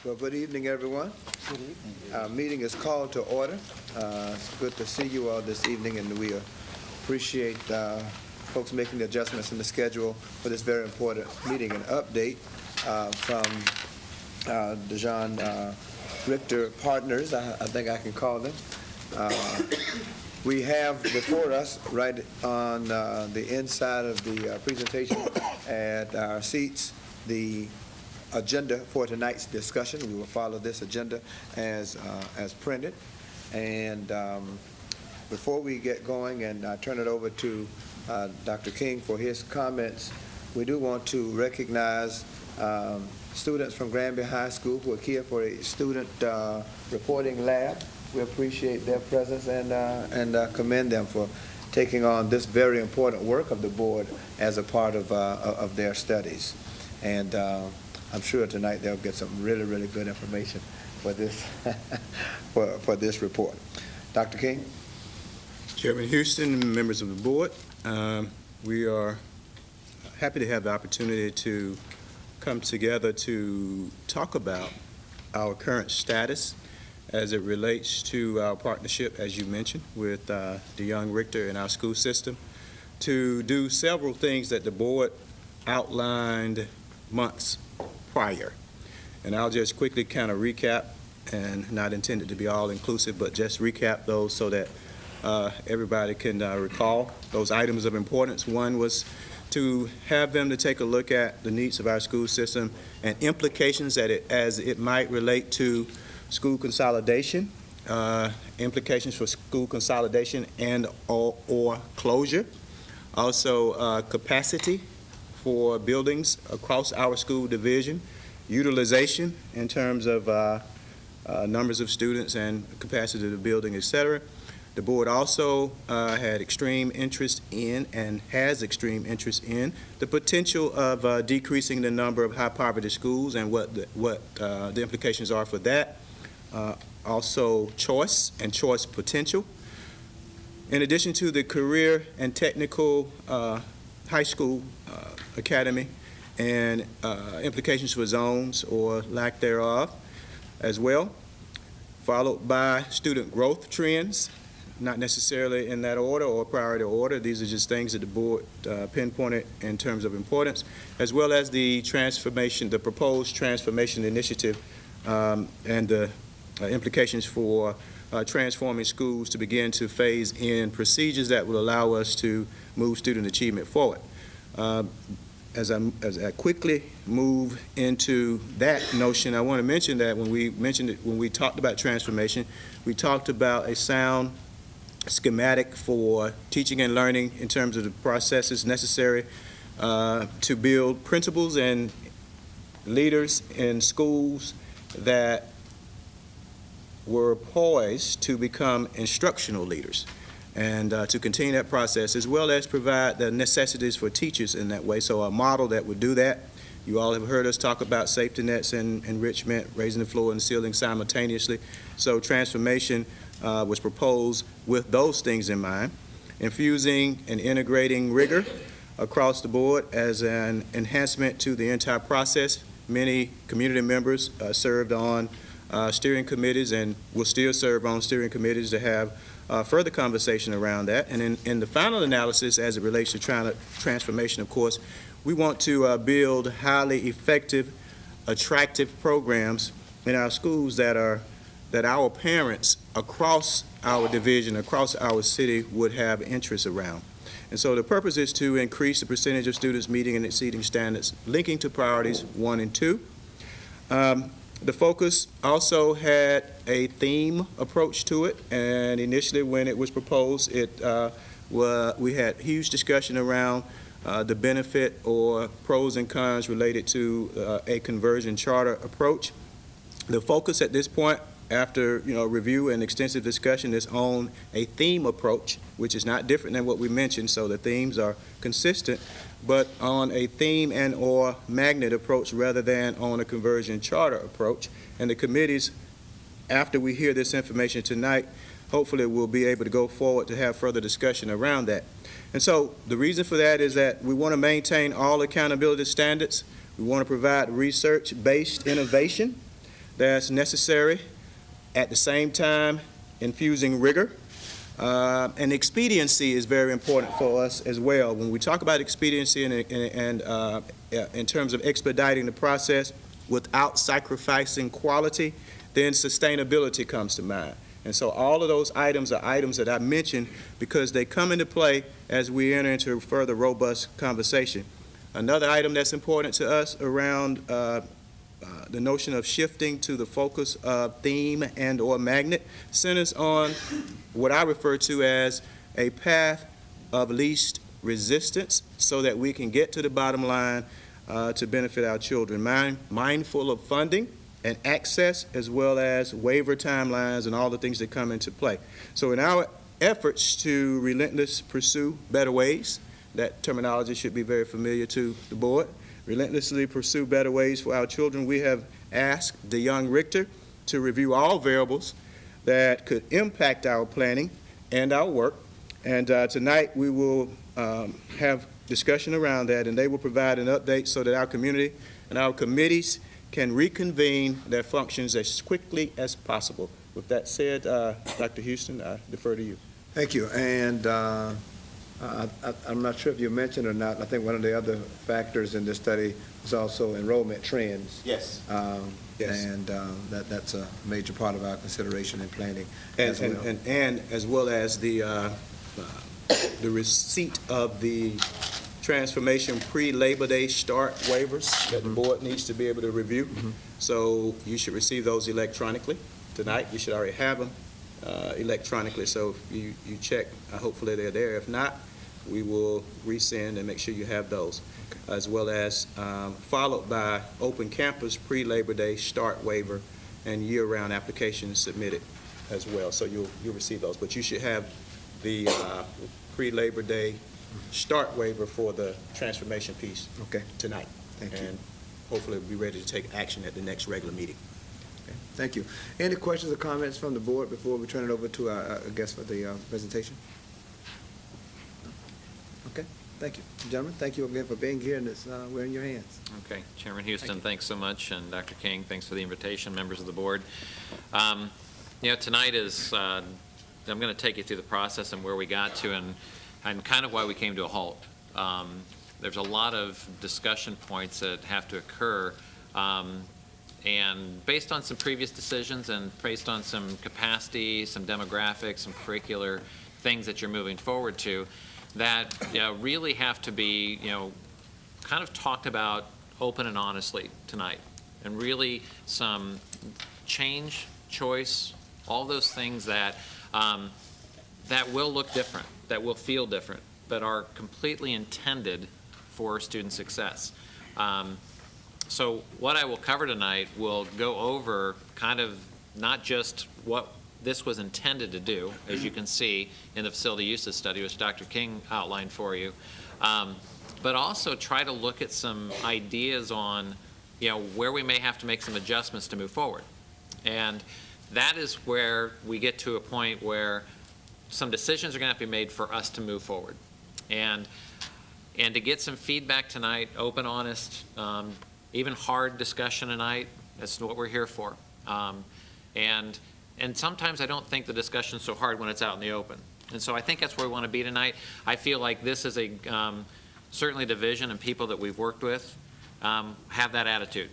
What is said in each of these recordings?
Well, good evening, everyone. Good evening. Our meeting is called to order. It's good to see you all this evening, and we appreciate folks making the adjustments in the schedule for this very important meeting. An update from DeJONG-RICHTER Partners, I think I can call them. We have before us, right on the inside of the presentation at our seats, the agenda for tonight's discussion. We will follow this agenda as printed. And before we get going and turn it over to Dr. King for his comments, we do want to recognize students from Granby High School who are here for a student reporting lab. We appreciate their presence and commend them for taking on this very important work of the board as a part of their studies. And I'm sure tonight they'll get some really, really good information for this for this report. Dr. King? Chairman Houston, members of the board, we are happy to have the opportunity to come together to talk about our current status as it relates to our partnership, as you mentioned, with DeJONG-RICHTER and our school system, to do several things that the board outlined months prior. And I'll just quickly kind of recap, and not intended to be all-inclusive, but just recap those so that everybody can recall those items of importance. One was to have them to take a look at the needs of our school system and implications as it might relate to school consolidation, implications for school consolidation and or closure. Also, capacity for buildings across our school division, utilization in terms of numbers of students and capacity of the building, etc. The board also had extreme interest in and has extreme interest in the potential of decreasing the number of high poverty schools and what the implications are for that. Also choice and choice potential. In addition to the career and technical high school academy and implications for zones or lack thereof as well, followed by student growth trends, not necessarily in that order or priority order. These are just things that the board pinpointed in terms of importance, as well as the transformation, the proposed transformation initiative and the implications for transforming schools to begin to phase in procedures that will allow us to move student achievement forward. As I quickly move into that notion, I want to mention that when we talked about transformation, we talked about a sound schematic for teaching and learning in terms of the processes necessary to build principals and leaders in schools that were poised to become instructional leaders, and to continue that process, as well as provide the necessities for teachers in that way. So a model that would do that. You all have heard us talk about safety nets and enrichment, raising the floor and ceiling simultaneously. So transformation was proposed with those things in mind, infusing and integrating rigor across the board as an enhancement to the entire process. Many community members served on steering committees and will still serve on steering committees to have further conversation around that. And in the final analysis, as it relates to transformation, of course, we want to build highly effective, attractive programs in our schools that our parents across our division, across our city would have interest around. And so the purpose is to increase the percentage of students meeting and exceeding standards, linking to priorities 1 and 2. The focus also had a theme approach to it, and initially when it was proposed, we had huge discussion around the benefit or pros and cons related to a conversion charter approach. The focus at this point, after review and extensive discussion, is on a theme approach, which is not different than what we mentioned, so the themes are consistent, but on a theme and or magnet approach rather than on a conversion charter approach. And the committees, after we hear this information tonight, hopefully we'll be able to go forward to have further discussion around that. And so the reason for that is that we want to maintain all accountability standards. We want to provide research-based innovation, that's necessary, at the same time infusing rigor. And expediency is very important for us as well. When we talk about expediency and in terms of expediting the process without sacrificing quality, then sustainability comes to mind. And so all of those items are items that I mentioned because they come into play as we enter into further robust conversation. Another item that's important to us around the notion of shifting to the focus of theme and or magnet centers on what I refer to as a path of least resistance so that we can get to the bottom line to benefit our children. Mindful of funding and access as well as waiver timelines and all the things that come into play. So in our efforts to relentlessly pursue better ways, that terminology should be very familiar to the board, relentlessly pursue better ways for our children, we have asked DeJONG-RICHTER to review all variables that could impact our planning and our work. And tonight we will have discussion around that, and they will provide an update so that our community and our committees can reconvene their functions as quickly as possible. With that said, Dr. Houston, I defer to you. Thank you. And I'm not sure if you mentioned or not, I think one of the other factors in this study was also enrollment trends. Yes. Yes. And that's a major part of our consideration and planning as well. And as well as the receipt of the transformation pre-Labor Day start waivers that the board needs to be able to review. So you should receive those electronically tonight. You should already have them electronically. So if you check, hopefully they're there. If not, we will resend and make sure you have those, as well as followed by open campus pre-Labor Day start waiver and year-round applications submitted as well. So you'll receive those. But you should have the pre-Labor Day start waiver for the transformation piece tonight. Thank you. And hopefully we'll be ready to take action at the next regular meeting. Okay. Thank you. Any questions or comments from the board before we turn it over to our guest for the presentation? Okay. Thank you. Gentlemen, thank you again for being here, and we're in your hands. Okay. Chairman Houston, thanks so much, and Dr. King, thanks for the invitation, members of the board. Tonight is, I'm going to take you through the process and where we got to and kind of why we came to a halt. There's a lot of discussion points that have to occur, and based on some previous decisions and based on some capacity, some demographics, some curricular things that you're moving forward to, that really have to be kind of talked about open and honestly tonight, and really some change, choice, all those things that that will look different, that will feel different, but are completely intended for student success. So what I will cover tonight will go over kind of not just what this was intended to do, as you can see in the facility uses study, which Dr. King outlined for you, but also try to look at some ideas on where we may have to make some adjustments to move forward. And that is where we get to a point where some decisions are going to have to be made for us to move forward. And to get some feedback tonight, open, honest, even hard discussion tonight, that's what we're here for. And sometimes I don't think the discussion's so hard when it's out in the open. And so I think that's where we want to be tonight. I feel like this is a certainly division and people that we've worked with have that attitude.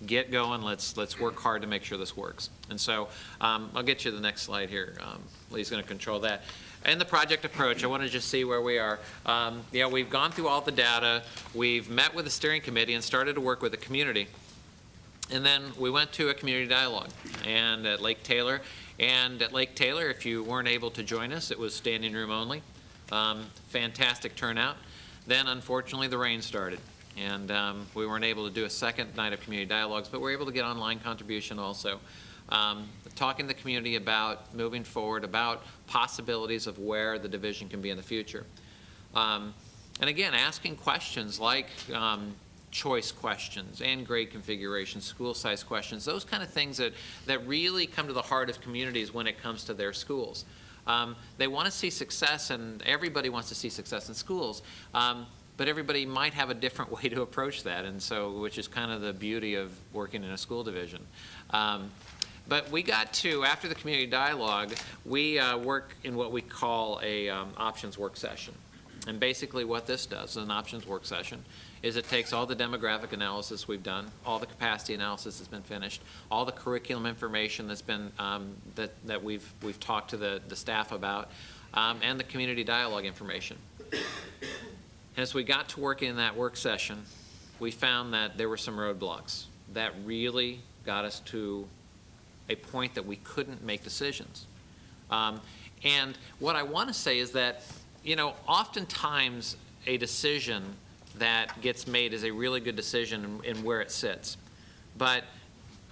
Get going, let's work hard to make sure this works. And so I'll get you the next slide here. Lee's going to control that. And the project approach, I want to just see where we are. We've gone through all the data. We've met with the steering committee and started to work with the community. And then we went to a community dialogue and at Lake Taylor. And at Lake Taylor, if you weren't able to join us, it was standing room only. Fantastic turnout. Then, unfortunately, the rain started. And we weren't able to do a second night of community dialogues, but we were able to get online contribution also. Talking to the community about moving forward, about possibilities of where the division can be in the future. And again, asking questions like choice questions and grade configuration, school size questions, those kind of things that really come to the heart of communities when it comes to their schools. They want to see success, and everybody wants to see success in schools. but everybody might have a different way to approach that, and so, which is kind of the beauty of working in a school division. But we got to, after the community dialogue, we work in what we call a options work session. And basically what this does, an options work session, is it takes all the demographic analysis we've done, all the capacity analysis that's been finished, all the curriculum information that's been, that we've talked to the staff about, and the community dialogue information. And as we got to work in that work session, we found that there were some roadblocks that really got us to a point that we couldn't make decisions. And what I want to say is that, you know, oftentimes a decision that gets made is a really good decision in where it sits. But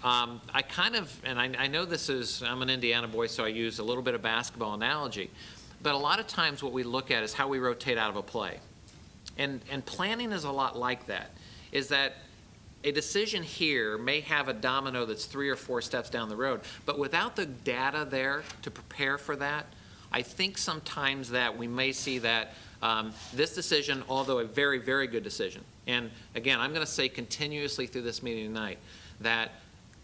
I kind of, and I know this is, I'm an Indiana boy, so I use a little bit of basketball analogy, but a lot of times what we look at is how we rotate out of a play. And planning is a lot like that, is that a decision here may have a domino that's 3 or 4 steps down the road, but without the data there to prepare for that, I think sometimes that we may see that this decision, although a very, very good decision, and again, I'm going to say continuously through this meeting tonight, that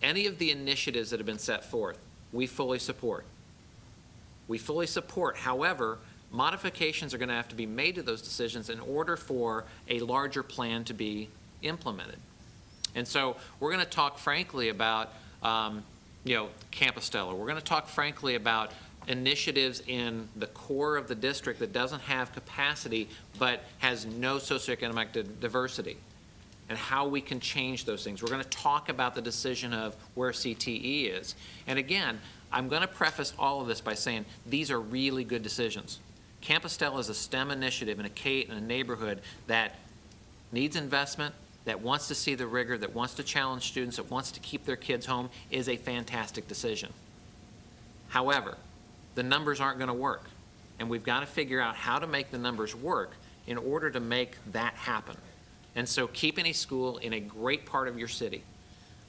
any of the initiatives that have been set forth, we fully support. We fully support. However, modifications are going to have to be made to those decisions in order for a larger plan to be implemented. And so we're going to talk frankly about, Campus Stellar. We're going to talk frankly about initiatives in the core of the district that doesn't have capacity but has no socioeconomic diversity, and how we can change those things. We're going to talk about the decision of where CTE is. And again, I'm going to preface all of this by saying these are really good decisions. Campus Stellar is a STEM initiative in a neighborhood that needs investment, that wants to see the rigor, that wants to challenge students, that wants to keep their kids home, is a fantastic decision. However, the numbers aren't going to work, and we've got to figure out how to make the numbers work in order to make that happen. And so keeping a school in a great part of your city,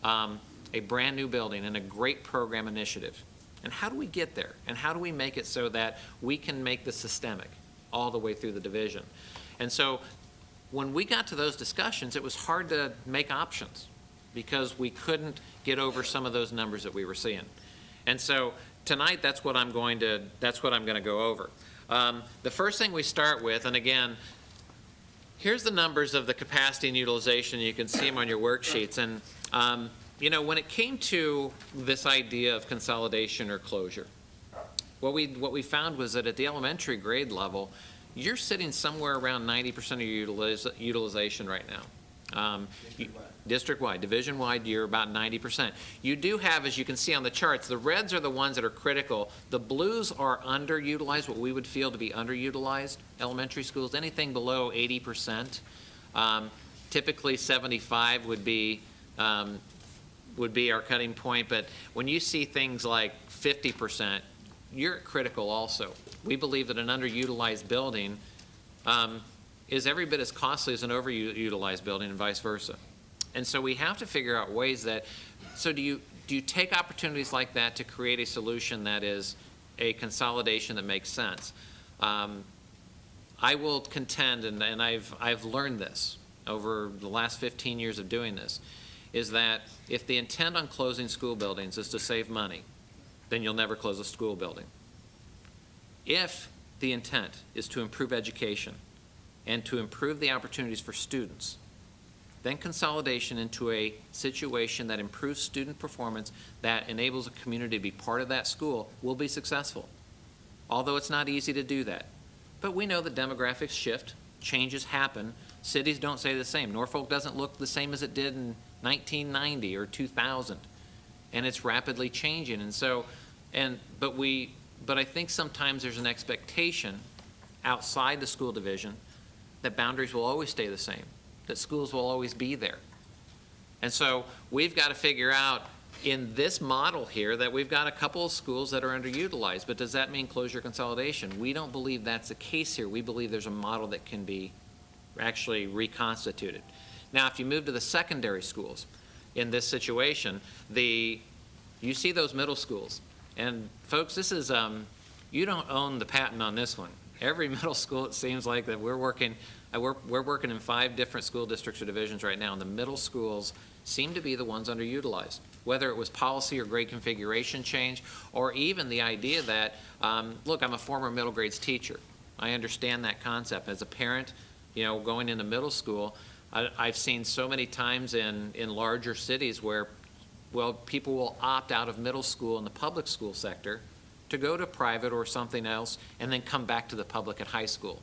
a brand new building, and a great program initiative, and how do we get there? And how do we make it so that we can make this systemic all the way through the division? And so when we got to those discussions, it was hard to make options because we couldn't get over some of those numbers that we were seeing. And so tonight, that's what I'm going to go over. The first thing we start with, and again, here's the numbers of the capacity and utilization. You can see them on your worksheets. And when it came to this idea of consolidation or closure, what we found was that at the elementary grade level, you're sitting somewhere around 90% of your utilization right now. District-wide, division-wide, you're about 90%. You do have, as you can see on the charts, the reds are the ones that are critical. The blues are underutilized, what we would feel to be underutilized elementary schools. Anything below 80%, typically 75 would be our cutting point. But when you see things like 50%, you're critical also. We believe that an underutilized building is every bit as costly as an overutilized building and vice versa. And so we have to figure out ways that, so do you take opportunities like that to create a solution that is a consolidation that makes sense? I will contend, and I've learned this over the last 15 years of doing this, is that if the intent on closing school buildings is to save money, then you'll never close a school building. If the intent is to improve education and to improve the opportunities for students, then consolidation into a situation that improves student performance, that enables a community to be part of that school, will be successful. Although it's not easy to do that. But we know that demographics shift, changes happen. Cities don't stay the same. Norfolk doesn't look the same as it did in 1990 or 2000. And it's rapidly changing. And so, but I think sometimes there's an expectation outside the school division that boundaries will always stay the same, that schools will always be there. And so we've got to figure out in this model here that we've got a couple of schools that are underutilized, but does that mean closure consolidation? We don't believe that's the case here. We believe there's a model that can be actually reconstituted. Now, if you move to the secondary schools, in this situation, you see those middle schools. And folks, this is, you don't own the patent on this one. Every middle school, it seems like that we're working in 5 different school districts or divisions right now, and the middle schools seem to be the ones underutilized, whether it was policy or grade configuration change, or even the idea that, look, I'm a former middle grades teacher. I understand that concept. As a parent, going into middle school, I've seen so many times in larger cities where, well, people will opt out of middle school in the public school sector to go to private or something else, and then come back to the public at high school.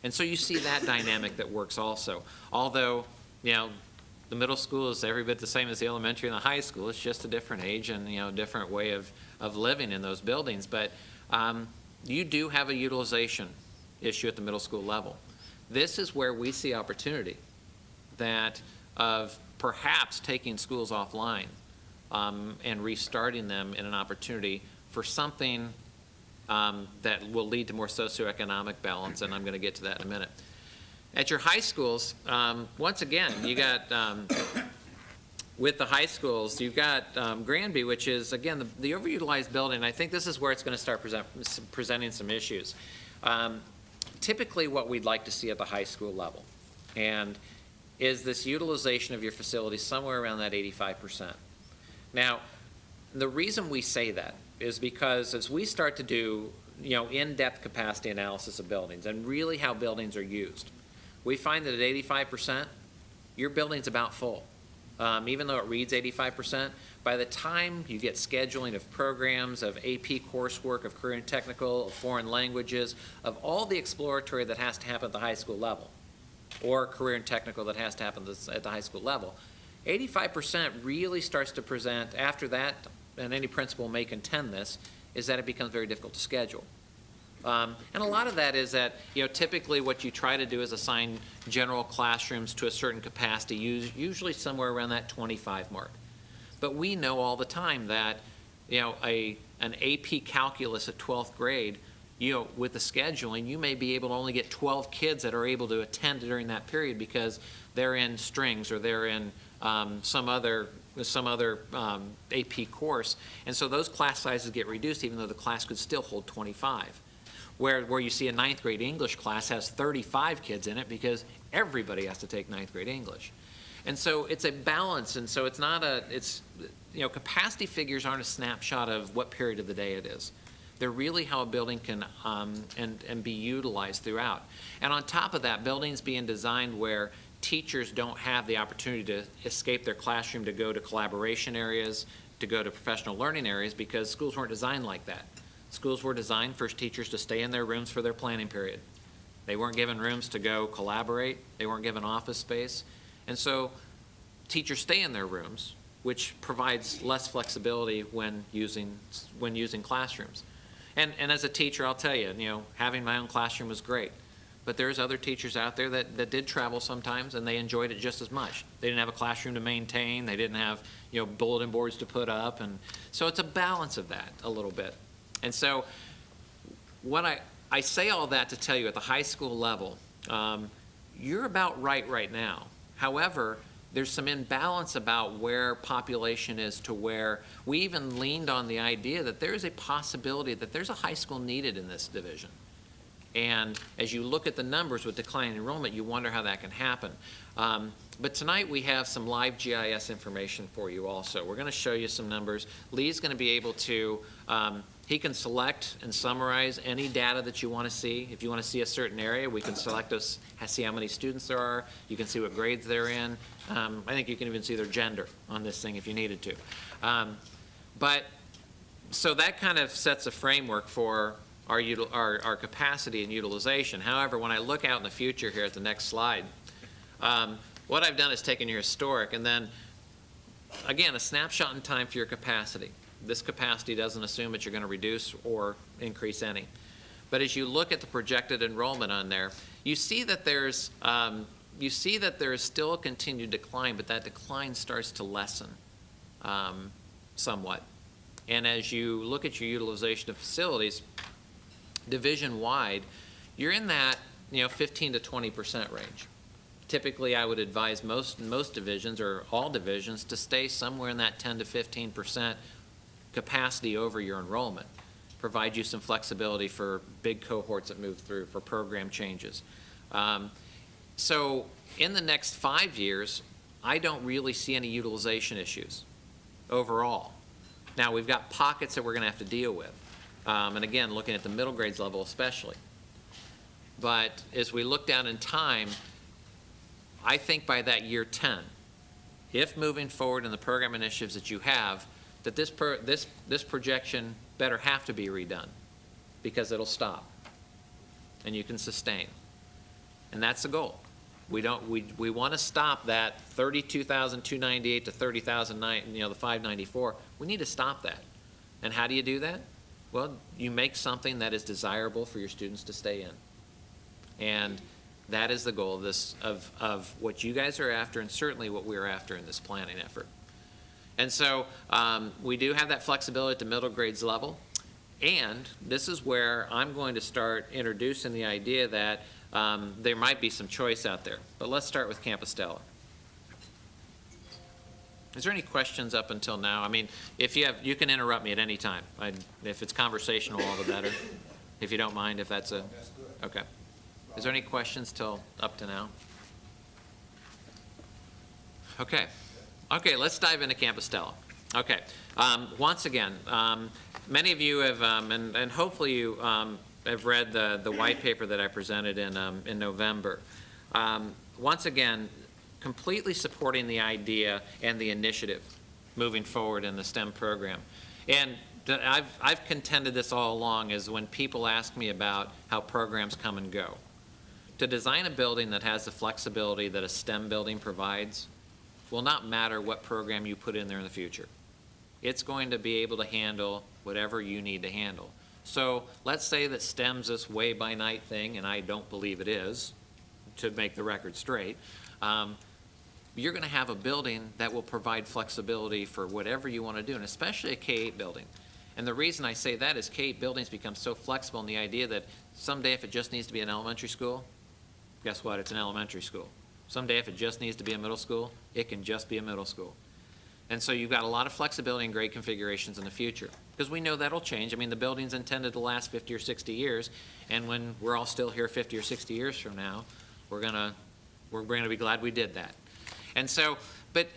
And so you see that dynamic that works also. Although, the middle school is every bit the same as the elementary and the high school. It's just a different age and, different way of living in those buildings. But you do have a utilization issue at the middle school level. This is where we see opportunity that of perhaps taking schools offline and restarting them in an opportunity for something that will lead to more socioeconomic balance, and I'm going to get to that in a minute. At your high schools, once again, you got, with the high schools, you've got Granby, which is, again, the overutilized building. I think this is where it's going to start presenting some issues. Typically, what we'd like to see at the high school level, and is this utilization of your facility somewhere around that 85%. Now, the reason we say that is because as we start to do, in-depth capacity analysis of buildings and really how buildings are used, we find that at 85%, your building's about full. Even though it reads 85%, by the time you get scheduling of programs, of AP coursework, of career and technical, of foreign languages, of all the exploratory that has to happen at the high school level, or career and technical that has to happen at the high school level, 85% really starts to present, after that, and any principal may contend this, is that it becomes very difficult to schedule. And a lot of that is that, typically what you try to do is assign general classrooms to a certain capacity, usually somewhere around that 25 mark. But we know all the time that, an AP calculus at 12th grade, with the scheduling, you may be able to only get 12 kids that are able to attend during that period because they're in strings or they're in some other AP course. And so those class sizes get reduced even though the class could still hold 25. Where you see a 9th grade English class has 35 kids in it because everybody has to take 9th grade English. And so it's a balance, and so it's not capacity figures aren't a snapshot of what period of the day it is. They're really how a building can and be utilized throughout. And on top of that, buildings being designed where teachers don't have the opportunity to escape their classroom to go to collaboration areas, to go to professional learning areas, because schools weren't designed like that. Schools were designed for teachers to stay in their rooms for their planning period. They weren't given rooms to go collaborate. They weren't given office space. And so teachers stay in their rooms, which provides less flexibility when using classrooms. And as a teacher, I'll tell you, having my own classroom was great. But there's other teachers out there that did travel sometimes, and they enjoyed it just as much. They didn't have a classroom to maintain. They didn't have, bulletin boards to put up. And so it's a balance of that a little bit. And so when I say all that to tell you at the high school level, you're about right now. However, there's some imbalance about where population is to where we even leaned on the idea that there's a possibility that there's a high school needed in this division. And as you look at the numbers with declining enrollment, you wonder how that can happen. But tonight we have some live GIS information for you also. We're going to show you some numbers. Lee's going to be able to, he can select and summarize any data that you want to see. If you want to see a certain area, we can select those, see how many students there are. You can see what grades they're in. I think you can even see their gender on this thing if you needed to. But so that kind of sets a framework for our capacity and utilization. However, when I look out in the future here at the next slide, what I've done is taken your historic and then, again, a snapshot in time for your capacity. This capacity doesn't assume that you're going to reduce or increase any. But as you look at the projected enrollment on there, you see that there is still a continued decline, but that decline starts to lessen somewhat. And as you look at your utilization of facilities, division-wide, you're in that 15 to 20% range. Typically, I would advise most divisions or all divisions to stay somewhere in that 10 to 15% capacity over your enrollment. provide you some flexibility for big cohorts that move through, for program changes. So in the next 5 years, I don't really see any utilization issues overall. Now, we've got pockets that we're going to have to deal with. And again, looking at the middle grades level especially. But as we look down in time, I think by that year 10, if moving forward in the program initiatives that you have, that this projection better have to be redone, because it'll stop and you can sustain. And that's the goal. We want to stop that 32,298 to 30,000, the 594. We need to stop that. And how do you do that? Well, you make something that is desirable for your students to stay in. And that is the goal of this, of what you guys are after, and certainly what we're after in this planning effort. And so we do have that flexibility at the middle grades level. And this is where I'm going to start introducing the idea that there might be some choice out there. But let's start with Compostela. Is there any questions up until now? I mean, if you have, you can interrupt me at any time. If it's conversational, all the better. If you don't mind, if that's a... That's good. Okay. Is there any questions till up to now? Okay. Okay, let's dive into Compostela. Okay. Once again, many of you have, and hopefully you have read the white paper that I presented in November. Once again, completely supporting the idea and the initiative moving forward in the STEM program. And I've contended this all along, is when people ask me about how programs come and go. To design a building that has the flexibility that a STEM building provides will not matter what program you put in there in the future. It's going to be able to handle whatever you need to handle. So let's say that STEM's this way by night thing, and I don't believe it is, to make the record straight. You're going to have a building that will provide flexibility for whatever you want to do, and especially a K-8 building. And the reason I say that is K-8 buildings become so flexible in the idea that someday if it just needs to be an elementary school, guess what? It's an elementary school. Someday if it just needs to be a middle school, it can just be a middle school. And so you've got a lot of flexibility and great configurations in the future, because we know that'll change. I mean, the building's intended to last 50 or 60 years, and when we're all still here 50 or 60 years from now, we're gonna be glad we did that. And so, but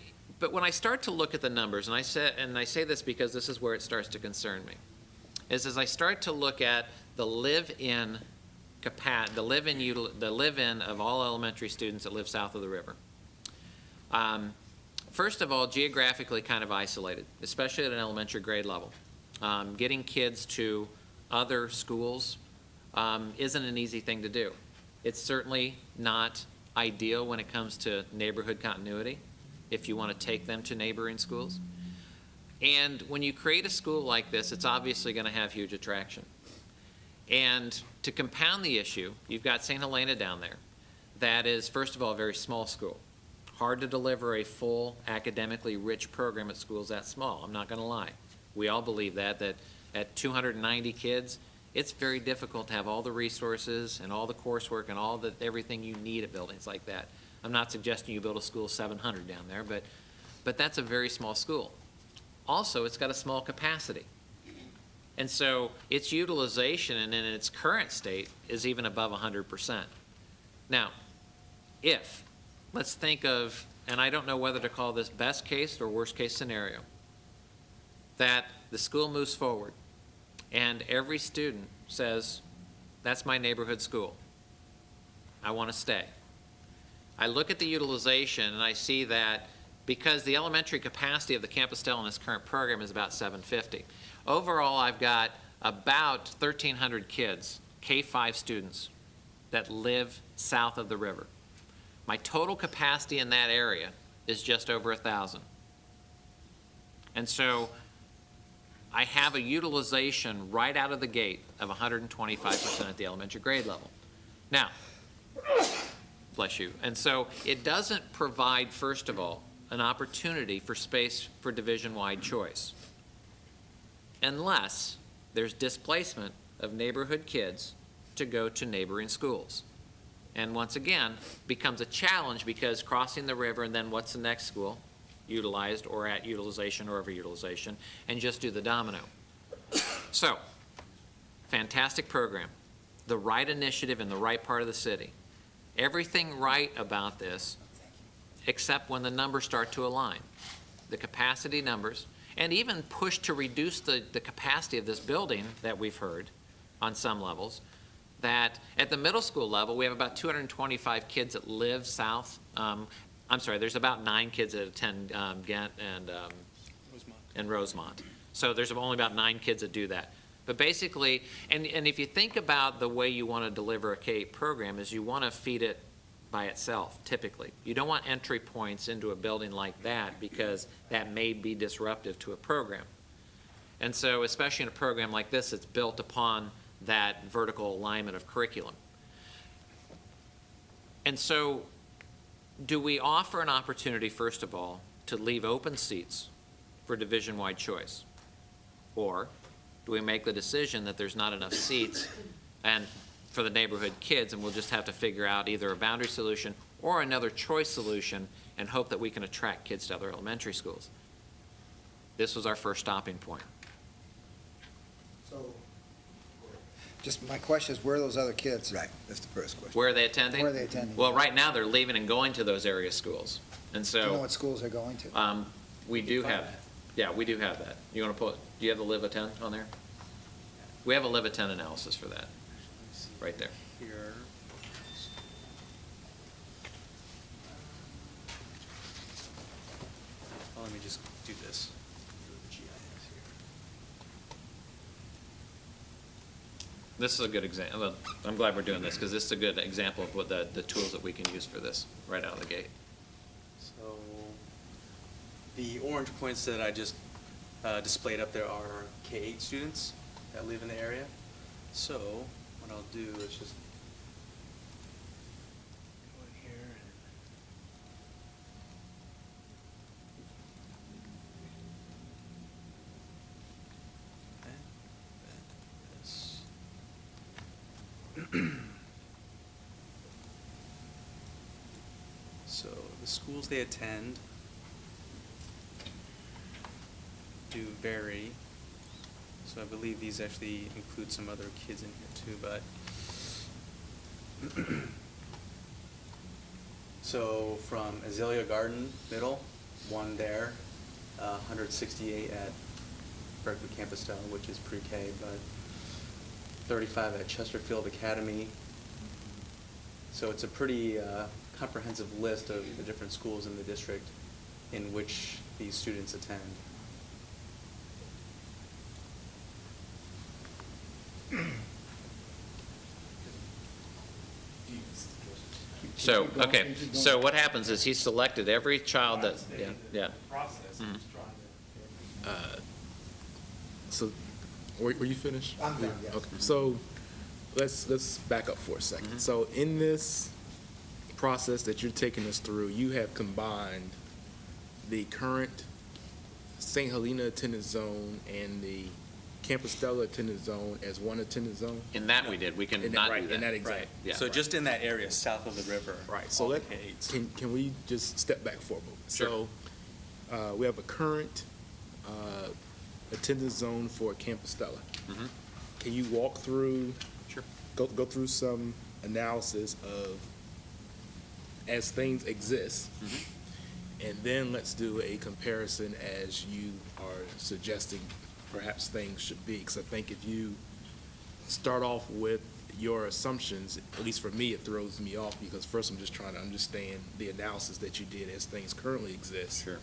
when I start to look at the numbers, and I say this because this is where it starts to concern me, is as I start to look at the live-in of all elementary students that live south of the river. First of all, geographically kind of isolated, especially at an elementary grade level. Getting kids to other schools isn't an easy thing to do. It's certainly not ideal when it comes to neighborhood continuity, if you want to take them to neighboring schools. And when you create a school like this, it's obviously going to have huge attraction. And to compound the issue, you've got St. Helena down there. That is, first of all, a very small school. Hard to deliver a full, academically rich program at schools that small. I'm not going to lie. We all believe that at 290 kids, it's very difficult to have all the resources and all the coursework and everything you need at buildings like that. I'm not suggesting you build a school of 700 down there, but that's a very small school. Also, it's got a small capacity. And so its utilization, and in its current state, is even above 100%. Now, let's think of, and I don't know whether to call this best case or worst case scenario, that the school moves forward and every student says, that's my neighborhood school. I want to stay. I look at the utilization and I see that because the elementary capacity of the Compostela in this current program is about 750. Overall, I've got about 1,300 kids, K-5 students, that live south of the river. My total capacity in that area is just over 1,000. And so I have a utilization right out of the gate of 125% at the elementary grade level. Now, bless you. And so it doesn't provide, first of all, an opportunity for space for division-wide choice, unless there's displacement of neighborhood kids to go to neighboring schools. And once again, becomes a challenge because crossing the river and then what's the next school? Utilized or at utilization or overutilization, and just do the domino. So, fantastic program, the right initiative in the right part of the city. Everything right about this, except when the numbers start to align. The capacity numbers, and even push to reduce the capacity of this building that we've heard on some levels, that at the middle school level, we have about 225 kids that live south. I'm sorry, there's about 9 kids that attend Ghent and Rosemont. So there's only about 9 kids that do that. But basically, and if you think about the way you want to deliver a K-8 program, is you want to feed it by itself, typically. You don't want entry points into a building like that because that may be disruptive to a program. And so, especially in a program like this, it's built upon that vertical alignment of curriculum. And so, do we offer an opportunity, first of all, to leave open seats for division-wide choice? Or do we make the decision that there's not enough seats and for the neighborhood kids, and we'll just have to figure out either a boundary solution or another choice solution and hope that we can attract kids to other elementary schools? This was our first stopping point. So, just my question is, where are those other kids? Right, that's the first question. Where are they attending? Where are they attending? Well, right now, they're leaving and going to those area schools. And Do you know so, what schools they're going to? we do have, yeah, we do have that. You want to put, do you have the live attend on there? We have a live attend analysis for that, right there. Here. Well, let me just do this. This is a good example. Well, I'm glad we're doing this because this is a good example of what the tools that we can use for this right out of the gate. So the orange points that I just displayed up there are K-8 students that live in the area. So what I'll do is just go in here and this. So the schools they attend do vary. So I believe these actually include some other kids in here too, but so from Azalea Garden Middle, 1 there, 168 at Berkeley Campustel, which is pre-K, but 35 at Chesterfield Academy. So it's a pretty comprehensive list of the different schools in the district in which these students attend. So, okay, so what happens is he selected every child that, yeah. Process, Mhm. just trying to. So, were you finished? I'm done, yes. Okay, so let's back up for a second. So in this process that you're taking us through, you have combined the current St. Helena attendance zone and the Campostella attendance zone as one attendance zone? In that we did, we can In that- not right, do that. in that exact- Right. Yeah. So just in that area south of the river. Right, so all the let, K-8s. can we just step back for a moment? Sure. So, we have a current, attendance zone for Campostella. Mhm. Can you walk through? Sure. Go through some analysis of, as things exist, and then let's do a comparison as you are suggesting perhaps things should be. Because I think if you start off with your assumptions, at least for me, it throws me off because first I'm just trying to understand the analysis that you did as things currently exist. Sure.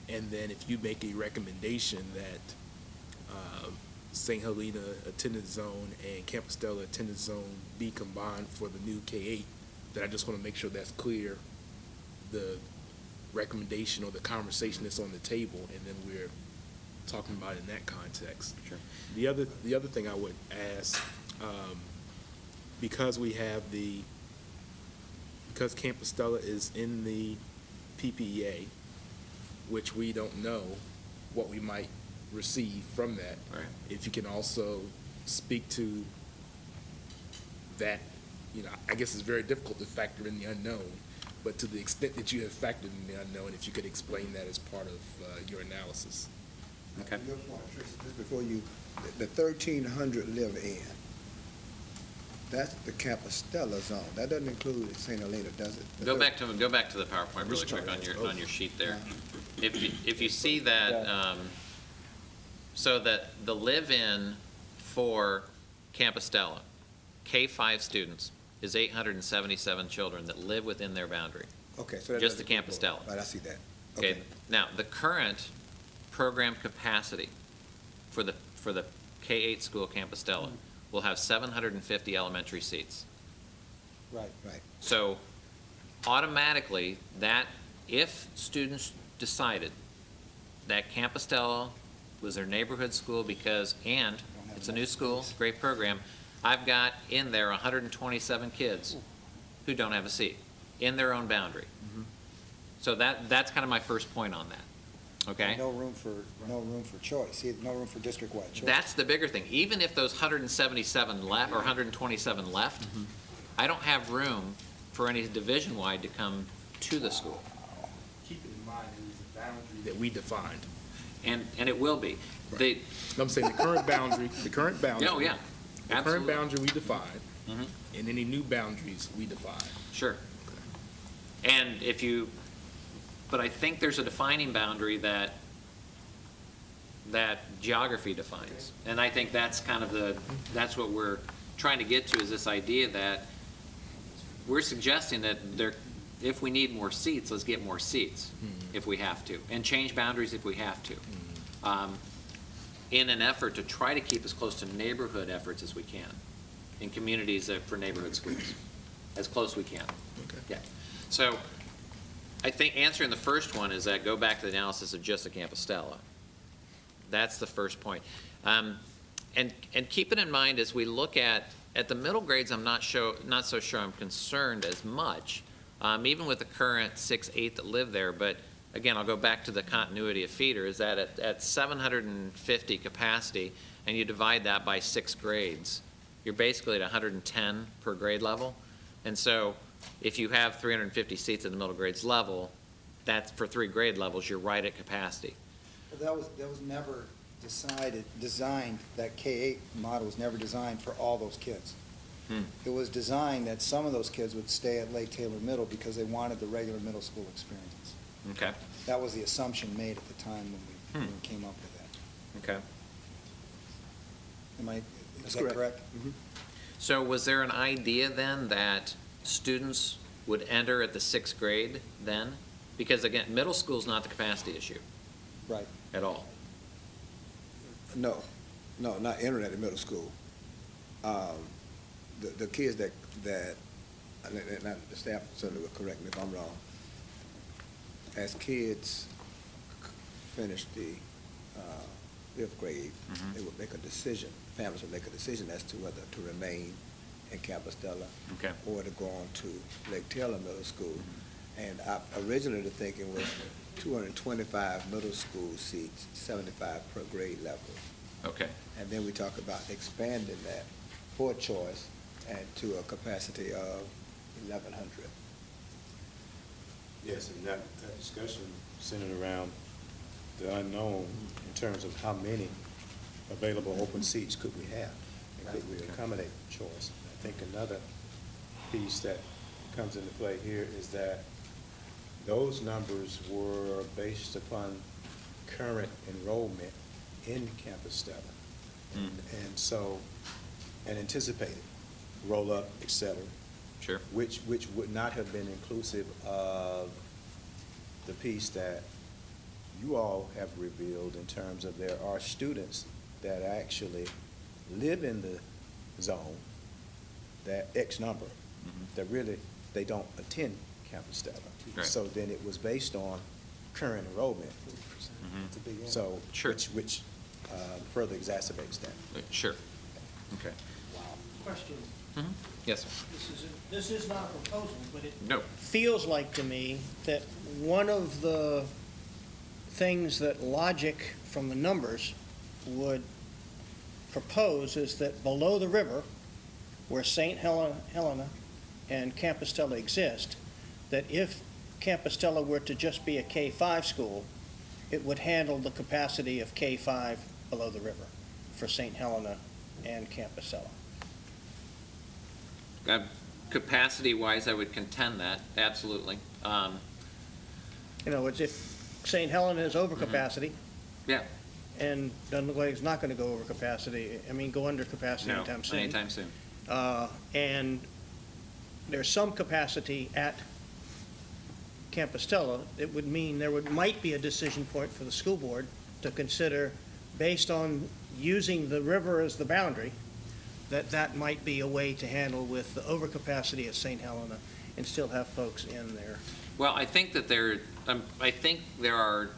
And then if you make a recommendation that St. Helena attendance zone and Campostella attendance zone be combined for the new K-8, then I just want to make sure that's clear, the recommendation or the conversation that's on the table, and then we're talking about it in that context. Sure. The other thing I would ask, because Campostella is in the PPEA, which we don't know what we might receive from that. Right. If you can also speak to that, I guess it's very difficult to factor in the unknown, but to the extent that you have factored in the unknown, if you could explain that as part of your analysis. Okay. Your point, Tracy, just before you, the 1,300 live in, that's the Campostella zone. That doesn't include St. Helena, does it? Go back to the PowerPoint really quick on your sheet there. If you see that, so that the live-in for Campostella, K-5 students, is 877 children that live within their boundary. Okay, so that Just the doesn't include- Campostella. Right, I see that. Okay, now, the current program capacity for the K-8 school Campostella will have 750 elementary seats. Right. Right. So automatically, that, if students decided that Campostella was their neighborhood school because, and it's a new school, great program, I've got in there 127 kids who don't have a seat in their own boundary. So that's kind of my first point on that, okay? No room for choice, no room for district-wide choice. That's the bigger thing. Even if those 177 left, or 127 left, I don't have room for any division-wide to come to the school. Keeping in mind, it is a boundary that we defined. And it will be. Right. I'm saying the current boundary. Oh, yeah, The current absolutely. boundary we define, Mhm. and any new boundaries we define. Sure. And if you, but I think there's a defining boundary that geography defines. And I think that's kind of that's what we're trying to get to, is this idea that we're suggesting that if we need more seats, let's get more seats if we have to, and change boundaries if we have to. In an effort to try to keep as close to neighborhood efforts as we can, in communities for neighborhood schools, as close we can. Okay. Yeah. So I think answering the first one is that go back to the analysis of just the Campostella. That's the first point. And keep it in mind as we look at the middle grades, I'm not so sure I'm concerned as much, even with the current 6-8 that live there. But again, I'll go back to the continuity of feeder, is that at 750 capacity, and you divide that by 6 grades, you're basically at 110 per grade level. And so if you have 350 seats at the middle grades level, that's for 3 grade levels, you're right at capacity. That was never designed, that K-8 model was never designed for all those kids. It was designed that some of those kids would stay at Lake Taylor Middle because they wanted the regular middle school experience. Okay. That was the assumption made at the time when we came up with that. Okay. Is that correct? So was there an idea then that students would enter at the 6th grade then? Because again, middle school's not the capacity issue Right. at all. No, not entering at middle school. The kids that, and the staff certainly will correct me if I'm wrong, as kids finish the 5th grade, they would make a decision, families would make a decision as to whether to remain in Campostella Okay. or to go on to Lake Taylor Middle School. And originally the thinking was 225 middle school seats, 75 per grade level. Okay. And then we talk about expanding that for choice and to a capacity of 1,100. Yes, and that discussion centered around the unknown in terms of how many available open seats could we have, and could we accommodate choice. I think another piece that comes into play here is that those numbers were based upon current enrollment in Campostella. And so, and anticipated roll-up, et cetera. Sure. Which would not have been inclusive of the piece that you all have revealed in terms of there are students that actually live in the zone, that X number, that really, they don't attend Campostella. Right. So then it was based on current enrollment. So, Sure. which further exacerbates that. Sure. Okay. Question. Yes, sir. This is not a proposal, but it No. feels like to me that one of the things that logic from the numbers would propose is that below the river, where St. Helena and Campostella exist, that if Campostella were to just be a K-5 school, it would handle the capacity of K-5 below the river for St. Helena and Campostella. Capacity-wise, I would contend that, absolutely. You know, it's if St. Helena is over capacity. Yeah. And doesn't look like it's not going to go over capacity, go under capacity No, anytime soon. anytime soon. And there's some capacity at Campostella. It would mean might be a decision point for the school board to consider, based on using the river as the boundary, that might be a way to handle with the overcapacity at St. Helena and still have folks in there. Well, I think that there are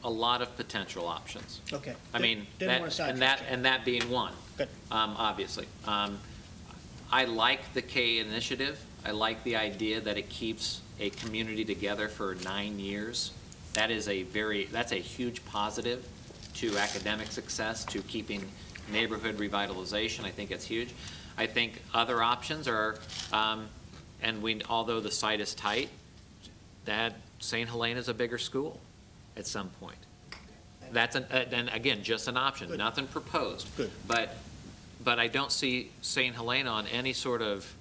a lot of potential options. Okay. I mean, Didn't want to sidetrack you. and that being one. Good. Obviously. I like the K initiative. I like the idea that it keeps a community together for 9 years. That's a huge positive to academic success, to keeping neighborhood revitalization. I think it's huge. I think other options are, although the site is tight, that St. Helena is a bigger school at some point. That's and again, just an option, Good. nothing proposed. Good. But I don't see St. Helena on any sort of,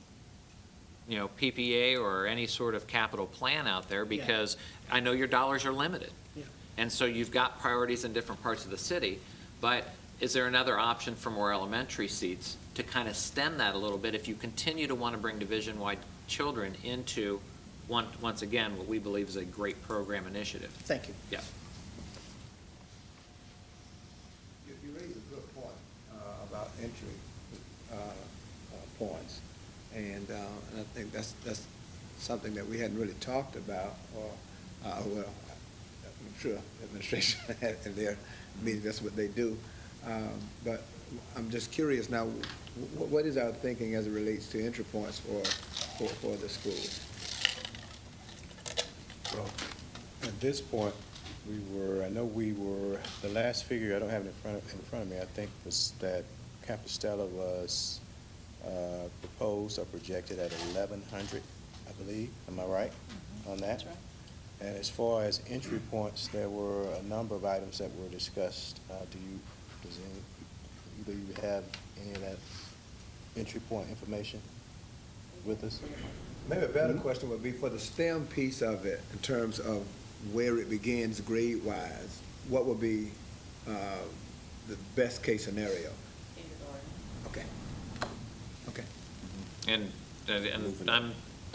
PPA or any sort of capital plan out there, because I know your dollars are limited. Yeah. And so you've got priorities in different parts of the city, but is there another option for more elementary seats to kind of stem that a little bit if you continue to want to bring division-wide children into, once again, what we believe is a great program initiative? Thank you. Yeah. You raise a good point about entry points, and I think that's something that we hadn't really talked about, or well, I'm sure the administration in their meeting, that's what they do. But I'm just curious now, what is our thinking as it relates to entry points for the schools? Well, at this point, the last figure, I don't have it in front of me, I think was that Campostella was proposed or projected at 1,100, I believe. Am I right on that? That's right. And as far as entry points, there were a number of items that were discussed. Does either you have any of that entry point information with us? Maybe a better question would be for the STEM piece of it, in terms of where it begins grade-wise, what would be the best-case scenario? Okay. Okay. And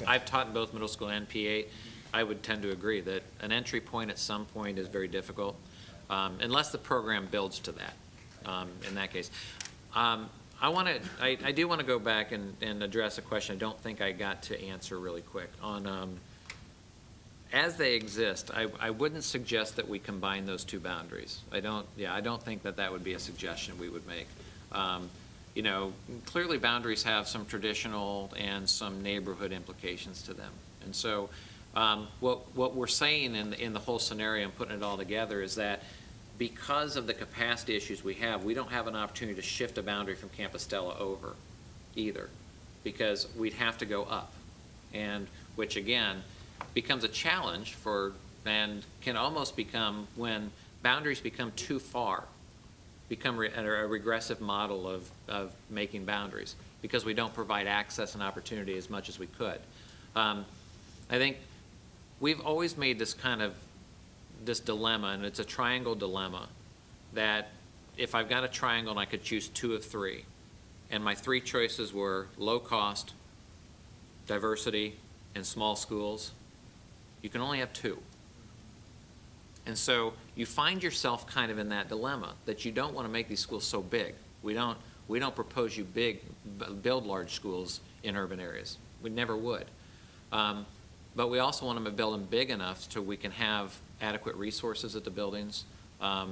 I've taught in both middle school and PA. I would tend to agree that an entry point at some point is very difficult, unless the program builds to that, in that case. I do want to go back and address a question I don't think I got to answer really quick. As they exist, I wouldn't suggest that we combine those two boundaries. I don't think that would be a suggestion we would make. Clearly boundaries have some traditional and some neighborhood implications to them. And so what we're saying in the whole scenario and putting it all together is that because of the capacity issues we don't have an opportunity to shift a boundary from Campostella over either, because we'd have to go up, and which again becomes a challenge and can almost become, when boundaries become too far, become a regressive model of making boundaries, because we don't provide access and opportunity as much as we could. I think we've always made this dilemma, and it's a triangle dilemma, that if I've got a triangle and I could choose 2 of 3, and my 3 choices were low cost, diversity, and small schools, you can only have 2. And so you find yourself kind of in that dilemma, that you don't want to make these schools so big. We don't propose you build large schools in urban areas. We never would. But we also want to build them big enough so we can have adequate resources at the buildings. I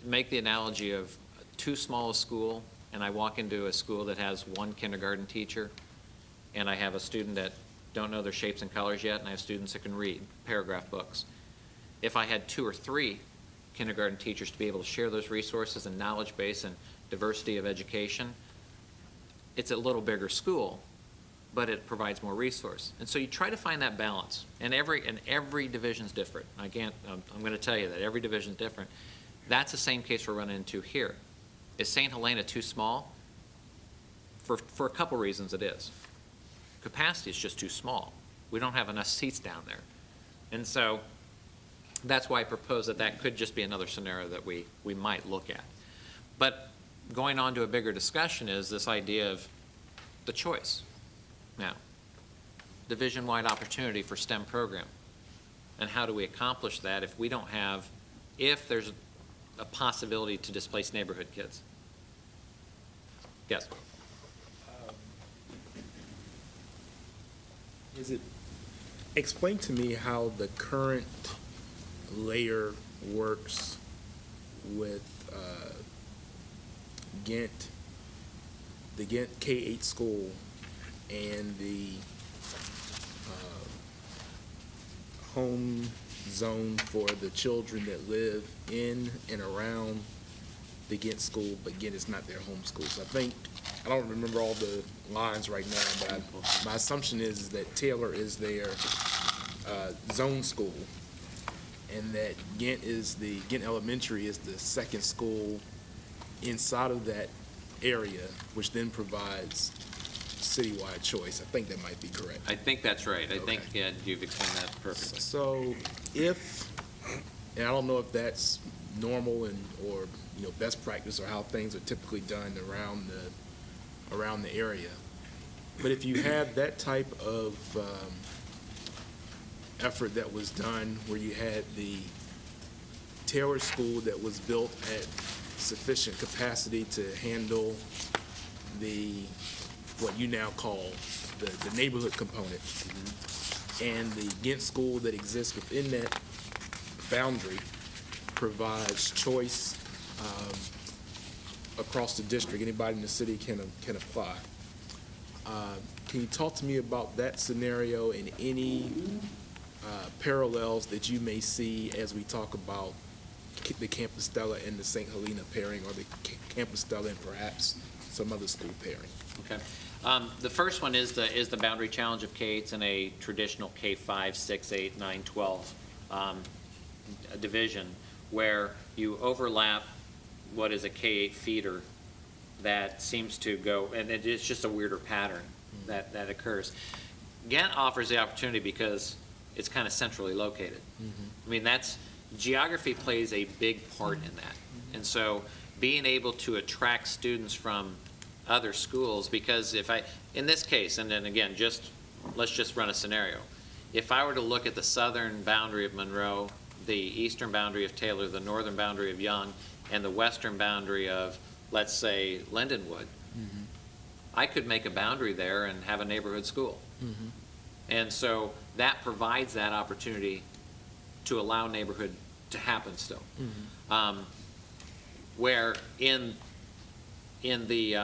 make the analogy of too small a school, and I walk into a school that has 1 kindergarten teacher, and I have a student that don't know their shapes and colors yet, and I have students that can read paragraph books. If I had 2 or 3 kindergarten teachers to be able to share those resources and knowledge base and diversity of education, it's a little bigger school, but it provides more resource. And so you try to find that balance. And every division's different. I'm going to tell you that every division's different. That's the same case we're running into here. Is St. Helena too small? For a couple reasons it is. Capacity is just too small. We don't have enough seats down there. And so that's why I propose that that could just be another scenario that we might look at. But going on to a bigger discussion is this idea of the choice. Now, division-wide opportunity for STEM program. And how do we accomplish that if we don't have, if there's a possibility to displace neighborhood kids? Yes? Explain to me how the current layer works with Ghent, the Ghent K-8 school, and the home zone for the children that live in and around the Ghent school, but Ghent is not their home school. So I don't remember all the lines right now, but my assumption is that Taylor is their zone school, and that Ghent Elementary is the second school inside of that area, which then provides citywide choice. I think that might be correct. I think that's right. I Okay. think you've explained that perfectly. So and I don't know if that's normal or best practice or how things are typically done around the area, but if you have that type of effort that was done where you had the Taylor School that was built at sufficient capacity to handle what you now call the neighborhood component, and the Ghent School that exists within that boundary provides choice across the district. Anybody in the city can apply. Can you talk to me about that scenario and any parallels that you may see as we talk about the Campus Stella and the St. Helena pairing, or the Campus Stella and perhaps some other school pairing? Okay. The first one is the boundary challenge of K-8s in a traditional K-5, 6, 8, 9, 12 division, where you overlap what is a K-8 feeder that seems to go, and it's just a weirder pattern that occurs. Ghent offers the opportunity because it's kind of centrally located. I mean, geography plays a big part in that. And so being able to attract students from other schools, because in this case, and then again, let's just run a scenario. If I were to look at the southern boundary of Monroe, the eastern boundary of Taylor, the northern boundary of Young, and the western boundary of, let's say, Lindenwood, I could make a boundary there and have a neighborhood school. And so that provides that opportunity to allow neighborhood to happen still. Where in the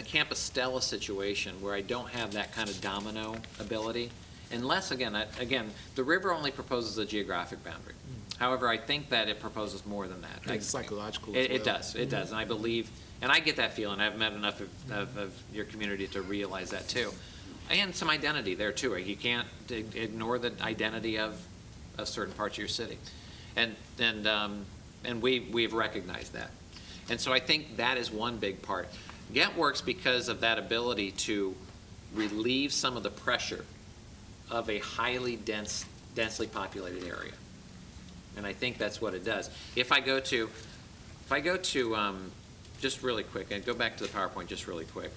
Campus Stella situation, where I don't have that kind of domino ability, unless, again, the river only proposes a geographic boundary. However, I think that it proposes more than that. It's psychological as It well. does, and I believe, and I get that feeling. I've met enough of your community to realize that too. And some identity there too. You can't ignore the identity of certain parts of your city. And we've recognized that. And so I think that is one big part. Ghent works because of that ability to relieve some of the pressure of a highly densely populated area. And I think that's what it does. If I go to just really quick, and go back to the PowerPoint just really quick,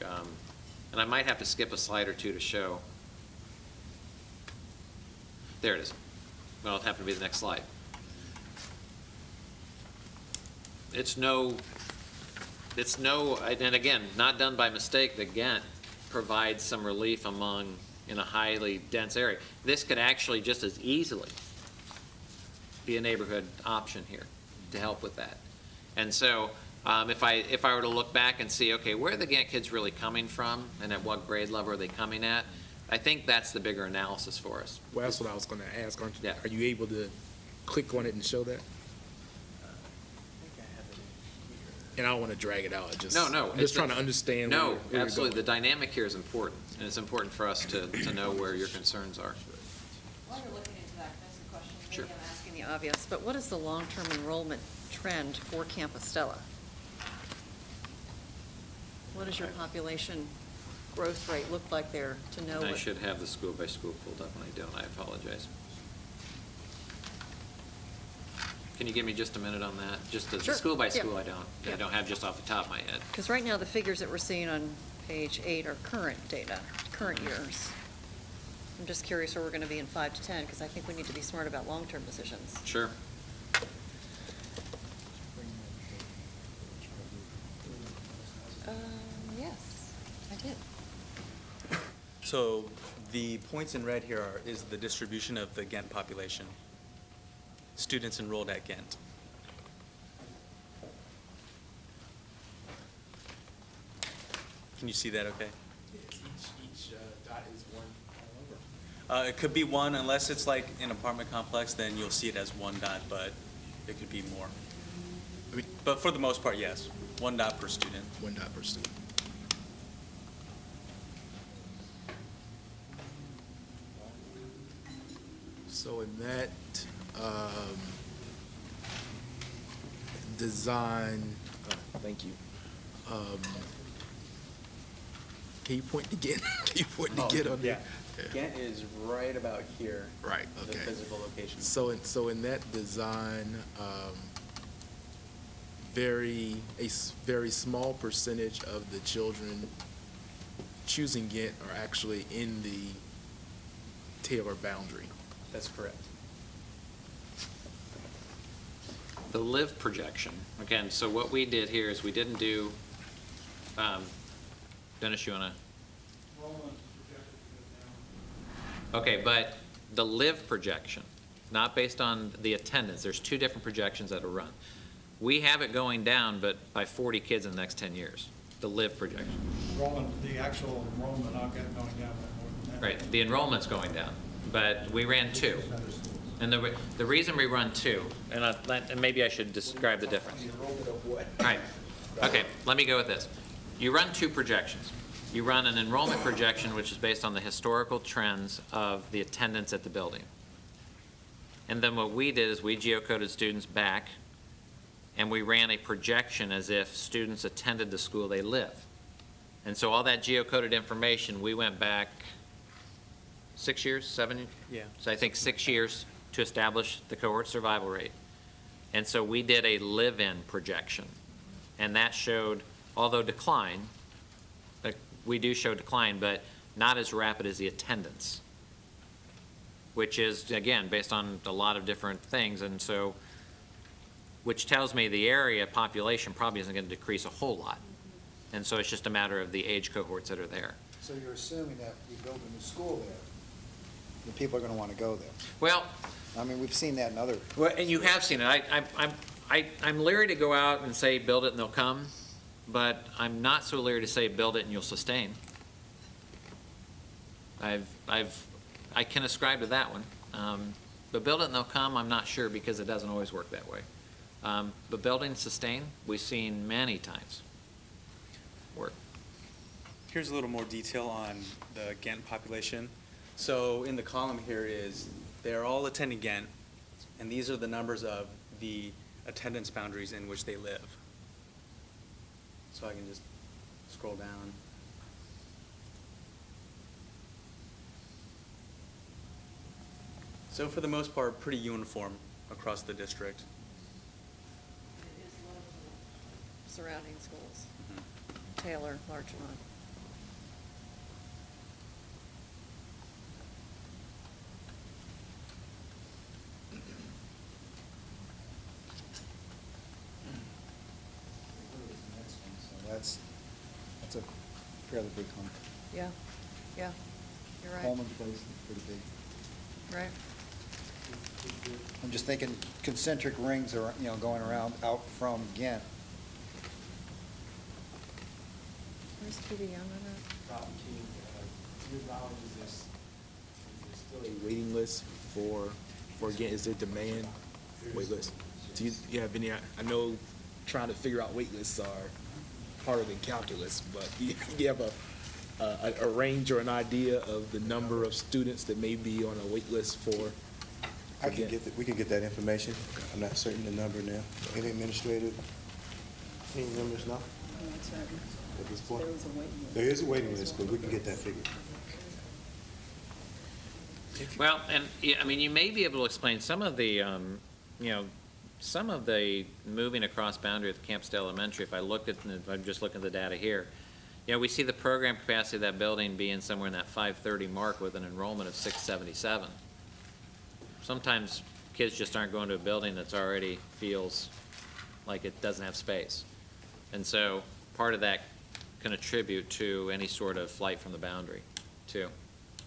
and I might have to skip a slide or two to show. There it is. Well, it'll have to be the next slide. It's no, and again, not done by mistake, that Ghent provides some relief in a highly dense area. This could actually just as easily be a neighborhood option here to help with that. And so if I were to look back and see, okay, where are the Ghent kids really coming from and at what grade level are they coming at, I think that's the bigger analysis for us. Well, that's what I was going to ask, aren't you? Yeah. Are you able to click on it and show that? I think I have it in here. and I don't want to drag it out, No, I'm just trying to understand where No, you're absolutely. The going. dynamic here is important, and it's important for us to know where your concerns are. While you're looking into that, can I ask a question? Sure. Maybe I'm asking the obvious, but what is the long-term enrollment trend for Campostella? What does your population growth rate look like there to know I what? should have the school by school pulled up, and I don't. I apologize. Can you give me just a minute on that? Just the Sure, school by yeah. school, I Yeah. don't have just off the top of my head. Because right now, the figures that we're seeing on page 8 are current data, current years. I'm just curious where we're going to be in 5 to 10, because I think we need to be smart about long-term decisions. Sure. Yes, I did. So the points in red here is the distribution of the Ghent population, students enrolled at Ghent. Can you see that okay? Each dot is one number. It could be one, unless it's like an apartment complex, then you'll see it as one dot, but it could be more. But for the most part, yes, one dot per student. One dot per student. So in that design, thank you. Can you point again? Can you point again on Yeah. there? Ghent is right about here. Right, The okay. physical location. So in that design, very small percentage of the children choosing Ghent are actually in the Taylor boundary. That's correct. The live projection, again, so what we did here is we didn't do, Dennis, you wanna? Okay, but the live projection, not based on the attendance, there's two different projections that are run. We have it going down, but by 40 kids in the next 10 years, the live projection. The actual enrollment, I'll get going down by more than that. Right, the enrollment's going down, but we ran 2. And the reason we run 2, and maybe I should describe the difference. Right, okay, let me go with this. You run 2 projections. You run an enrollment projection, which is based on the historical trends of the attendance at the building. And then what we did is we geocoded students back, and we ran a projection as if students attended the school they live. And so all that geocoded information, we went back 6 years, 7? Yeah. So I think 6 years to establish the cohort survival rate. And so we did a live-in projection. And that showed, although decline, we do show decline, but not as rapid as the attendance, which is, again, based on a lot of different things. And so, which tells me the area population probably isn't going to decrease a whole lot. And so it's just a matter of the age cohorts that are there. So you're assuming that we build a new school there, the people are gonna wanna go there. Well, I mean, we've seen that in other. and you have seen it. I'm leery to go out and say, build it and they'll come, but I'm not so leery to say, build it and you'll sustain. I can ascribe to that one. But build it and they'll come, I'm not sure, because it doesn't always work that way. But build and sustain, we've seen many times work. Here's a little more detail on the Ghent population. So in the column here is, they're all attending Ghent, and these are the numbers of the attendance boundaries in which they live. So I can just scroll down. So for the most part, pretty uniform across the district. It is one of the surrounding schools. Mhm. Taylor, Larchmont. That's a fairly big hunk. Yeah, yeah, you're right, Coleman Place is pretty big. right. I'm just thinking concentric rings are, going around out from Ghent. Where's PB Young on that? To your knowledge, is there still a waiting list for Ghent? Is there demand wait list? Do you have any, I know trying to figure out wait lists are harder than calculus, but you have a range or an idea of the number of students that may be on a wait list for? We can get that information. I'm not certain the number now. Any administrative, any numbers now? At this point? There is a waiting list, but we can get that figure. Well, and, yeah, I mean, you may be able to explain some of the, some of the moving across boundary at the Campus Elementary. If I look at, if I'm just looking at the data here, we see the program capacity of that building being somewhere in that 530 mark with an enrollment of 677. Sometimes kids just aren't going to a building that's already feels like it doesn't have space. And so part of that can attribute to any sort of flight from the boundary, too,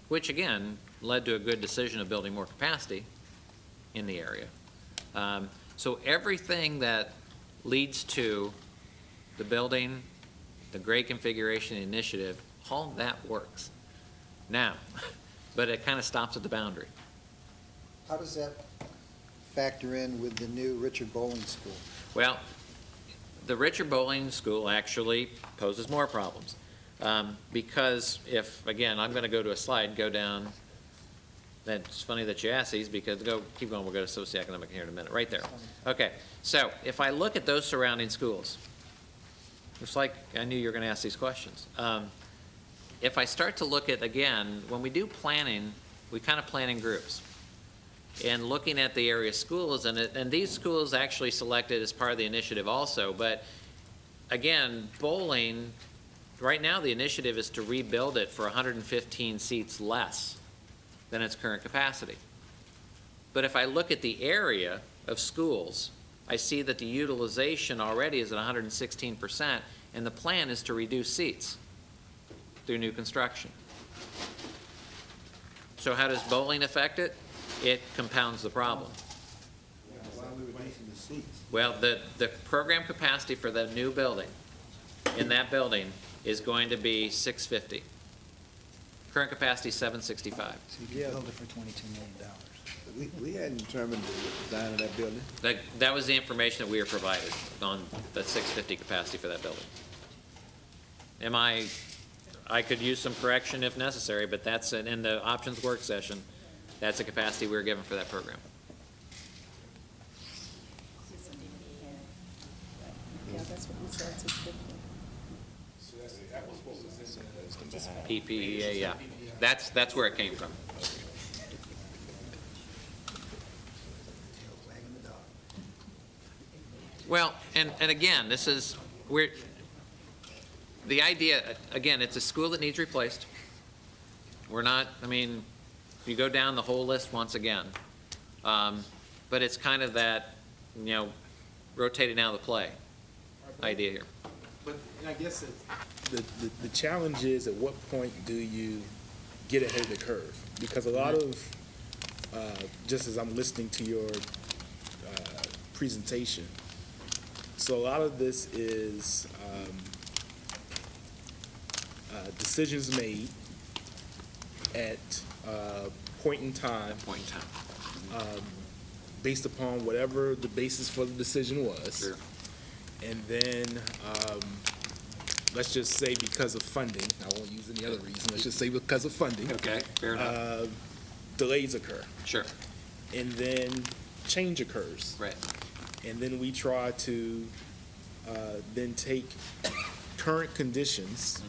which, again, led to a good decision of building more capacity in the area. So everything that leads to the building, the grade configuration initiative, all that works now, but it kind of stops at the boundary. How does that factor in with the new Richard Bowling School? Well, the Richard Bowling School actually poses more problems. Because if, again, I'm going to go to a slide, go down, that's funny that you ask these because keep going, we'll go to socioeconomic here in a minute, right there. Okay, so if I look at those surrounding schools, it's like I knew you were going to ask these questions. If I start to look at, again, when we do planning, we kind of plan in groups. And looking at the area schools, and these schools actually selected as part of the initiative also, but again, bowling, right now the initiative is to rebuild it for 115 seats less than its current capacity. But if I look at the area of schools, I see that the utilization already is at 116%, and the plan is to reduce seats through new construction. So how does bowling affect it? It compounds the problem. Why are we reducing the seats? Well, the program capacity for the new building, in that building, is going to be 650. Current capacity, 765. So you can build it for $22 million. We hadn't determined the design of that building. That was the information that we were provided on the 650 capacity for that building. I could use some correction if necessary, but that's in the options work session. That's the capacity we were given for that program. Yeah, that's what we said, 650. That was what was in PPEA, yeah. That's where it came from. Well, and again, the idea, again, it's a school that needs replaced. We're not, you go down the whole list once again. But it's kind of that, rotating out of the play idea here. But I guess the challenge is, at what point do you get ahead of the curve? Because a lot of, just as I'm listening to your presentation, so a lot of this is decisions made at point in time, based upon whatever the basis for the decision was. Sure. And then, let's just say because of funding, I won't use any other reason, let's just say because of funding. Okay, fair enough. Delays occur. Sure. And then change occurs. Right. And then we try to then take current conditions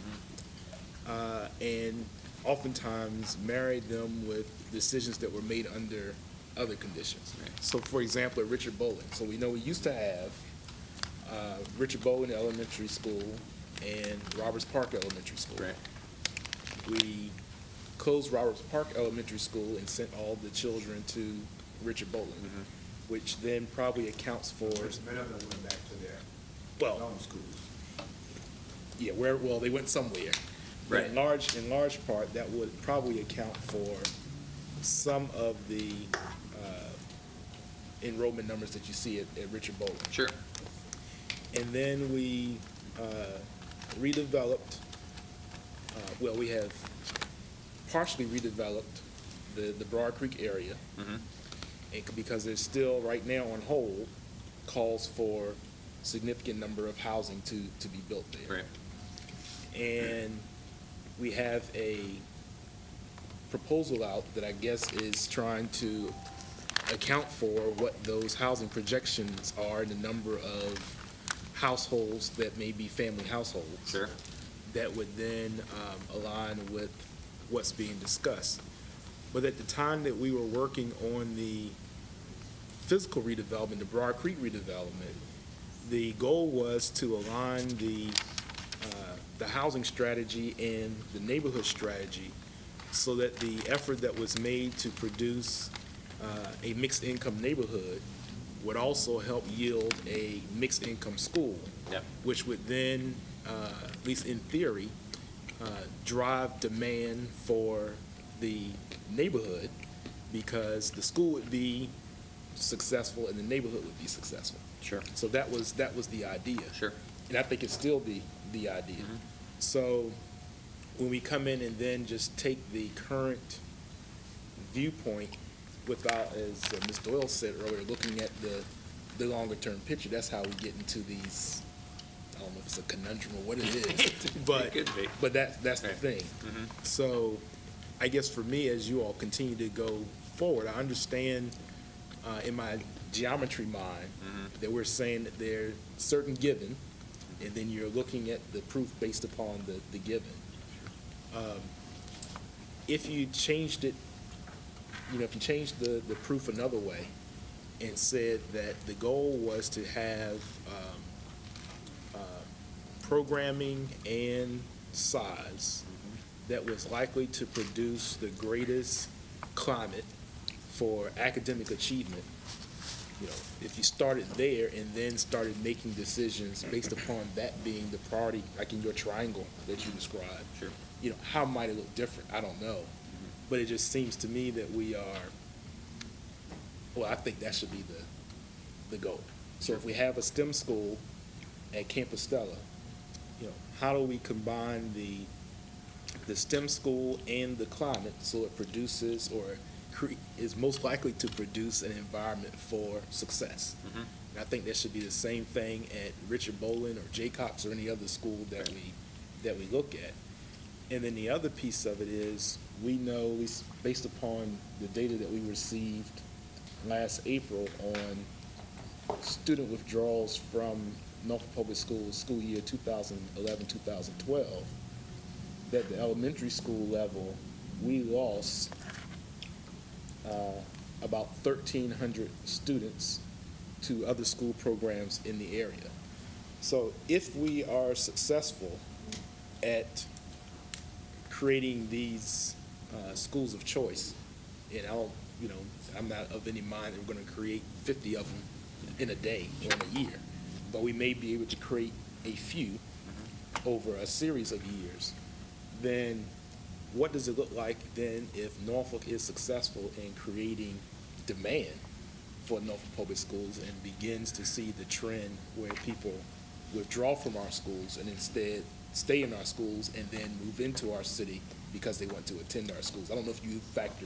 and oftentimes marry them with decisions that were made under other conditions. Right. So for example, at Richard Bowling, so we know we used to have Richard Bowling Elementary School and Roberts Park Elementary School. Right. We closed Roberts Park Elementary School and sent all the children to Richard Bowling, which then probably accounts for, Many of them went back to their well, own schools. yeah, well, they went somewhere. But Right. in large part, that would probably account for some of the enrollment numbers that you see at Richard Bowling. Sure. And then we redeveloped, we have partially redeveloped the Broad Creek area. Mhm. Because there's still, right now on hold, calls for significant number of housing to be built there. Right. And we have a proposal out that I guess is trying to account for what those housing projections are and the number of households that may be family households. Sure. That would then align with what's being discussed. But at the time that we were working on the physical redevelopment, the Broad Creek redevelopment, the goal was to align the housing strategy and the neighborhood strategy so that the effort that was made to produce a mixed income neighborhood would also help yield a mixed income school. Yep. Which would then, at least in theory, drive demand for the neighborhood because the school would be successful and the neighborhood would be successful. Sure. So that was the idea. Sure. And I think it's still the idea. Mhm. So when we come in and then just take the current viewpoint without, as Ms. Doyle said earlier, looking at the longer term picture, that's how we get into these, I don't know if it's a conundrum or what it is, but, It could be. but that's the Right. thing. Mhm. So I guess for me, as you all continue to go forward, I understand in my geometry mind that we're saying that there are certain given, and then you're looking at the proof based upon the given. If you changed it, if you changed the proof another way and said that the goal was to have programming and size that was likely to produce the greatest climate for academic achievement, if you started there and then started making decisions based upon that being the priority, like in your triangle that you described. Sure. How might it look different? I don't know. But it just seems to me that we are, well, I think that should be the goal. So if we have a STEM school at Camp Stella, how do we combine the STEM school and the climate so it produces or is most likely to produce an environment for success? Mhm. And I think that should be the same thing at Richard Bolin or Jaycox or any other school that we look at. And then the other piece of it is, we know, at least based upon the data that we received last April on student withdrawals from Norfolk Public Schools school year 2011-2012, that the elementary school level, we lost about 1,300 students to other school programs in the area. So if we are successful at creating these schools of choice, and I'm not of any mind that we're going to create 50 of them in a day or in a year, but we may be able to create a few over a series of years. Then what does it look like then if Norfolk is successful in creating demand for Norfolk Public Schools and begins to see the trend where people withdraw from our schools and instead stay in our schools and then move into our city because they want to attend our schools? I don't know if you factor.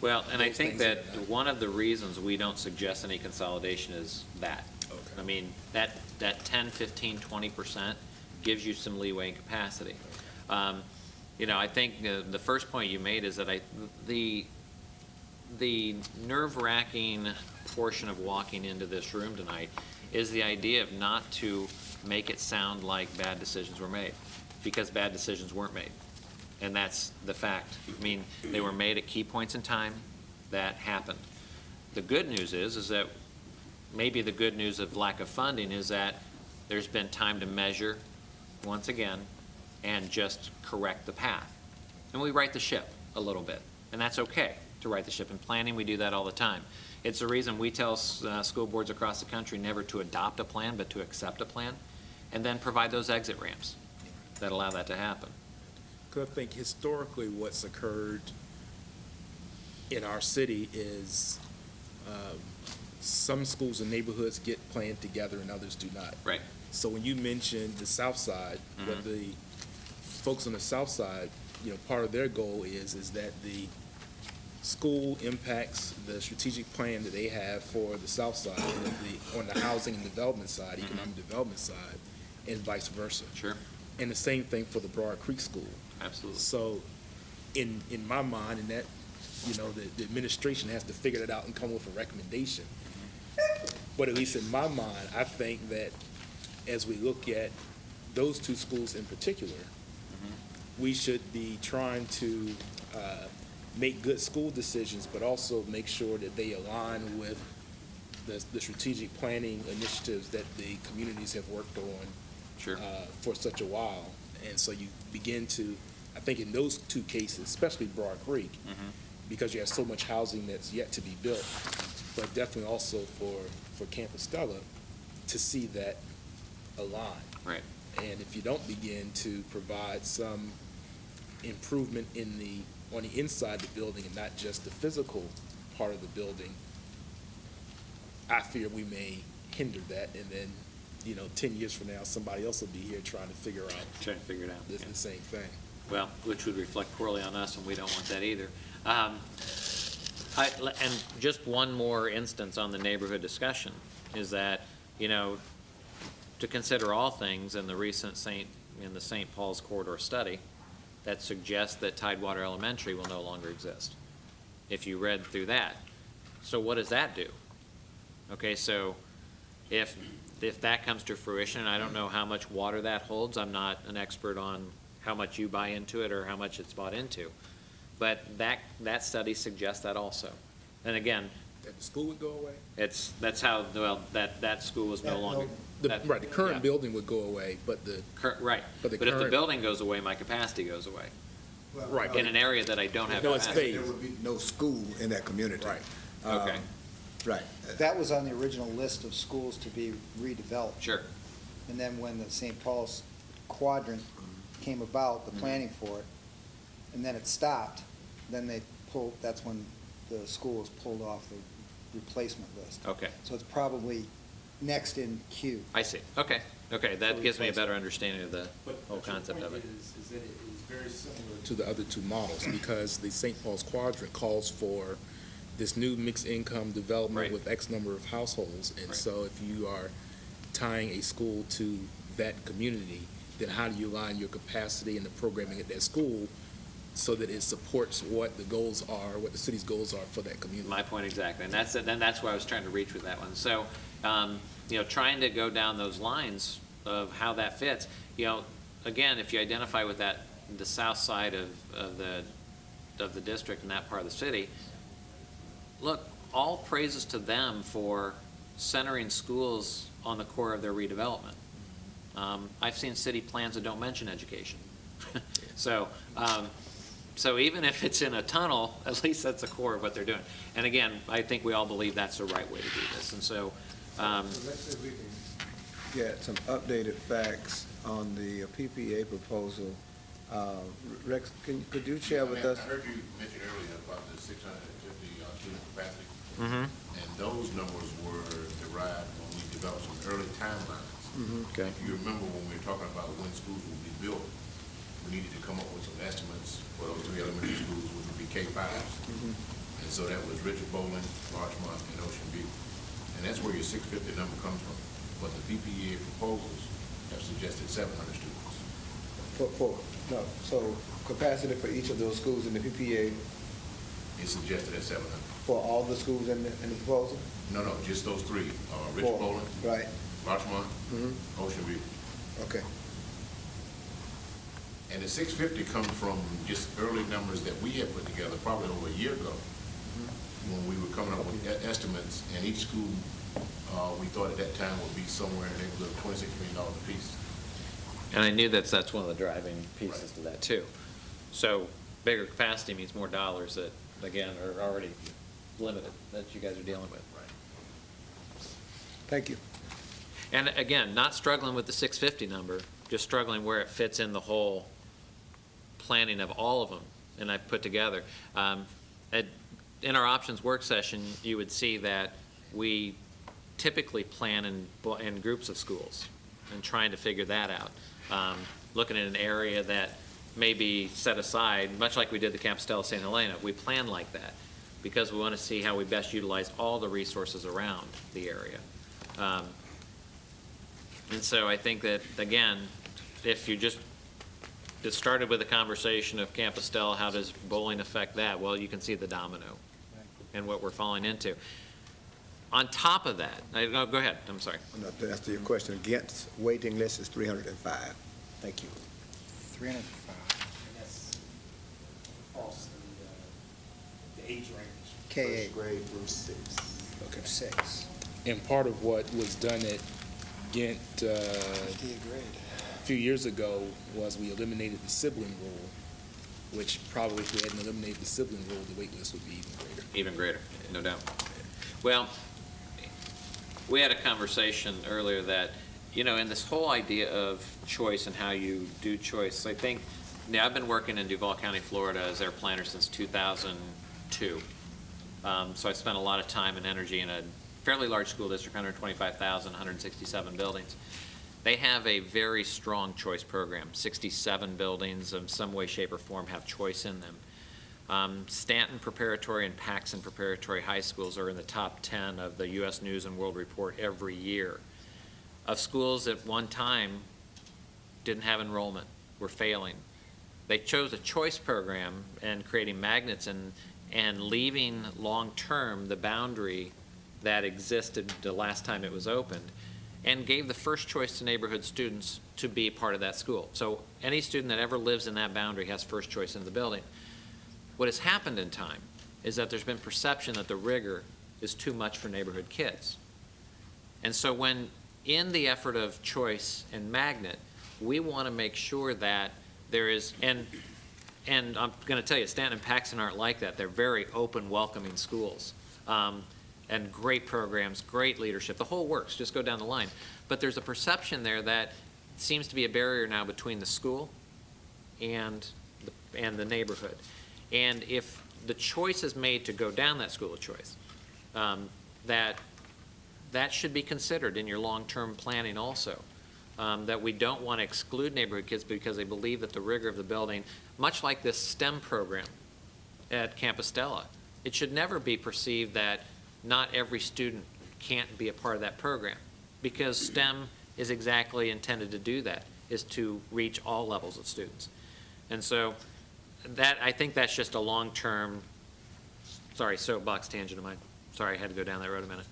Well, and I those think things that in or not. one of the reasons we don't suggest any consolidation is that. Okay. I mean, that 10, 15, 20% gives you some leeway and capacity. I think the first point you made is that the nerve-wracking portion of walking into this room tonight is the idea of not to make it sound like bad decisions were made, because bad decisions weren't made. And that's the fact. I mean, they were made at key points in time. That happened. The good news is that maybe the good news of lack of funding is that there's been time to measure once again and just correct the path. And we right the ship a little bit, and that's okay to right the ship. In planning, we do that all the time. It's the reason we tell school boards across the country never to adopt a plan, but to accept a plan, and then provide those exit ramps that allow that to happen. Because I think historically what's occurred in our city is some schools and neighborhoods get planned together and others do not. Right. So when you mentioned the south side, what the folks on the south side, part of their goal is that the school impacts the strategic plan that they have for the south side, on the housing and development side, economic development side, and vice versa. Sure, And the same thing for the Broad Creek School. absolutely. So, in my mind, and that, the administration has to figure that out and come with a recommendation. But at least in my mind, I think that as we look at those two schools in particular, we should be trying to make good school decisions, but also make sure that they align with the strategic planning initiatives that the communities have worked on Sure. for such a while. And so you begin to, I think in those two cases, especially Broad Creek, because you have so much housing that's yet to be built, but definitely also for Campus Stella, to see that align. Right. And if you don't begin to provide some improvement on the inside of the building and not just the physical part of the building, I fear we may hinder that, and then, 10 years from now, somebody else will be here trying to figure out Trying to figure it out. the Yeah. same thing. Well, which would reflect poorly on us, and we don't want that either. And just one more instance on the neighborhood discussion is that, to consider all things in the recent St. Paul's corridor study that suggests that Tidewater Elementary will no longer exist, if you read through that. So what does that do? Okay, so if that comes to fruition, I don't know how much water that holds. I'm not an expert on how much you buy into it or how much it's bought into. But that study suggests that also. And again, That the school would go away? that's how, well, that school is no longer. The current building would go away, but Right, But but the if the current- building goes away, my capacity goes away, Right. in an area that I don't have No, it's capacity. phased. There would be no school in that community. Right. Okay, Right. That was on the original list of schools to be redeveloped. sure, And then when the St. Paul's quadrant came about, the planning for it, and then it stopped, then that's when the school was pulled off the replacement list. okay, So it's probably next in queue. I see, okay, that gives me a better understanding of the whole concept of it. Is that it is very similar to the other two models, because the St. Paul's quadrant calls for this new mixed income development Right. with X number of households. And Right. so if you are tying a school to that community, then how do you align your capacity and the programming at that school so that it supports what the goals are, what the city's goals are for that community? My point exactly, and that's where I was trying to reach with that one. So, trying to go down those lines of how that fits, again, if you identify with the south side of the district and that part of the city, look, all praises to them for centering schools on the core of their redevelopment. I've seen city plans that don't mention education. So even if it's in a tunnel, at least that's the core of what they're doing. And again, I think we all believe that's the right way to do this. And so, Let's see if we can get some updated facts on the PPA proposal. Rex, could you share with us? I heard you mention earlier about the 650 student capacity. Mm-hmm. And those numbers were derived when we developed some early timelines. Okay. If you remember when we were talking about when schools would be built, we needed to come up with some estimates for those three elementary schools, which would be K-5s. And so that was Richard Bowling, Larchmont, and Ocean View. And that's where your 650 number comes from. But the PPA proposals have suggested 700 students. So capacity for each of those schools in the PPA It's suggested at 700. for all the schools in the proposal? No, just those three, Richard Four. Bowling, Right, Larchmont, Mhm. Ocean View. okay. And the 650 comes from just early numbers that we had put together probably over a year ago, when we were coming up with estimates, and each school, we thought at that time would be somewhere in the neighborhood of $26 million apiece. And I knew that's one of the driving pieces to that too. So bigger capacity means more dollars that, again, are already limited, that you guys are dealing with. Thank you. And again, not struggling with the 650 number, just struggling where it fits in the whole planning of all of them, and I put together. In our options work session, you would see that we typically plan in groups of schools and trying to figure that out. Looking at an area that may be set aside, much like we did the Campus Stella St. Helena, we plan like that. because we want to see how we best utilize all the resources around the area. And so I think that, again, if you just, it started with a conversation of Camp Estelle, how does bowling affect that? Well, you can see the domino and what we're falling into. On top of that, no, go ahead, I'm sorry. To answer your question, against waiting list is 305. Thank you. 305. That's across the age range. K-8. Grade through 6. Okay. 6. And part of what was done at Ghent a few years ago was we eliminated the sibling rule, which probably if we hadn't eliminated the sibling rule, the wait list would be even greater. Even greater, no doubt. Well, we had a conversation earlier that, you know, in this whole idea of choice and how you do choice, I think, now I've been working in Duval County, Florida as their planner since 2002. So I spent a lot of time and energy in a fairly large school district, 125,000, 167 buildings. They have a very strong choice program. 67 buildings in some way, shape, or form have choice in them. Stanton Preparatory and Paxson Preparatory High Schools are in the top 10 of the U.S. News and World Report every year. Of schools at one time didn't have enrollment, were failing. They chose a choice program and creating magnets and leaving long-term the boundary that existed the last time it was opened, and gave the first choice to neighborhood students to be part of that school. So any student that ever lives in that boundary has first choice in the building. What has happened in time is that there's been perception that the rigor is too much for neighborhood kids. And so when in the effort of choice and magnet, we want to make sure that there is, and I'm going to tell you, Stanton and Paxson aren't like that. They're very open, welcoming schools. And great programs, great leadership, the whole works, just go down the line. But there's a perception there that seems to be a barrier now between the school and the neighborhood. And if the choice is made to go down that school of choice, that should be considered in your long-term planning also. That we don't want to exclude neighborhood kids because they believe that the rigor of the building, much like this STEM program at Camp Estelle, it should never be perceived that not every student can't be a part of that program, because STEM is exactly intended to do that, is to reach all levels of students. And so that, I think that's just a long-term, sorry, soapbox tangent of mine. Sorry, I had to go down that road a minute.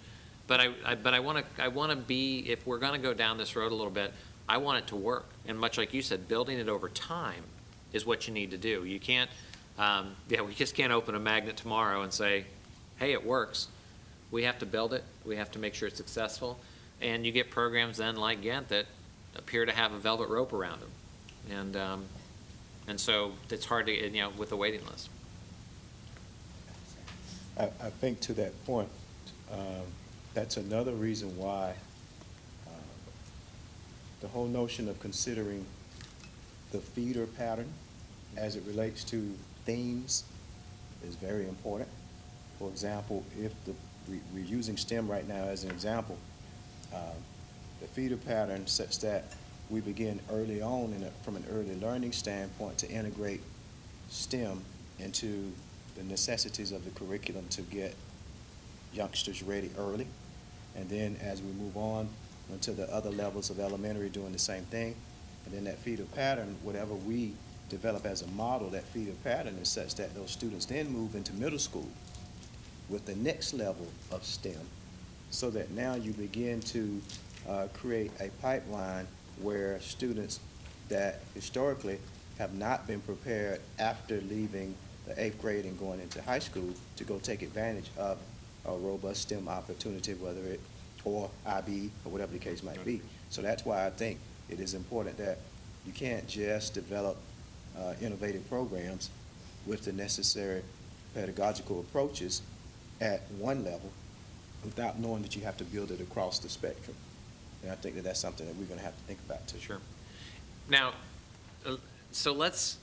But I want to be, if we're going to go down this road a little bit, I want it to work. And much like you said, building it over time is what you need to do. You can't, we just can't open a magnet tomorrow and say, hey, it works. We have to build it. We have to make sure it's successful. And you get programs then like Ghent that appear to have a velvet rope around them. And so it's hard to, you know, with a waiting list. I think to that point, that's another reason why the whole notion of considering the feeder pattern as it relates to themes is very important. For example, if we're using STEM right now as an example, the feeder pattern such that we begin early on from an early learning standpoint to integrate STEM into the necessities of the curriculum to get youngsters ready early. And then as we move on into the other levels of elementary, doing the same thing. And then that feeder pattern, whatever we develop as a model, that feeder pattern is such that those students then move into middle school with the next level of STEM, so that now you begin to create a pipeline where students that historically have not been prepared after leaving the 8th grade and going into high school to go take advantage of a robust STEM opportunity, whether it, or IB, or whatever the case might be. So that's why I think it is important that you can't just develop innovative programs with the necessary pedagogical approaches at one level without knowing that you have to build it across the spectrum. And I think that that's something that we're going to have to think about too. Sure. Now, so let's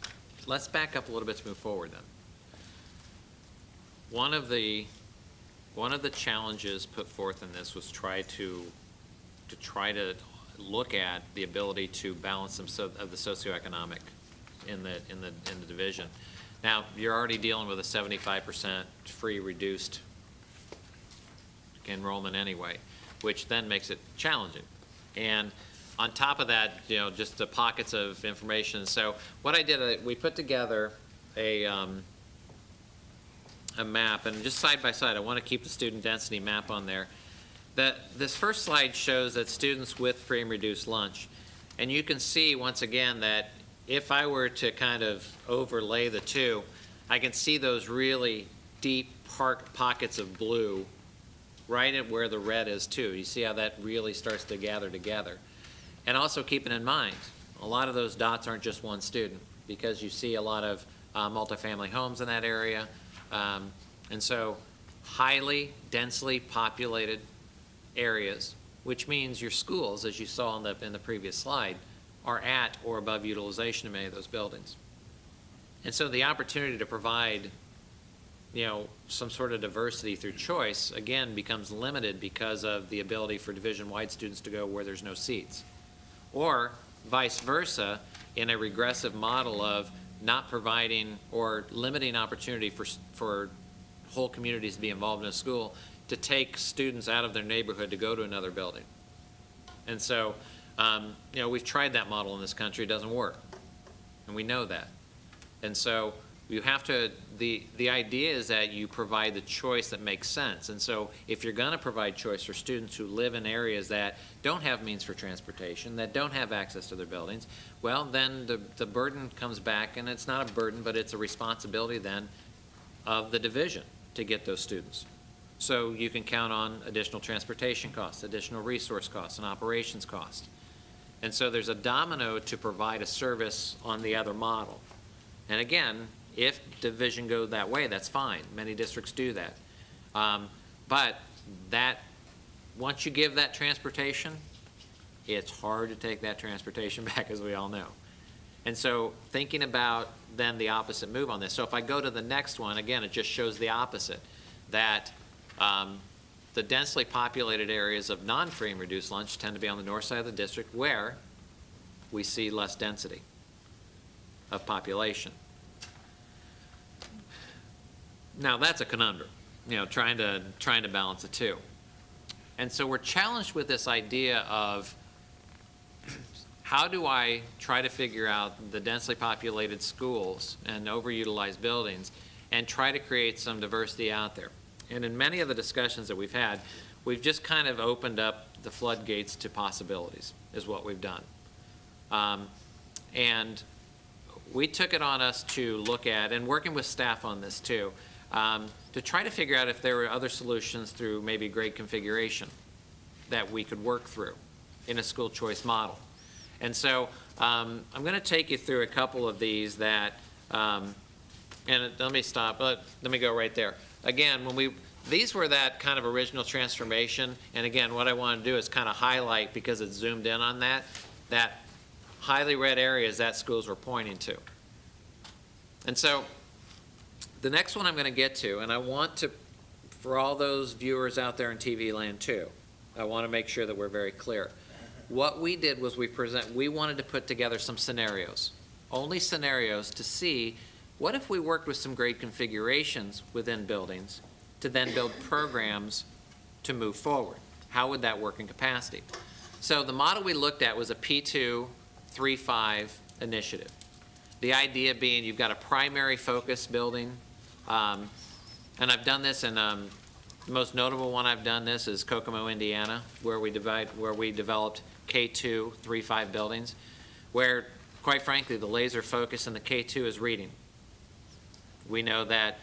back up a little bit to move forward then. One of the challenges put forth in this was try to look at the ability to balance some of the socioeconomic in the division. Now, you're already dealing with a 75% free reduced enrollment anyway, which then makes it challenging. And on top of that, just the pockets of information. So what I did, we put together a map, and just side by side, I want to keep the student density map on there. This first slide shows that students with free and reduced lunch, and you can see once again that if I were to kind of overlay the two, I can see those really deep pockets of blue right at where the red is too. You see how that really starts to gather together. And also keeping in mind, a lot of those dots aren't just one student, because you see a lot of multifamily homes in that area. And so highly densely populated areas, which means your schools, as you saw in the previous slide, are at or above utilization in many of those buildings. And so the opportunity to provide, some sort of diversity through choice, again, becomes limited because of the ability for division-wide students to go where there's no seats. Or vice versa, in a regressive model of not providing or limiting opportunity for whole communities to be involved in a school, to take students out of their neighborhood to go to another building. And so, we've tried that model in this country. It doesn't work, and we know that. And so you have to, the idea is that you provide the choice that makes sense. And so if you're going to provide choice for students who live in areas that don't have means for transportation, that don't have access to their buildings, well, then the burden comes back, and it's not a burden, but it's a responsibility then of the division to get those students. So you can count on additional transportation costs, additional resource costs, and operations costs. And so there's a domino to provide a service on the other model. And again, if division goes that way, that's fine. Many districts do that. But once you give that transportation, it's hard to take that transportation back, as we all know. And so thinking about then the opposite move on this. So if I go to the next one, again, it just shows the opposite, that the densely populated areas of non-free and reduced lunch tend to be on the north side of the district, where we see less density of population. Now that's a conundrum, trying to balance the two. And so we're challenged with this idea of, how do I try to figure out the densely populated schools and overutilized buildings and try to create some diversity out there? And in many of the discussions that we've had, we've just kind of opened up the floodgates to possibilities, is what we've done. And we took it on us to look at, and working with staff on this too, to try to figure out if there were other solutions through maybe grade configuration that we could work through in a school choice model. And so I'm going to take you through a couple of these that, and let me stop, let me go right there. Again, these were that kind of original transformation, and again, what I want to do is kind of highlight, because it's zoomed in on that highly red areas that schools were pointing to. And so the next one I'm going to get to, and I want to, for all those viewers out there in TV land too, I want to make sure that we're very clear. What we did was we wanted to put together some scenarios, only scenarios, to see what if we worked with some grade configurations within buildings to then build programs to move forward. How would that work in capacity? So the model we looked at was a P2 3-5 initiative. The idea being, you've got a primary focus building, and I've done this in, the most notable one I've done this is Kokomo, Indiana, where we developed K2 3-5 buildings, where, quite frankly, the laser focus in the K2 is reading. We know that,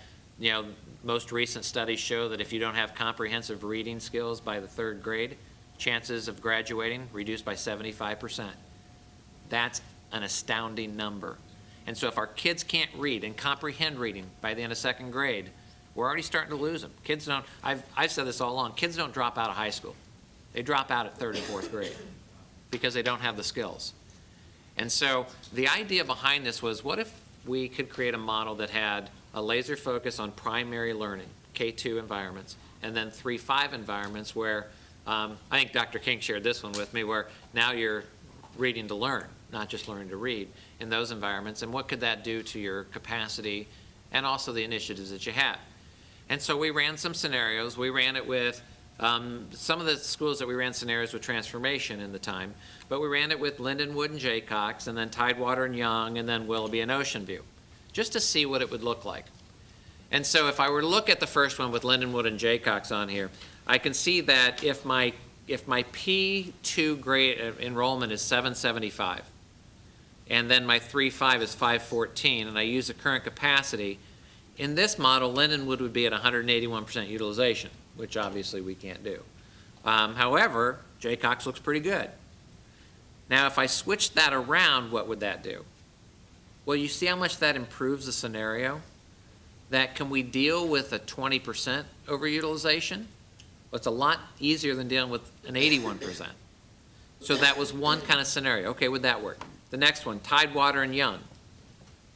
most recent studies show that if you don't have comprehensive reading skills by the 3rd grade, chances of graduating reduced by 75%. That's an astounding number. And so if our kids can't read and comprehend reading by the end of 2nd grade, we're already starting to lose them. Kids don't, I've said this all along, kids don't drop out of high school. They drop out at 3rd and 4th grade because they don't have the skills. And so the idea behind this was, what if we could create a model that had a laser focus on primary learning, K2 environments, and then 3-5 environments where, I think Dr. King shared this one with me, where now you're reading to learn, not just learning to read in those environments. And what could that do to your capacity and also the initiatives that you have. And so we ran some scenarios. We ran it with some of the schools that we ran scenarios with Transformation in the time, but we ran it with Lindenwood and Jaycox, and then Tidewater and Young, and then Willoughby and Ocean View, just to see what it would look like. And so if I were to look at the first one with Lindenwood and Jaycox on here, I can see that if my P2 grade enrollment is 775, and then my 3.5 is 514, and I use the current capacity, in this model, Lindenwood would be at 181% utilization, which obviously we can't do. However, Jaycox looks pretty good. Now, if I switch that around, what would that do? Well, you see how much that improves the scenario? That can we deal with a 20% overutilization? Well, it's a lot easier than dealing with an 81%. So that was one kind of scenario. Okay, would that work? The next one, Tidewater and Young.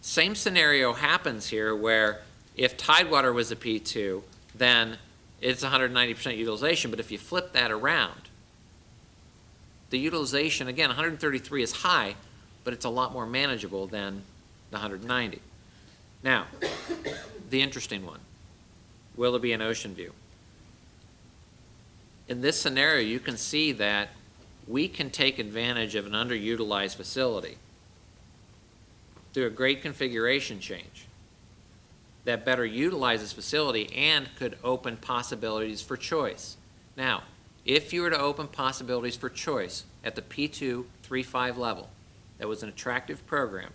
Same scenario happens here where if Tidewater was a P2, then it's 190% utilization, but if you flip that around, the utilization, again, 133 is high, but it's a lot more manageable than the 190. Now, the interesting one, Willoughby and Ocean View. In this scenario, you can see that we can take advantage of an underutilized facility through a great configuration change that better utilizes facility and could open possibilities for choice. Now, if you were to open possibilities for choice at the P2, 3.5 level, that was an attractive program,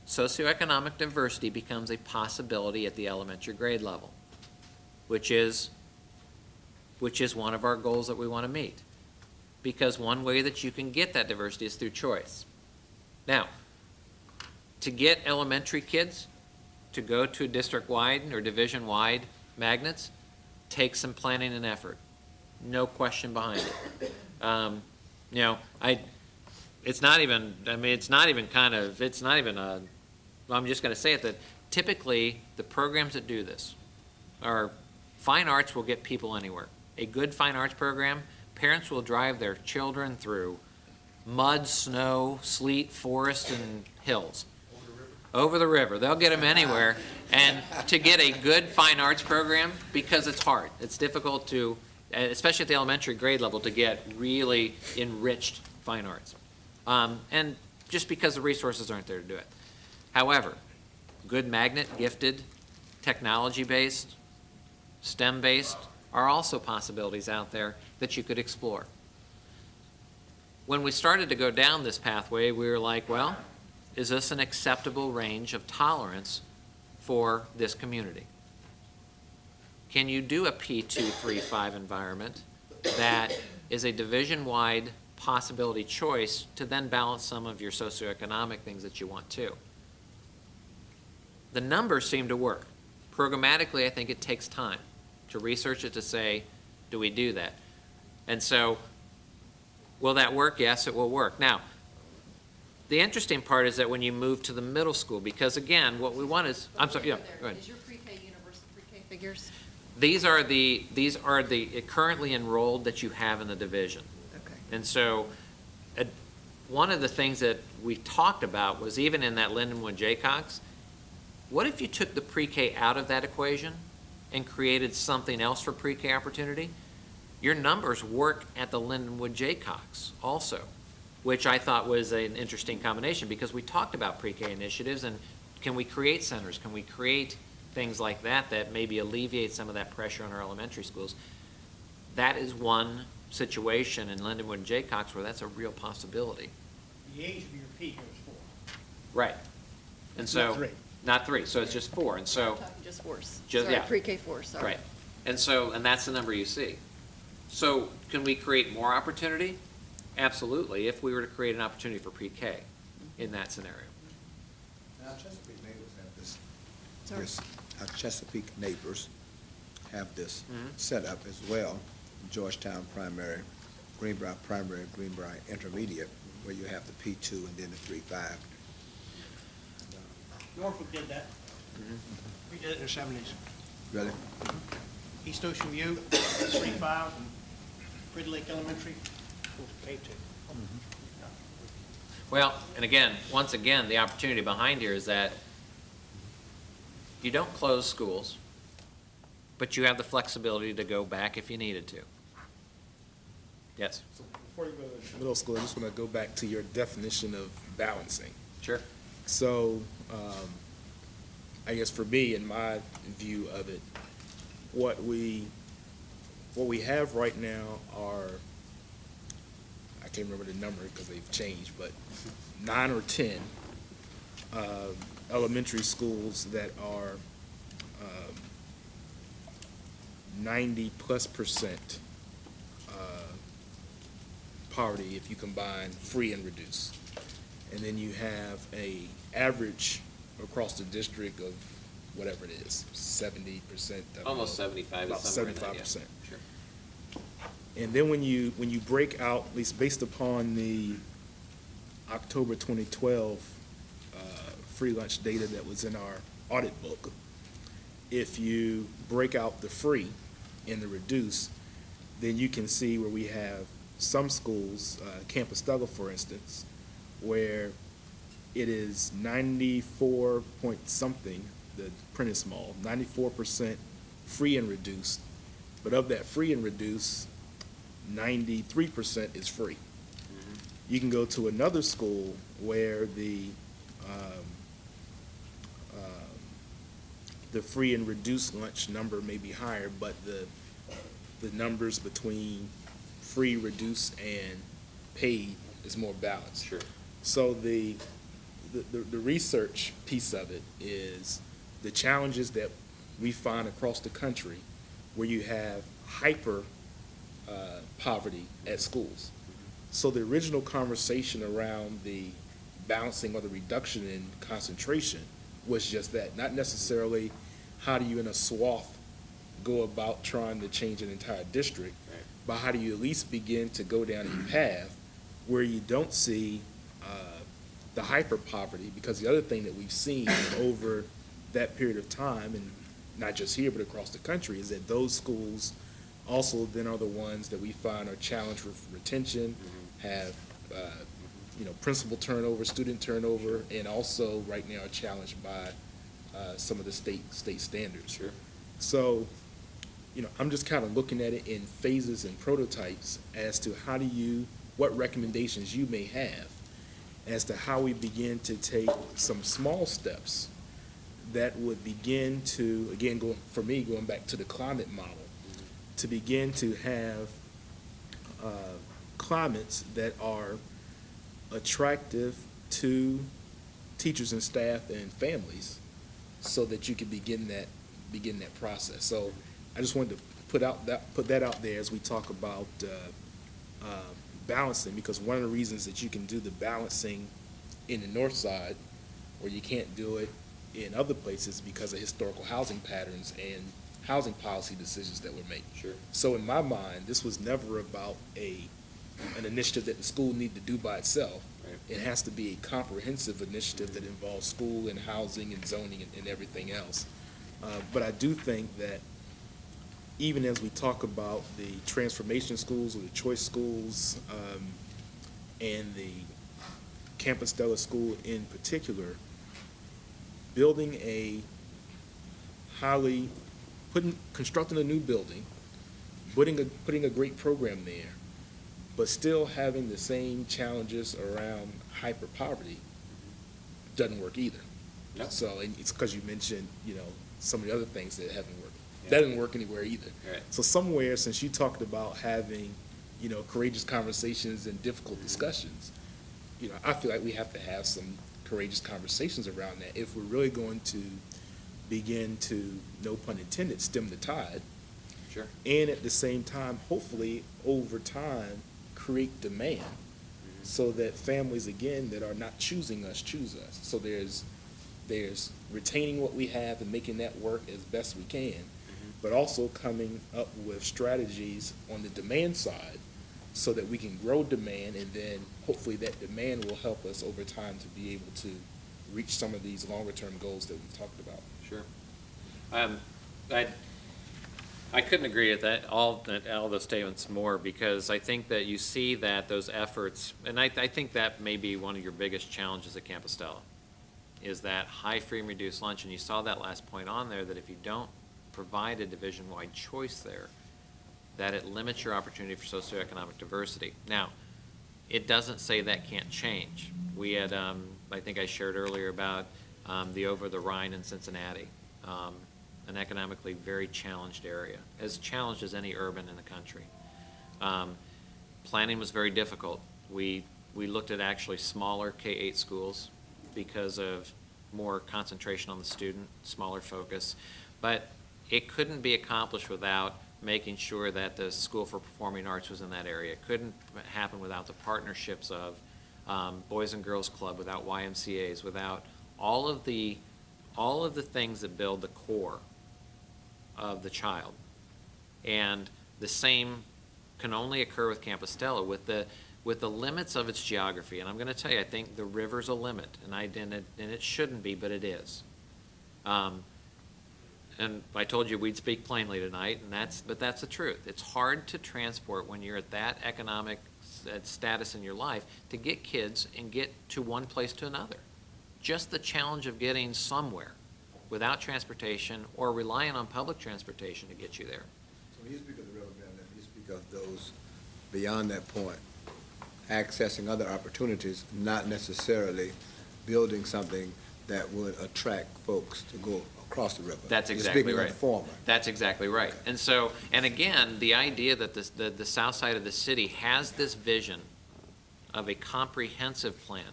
socioeconomic diversity becomes a possibility at the elementary grade level, which is one of our goals that we want to meet. Because one way that you can get that diversity is through choice. Now, to get elementary kids to go to a district-wide or division-wide magnets takes some planning and effort. No question behind it. It's not even I'm just going to say it, that typically the programs that do this are fine arts will get people anywhere. A good fine arts program, parents will drive their children through mud, snow, sleet, forest, and hills. Over the river. They'll get them anywhere. And to get a good fine arts program, because it's hard. It's difficult to, especially at the elementary grade level, to get really enriched fine arts. And just because the resources aren't there to do it. However, good magnet, gifted, technology-based, STEM-based are also possibilities out there that you could explore. When we started to go down this pathway, we were like, well, is this an acceptable range of tolerance for this community? Can you do a P2-3-5 environment that is a division-wide possibility choice to then balance some of your socioeconomic things that you want to? The numbers seem to work. Programmatically, I think it takes time to research it to say, do we do that? And so, will that work? Yes, it will work. Now, the interesting part is that when you move to the middle school, because again, what we want is, I'm sorry, yeah, go ahead. Is your pre-K universal pre-K figures? These are the currently enrolled that you have in the division. Okay. And so, one of the things that we talked about was even in that Lindenwood Jaycox, what if you took the pre-K out of that equation and created something else for pre-K opportunity? Your numbers work at the Lindenwood Jaycox also, which I thought was an interesting combination because we talked about pre-K initiatives and can we create centers? Can we create things like that that maybe alleviate some of that pressure on our elementary schools? That is one situation in Lindenwood and Jaycox where that's a real possibility. The age of your peak is 4. Right. And so. Not 3. Not 3, so it's just 4, and so. I'm talking just 4s. Just- Sorry, yeah. pre-K 4, sorry. Right. And so, and that's the number you see. So can we create more opportunity? Absolutely, if we were to create an opportunity for pre-K in that scenario. Now, Chesapeake neighbors have Sorry. our Chesapeake neighbors have this Mhm. set up as well. Georgetown primary, Greenbrier primary, Greenbrier intermediate, where you have the P2 and then the 3-5. Norfolk did that. We did it in the 70s. Really? East Ocean View, 3-5, and Grid Lake Elementary, K2. Well, and again, once again, the opportunity behind here is that You don't close schools, but you have the flexibility to go back if you needed to. Yes, So before you go to middle school, I just want to go back to your definition of balancing. sure. So, I guess for me, in my view of it, what we have right now are, I can't remember the number because they've changed, but 9 or 10 elementary schools that are 90+% poverty if you combine free and reduced. And then you have a average across the district of whatever it is, 70%. Almost 75 is About somewhere in that, yeah. 75%. Sure. And then when you break out, at least based upon the October 2012 free lunch data that was in our audit book, if you break out the free and the reduced, then you can see where we have some schools, Campus Stella, for instance, where it is 94 point something, the print is small, 94% free and reduced, but of that free and reduced, 93% is free. You can go to another school where the free and reduced lunch number may be higher, but the numbers between free, reduced, and paid is more balanced. Sure. So the research piece of it is the challenges that we find across the country where you have hyper poverty at schools. So the original conversation around the balancing or the reduction in concentration was just that, not necessarily how do you in a swath go about trying to change an entire district, Right. but how do you at least begin to go down a path where you don't see the hyper poverty, because the other thing that we've seen over that period of time, and not just here but across the country, is that those schools also then are the ones that we find are challenged with retention, have principal turnover, student turnover, and also right now are challenged by some of the state standards. Sure. So, I'm just kind of looking at it in phases and prototypes as to what recommendations you may have as to how we begin to take some small steps that would begin to, again, going back to the climate model, to begin to have climates that are attractive to teachers and staff and families so that you can begin that process. So I just wanted to put that out there as we talk about balancing, because one of the reasons that you can do the balancing in the north side where you can't do it in other places because of historical housing patterns and housing policy decisions that were made. Sure. So in my mind, this was never about an initiative that the school needed to do by itself. Right. It has to be a comprehensive initiative that involves school and housing and zoning and everything else. But I do think that even as we talk about the transformation schools or the choice schools and the Campus Stella School in particular, constructing a new building, putting a great program there, but still having the same challenges around hyper poverty doesn't work either. No. So, and it's because you mentioned, some of the other things that haven't worked. Yeah. That didn't work anywhere either. Right. So somewhere, since you talked about having, courageous conversations and difficult discussions, I feel like we have to have some courageous conversations around that if we're really going to begin to, no pun intended, stem the tide. Sure. And at the same time, hopefully, over time, create demand so that families, again, that are not choosing us, choose us. So there's retaining what we have and making that work as best we can, but also coming up with strategies on the demand side so that we can grow demand, and then hopefully that demand will help us over time to be able to reach some of these longer-term goals that we've talked about. Sure. I couldn't agree with all those statements more, because I think that you see that those efforts, and I think that may be one of your biggest challenges at Campus Stella, is that high free and reduced lunch, and you saw that last point on there, that if you don't provide a division-wide choice there, that it limits your opportunity for socioeconomic diversity. Now, it doesn't say that can't change. We had, I think I shared earlier about the Over the Rhine in Cincinnati, an economically very challenged area, as challenged as any urban in the country. Planning was very difficult. We looked at actually smaller K-8 schools because of more concentration on the student, smaller focus. But it couldn't be accomplished without making sure that the School for Performing Arts was in that area. It couldn't happen without the partnerships of Boys and Girls Club, without YMCAs, without all of the things that build the core of the child. And the same can only occur with Campostella with the limits of its geography. And I'm going to tell you, I think the river's a limit, and it shouldn't be, but it is. And I told you we'd speak plainly tonight, but that's the truth. It's hard to transport when you're at that economic status in your life to get kids and get to one place to another. Just the challenge of getting somewhere without transportation or relying on public transportation to get you there. So when you speak of the river, man, you speak of those beyond that point, accessing other opportunities, not necessarily building something that would attract folks to go across the river. That's You're exactly speaking of right. the former. That's exactly right. And so, and again, the idea that the south side of the city has this vision of a comprehensive plan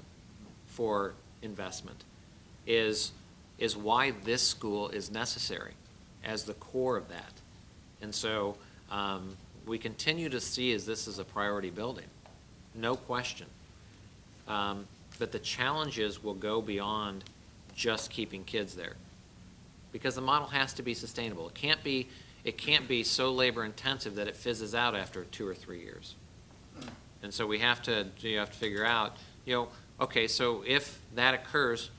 for investment is why this school is necessary as the core of that. And so we continue to see this as a priority building, no question. But the challenges will go beyond just keeping kids there, because the model has to be sustainable. It can't be so labor intensive that it fizzes out after 2 or 3 years. And so you have to figure out, okay, so if that occurs,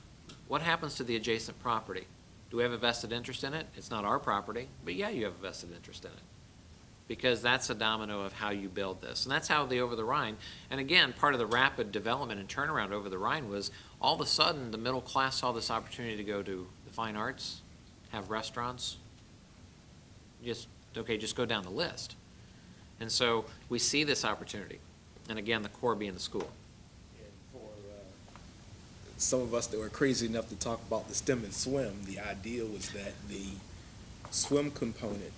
what happens to the adjacent property? Do we have a vested interest in it? It's not our property, but yeah, you have a vested interest in it, because that's a domino of how you build this. And that's how the Over the Rhine, and again, part of the rapid development and turnaround over the Rhine was all of a sudden the middle class saw this opportunity to go to the fine arts, have restaurants, just go down the list. And so we see this opportunity, and again, the core being the school. And for some of us that were crazy enough to talk about the STEM and swim, the idea was that the swim component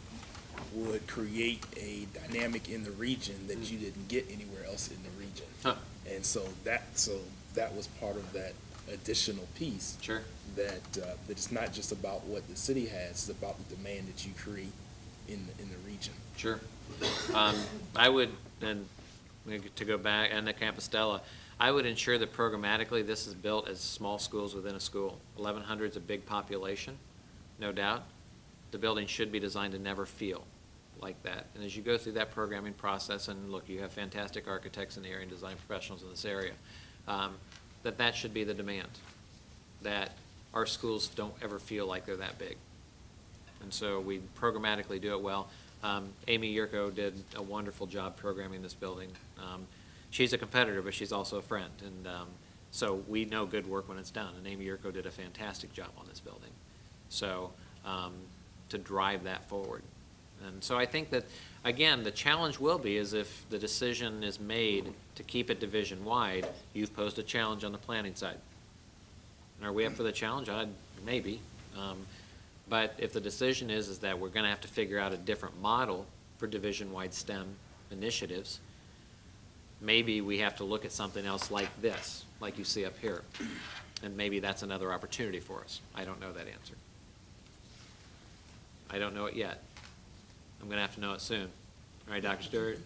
would create a dynamic in the region that you didn't get anywhere else in the region. Huh. And so that was part of that additional piece. Sure. That it's not just about what the city has, it's about the demand that you create in the region. Sure. I would, and to go back, and the Campostella, I would ensure that programmatically this is built as small schools within a school. 1,100 is a big population, no doubt. The building should be designed to never feel like that. And as you go through that programming process, and look, you have fantastic architects in the area and design professionals in this area, that should be the demand, that our schools don't ever feel like they're that big. And so we programmatically do it well. Amy Yurko did a wonderful job programming this building. She's a competitor, but she's also a friend. And so we know good work when it's done. And Amy Yurko did a fantastic job on this building. So to drive that forward. And so I think that, again, the challenge will be is if the decision is made to keep it division-wide, you've posed a challenge on the planning side. And are we up for the challenge? Maybe. But if the decision is that we're going to have to figure out a different model for division-wide STEM initiatives, maybe we have to look at something else like this, like you see up here. And maybe that's another opportunity for us. I don't know that answer. I don't know it yet. I'm going to have to know it soon. All right, Dr. Stewart?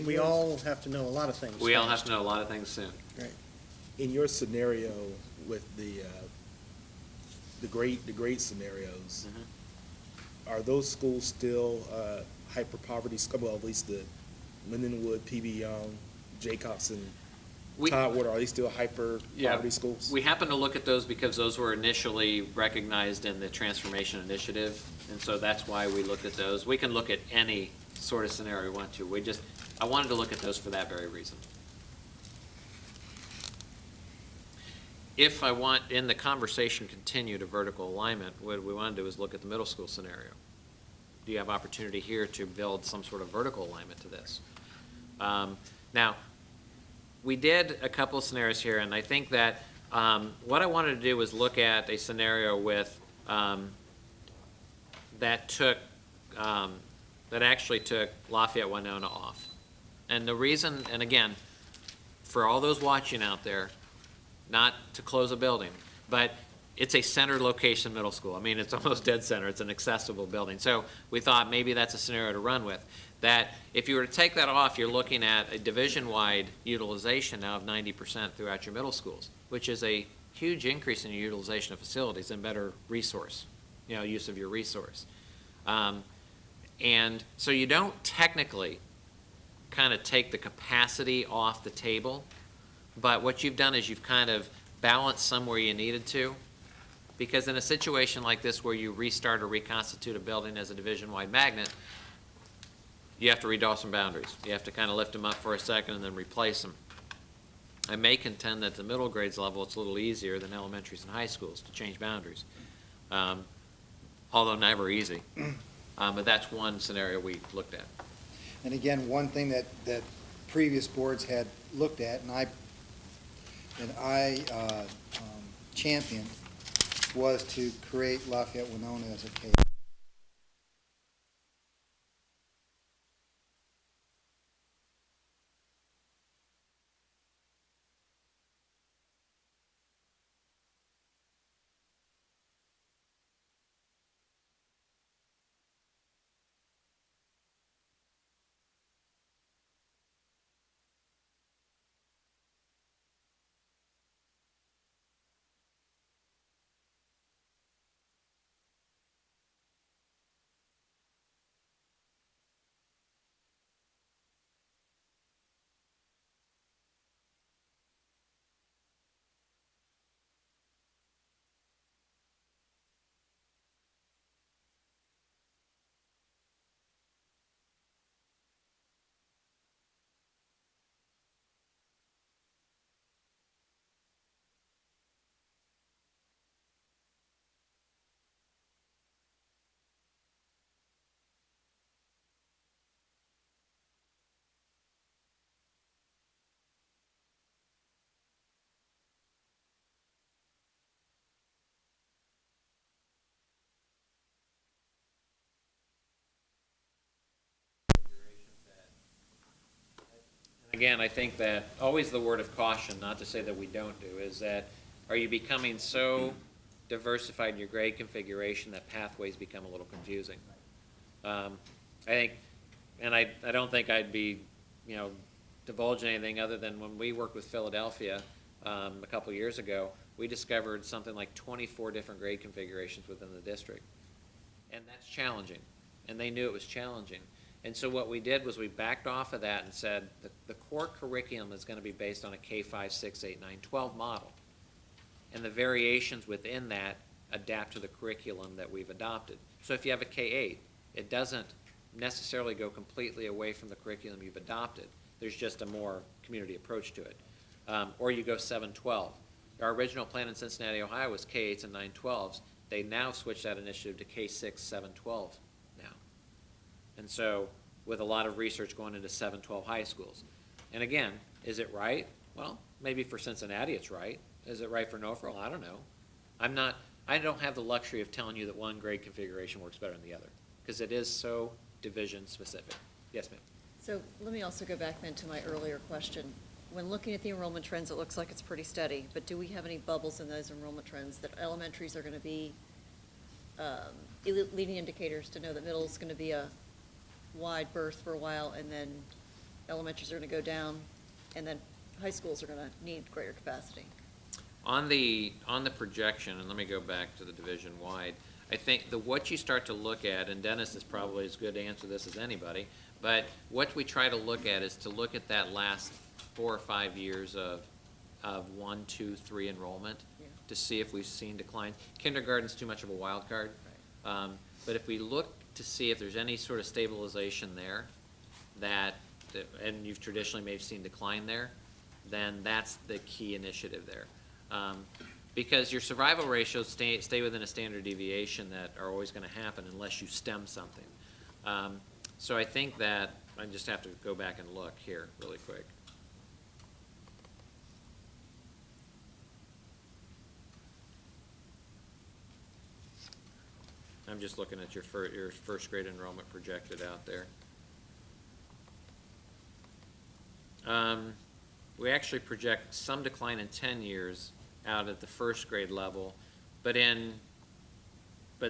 We all have to know a lot of things. We all have fast. to know a lot of things soon. Right. In your scenario with the grade scenarios, are those schools still hyper poverty? Well, at least the Lindenwood, P.B. Young, Jacobs, and Toddwood, are they still hyper poverty schools? We happen to look at those because those were initially recognized in the transformation initiative, and so that's why we looked at those. We can look at any sort of scenario we want to. I wanted to look at those for that very reason. if I want, in the conversation, continue to vertical alignment, what we want to do is look at the middle school scenario. Do you have opportunity here to build some sort of vertical alignment to this? Now, we did a couple of scenarios here, and I think that what I wanted to do was look at a scenario with that actually took Lafayette Winona off. And the reason, and again, for all those watching out there, not to close a building, but it's a centered location middle school. I mean, it's almost dead center. It's an accessible building. So we thought maybe that's a scenario to run with. That if you were to take that off, you're looking at a division-wide utilization now of 90% throughout your middle schools, which is a huge increase in your utilization of facilities and better resource, use of your resource. And so you don't technically kind of take the capacity off the table, but what you've done is you've kind of balanced somewhere you needed to, because in a situation like this where you restart or reconstitute a building as a division-wide magnet, you have to redraw some boundaries. You have to kind of lift them up for a second and then replace them. I may contend that at the middle grades level it's a little easier than elementaries and high schools to change boundaries, although never easy. But that's one scenario we looked at. And again, one thing that previous boards had looked at, and I championed, was to create Lafayette Winona as a K. Again, I think that always the word of caution, not to say that we don't do, is that are you becoming so diversified in your grade configuration that pathways become a little confusing? I think, and I don't think I'd be, divulging anything other than when we worked with Philadelphia a couple years ago, we discovered something like 24 different grade configurations within the district. And that's challenging. And they knew it was challenging. And so what we did was we backed off of that and said the core curriculum is going to be based on a K-5, 6, 8, 9, 12 model. And the variations within that adapt to the curriculum that we've adopted. So if you have a K-8, it doesn't necessarily go completely away from the curriculum you've adopted. There's just a more community approach to it. Or you go 7-12. Our original plan in Cincinnati, Ohio was K-8s and 9-12s. They now switched that initiative to K-6, 7-12 now. And so with a lot of research going into 7-12 high schools. And again, is it right? Well, maybe for Cincinnati it's right. Is it right for Norfolk? I don't know. I don't have the luxury of telling you that one grade configuration works better than the other, because it is so division specific. Yes, ma'am. So let me also go back then to my earlier question. When looking at the enrollment trends, it looks like it's pretty steady, but do we have any bubbles in those enrollment trends that elementaries are going to be leading indicators to know that middle is going to be a wide berth for a while, and then elementaries are going to go down, and then high schools are going to need greater capacity? On the projection, and let me go back to the division-wide, I think what you start to look at, and Dennis is probably as good to answer this as anybody, but what we try to look at is to look at that last 4 or 5 years of 1, 2, 3 enrollment, Yeah. to see if we've seen declines. Kindergarten's too much of a wild card. Right. But if we look to see if there's any sort of stabilization there, and you've traditionally may have seen decline there, then that's the key initiative there. Because your survival ratios stay within a standard deviation that are always going to happen unless you stem something. So I think that, I just have to go back and look here really quick. I'm just looking at your first grade enrollment projected out there. We actually project some decline in 10 years out at the first grade level, but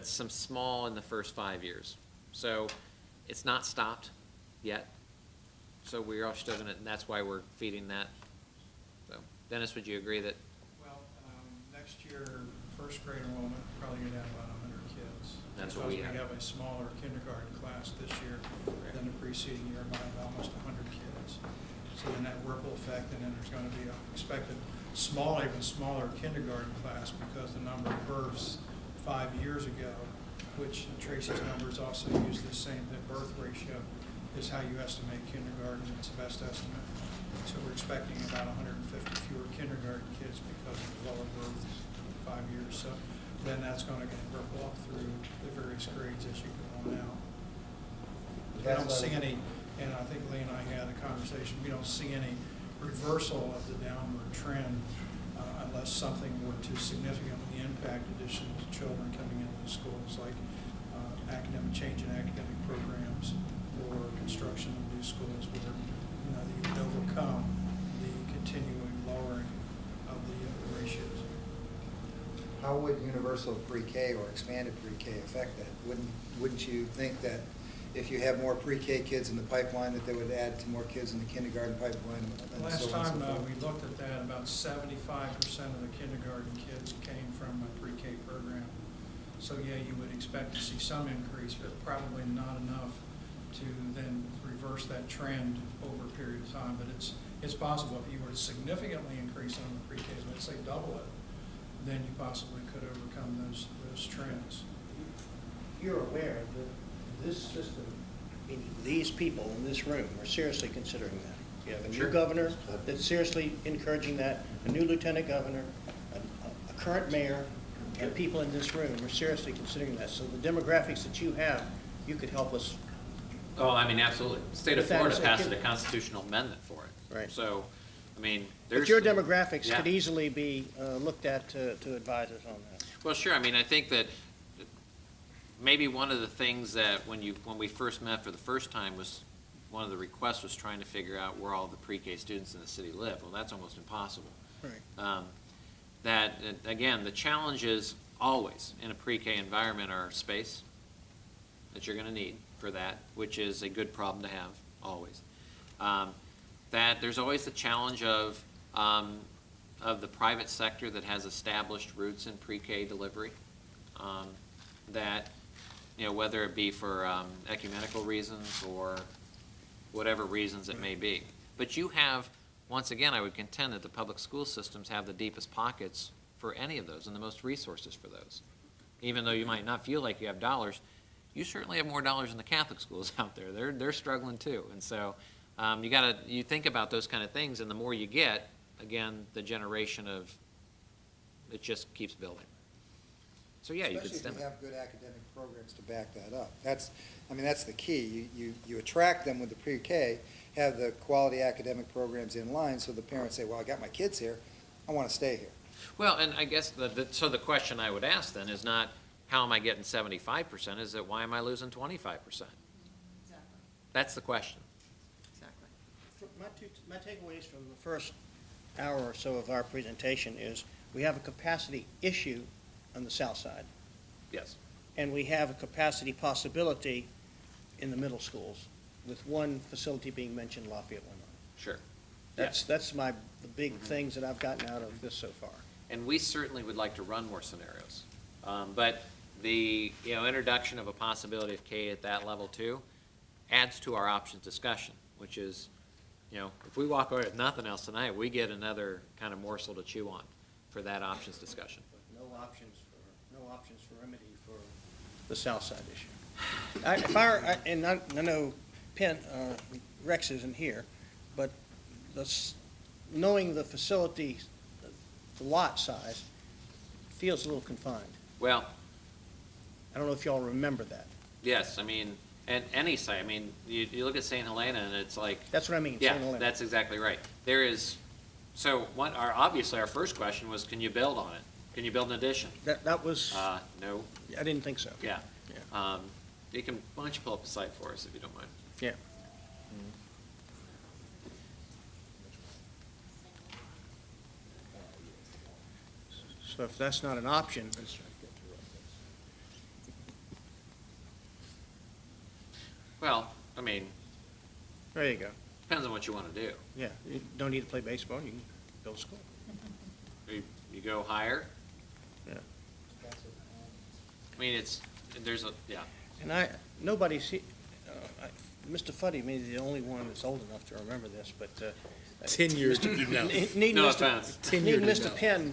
some small in the first 5 years. So it's not stopped yet. So we are still gonna, and that's why we're feeding that. So Dennis, would you agree that? Well, next year, first grade enrollment, probably gonna have about 100 kids. That's what we have. Because we have a smaller kindergarten class this year than the preceding year by almost 100 kids. So then that ripple effect, and then there's gonna be an expected even smaller kindergarten class because the number of births 5 years ago, which Tracy's numbers also use the same, the birth ratio is how you estimate kindergarten, it's the best estimate. So we're expecting about 150 fewer kindergarten kids because of lower births in 5 years. So then that's going to ripple up through the various grades as you go on out. We don't see any, and I think Lee and I had a conversation, we don't see any reversal of the downward trend unless something were to significantly impact additional children coming into the schools, like change in academic programs or construction of new schools where, you would overcome the continuing lowering of the ratios. How would universal pre-K or expanded pre-K affect that? Wouldn't you think that if you have more pre-K kids in the pipeline, that they would add to more kids in the kindergarten pipeline? And Last so on and so time forth? we looked at that, about 75% of the kindergarten kids came from a pre-K program. So yeah, you would expect to see some increase, but probably not enough to then reverse that trend over a period of time. But it's possible if you were to significantly increase on the pre-Ks, let's say double it, then you possibly could overcome those trends. You're aware that this system, meaning these people in this room, are seriously considering that. You have a new governor that's seriously encouraging that, a new lieutenant governor, a current mayor, and people in this room are seriously considering that. So the demographics that you have, you could help us. Oh, I mean, absolutely. The state of With that Florida as a passed kid- a constitutional amendment for it. Right. So, I mean, But there's. your demographics Yeah. could easily be looked at to advise us on that. Well, sure. I mean, I think that maybe one of the things that when we first met for the first time was, one of the requests was trying to figure out where all the pre-K students in the city live. Well, that's almost impossible. Right. Again, the challenges always in a pre-K environment are space that you're going to need for that, which is a good problem to have, always. That there's always the challenge of the private sector that has established roots in pre-K delivery. That, whether it be for ecumenical reasons or whatever reasons it may be. But you have, once again, I would contend that the public school systems have the deepest pockets for any of those and the most resources for those. Even though you might not feel like you have dollars, you certainly have more dollars in the Catholic schools out there. They're struggling too. And so you think about those kind of things, and the more you get, again, the generation of, it just keeps building. So yeah, you could Especially stem if it. you have good academic programs to back that up. That's the key. You attract them with the pre-K, have the quality academic programs in line, so the parents say, well, I got my kids here, I want to stay here. Well, and I guess so the question I would ask then is not, how am I getting 75%? Is that why am I losing 25%? Exactly. That's the question. Exactly. My takeaways from the first hour or so of our presentation is we have a capacity issue on the south side, Yes. and we have a capacity possibility in the middle schools, with one facility being mentioned, Lafayette, Wyoming. Sure. That's the big things that I've gotten out of this so far. And we certainly would like to run more scenarios. But the introduction of a possibility of K at that level too adds to our options discussion, which is, if we walk away with nothing else tonight, we get another kind of morsel to chew on for that options discussion. But no options for remedy for the south side issue. I know Rex isn't here, but knowing the facility the lot size feels a little confined. Well, I don't know if y'all remember that. yes, I mean, and any site, I mean, you look at St. Helena and it's like, That's what I mean, yeah, St. Helena. that's exactly right. There is, so obviously our first question was, can you build on it? Can you build an addition? That was, No, I didn't think so. yeah. Yeah. You can, why don't you pull up a site for us if you don't mind? Yeah. So if that's not an option, Well, I mean, there you go. depends on what you want to do. Yeah, you don't need to play baseball, you can build a school. You go higher, Yeah. I mean, there's a, yeah. And nobody see, Mr. Fuddy may be the only one that's old enough to remember this, but. 10 years to be now. Need No Mr. offense. 10 Need years Mr. now.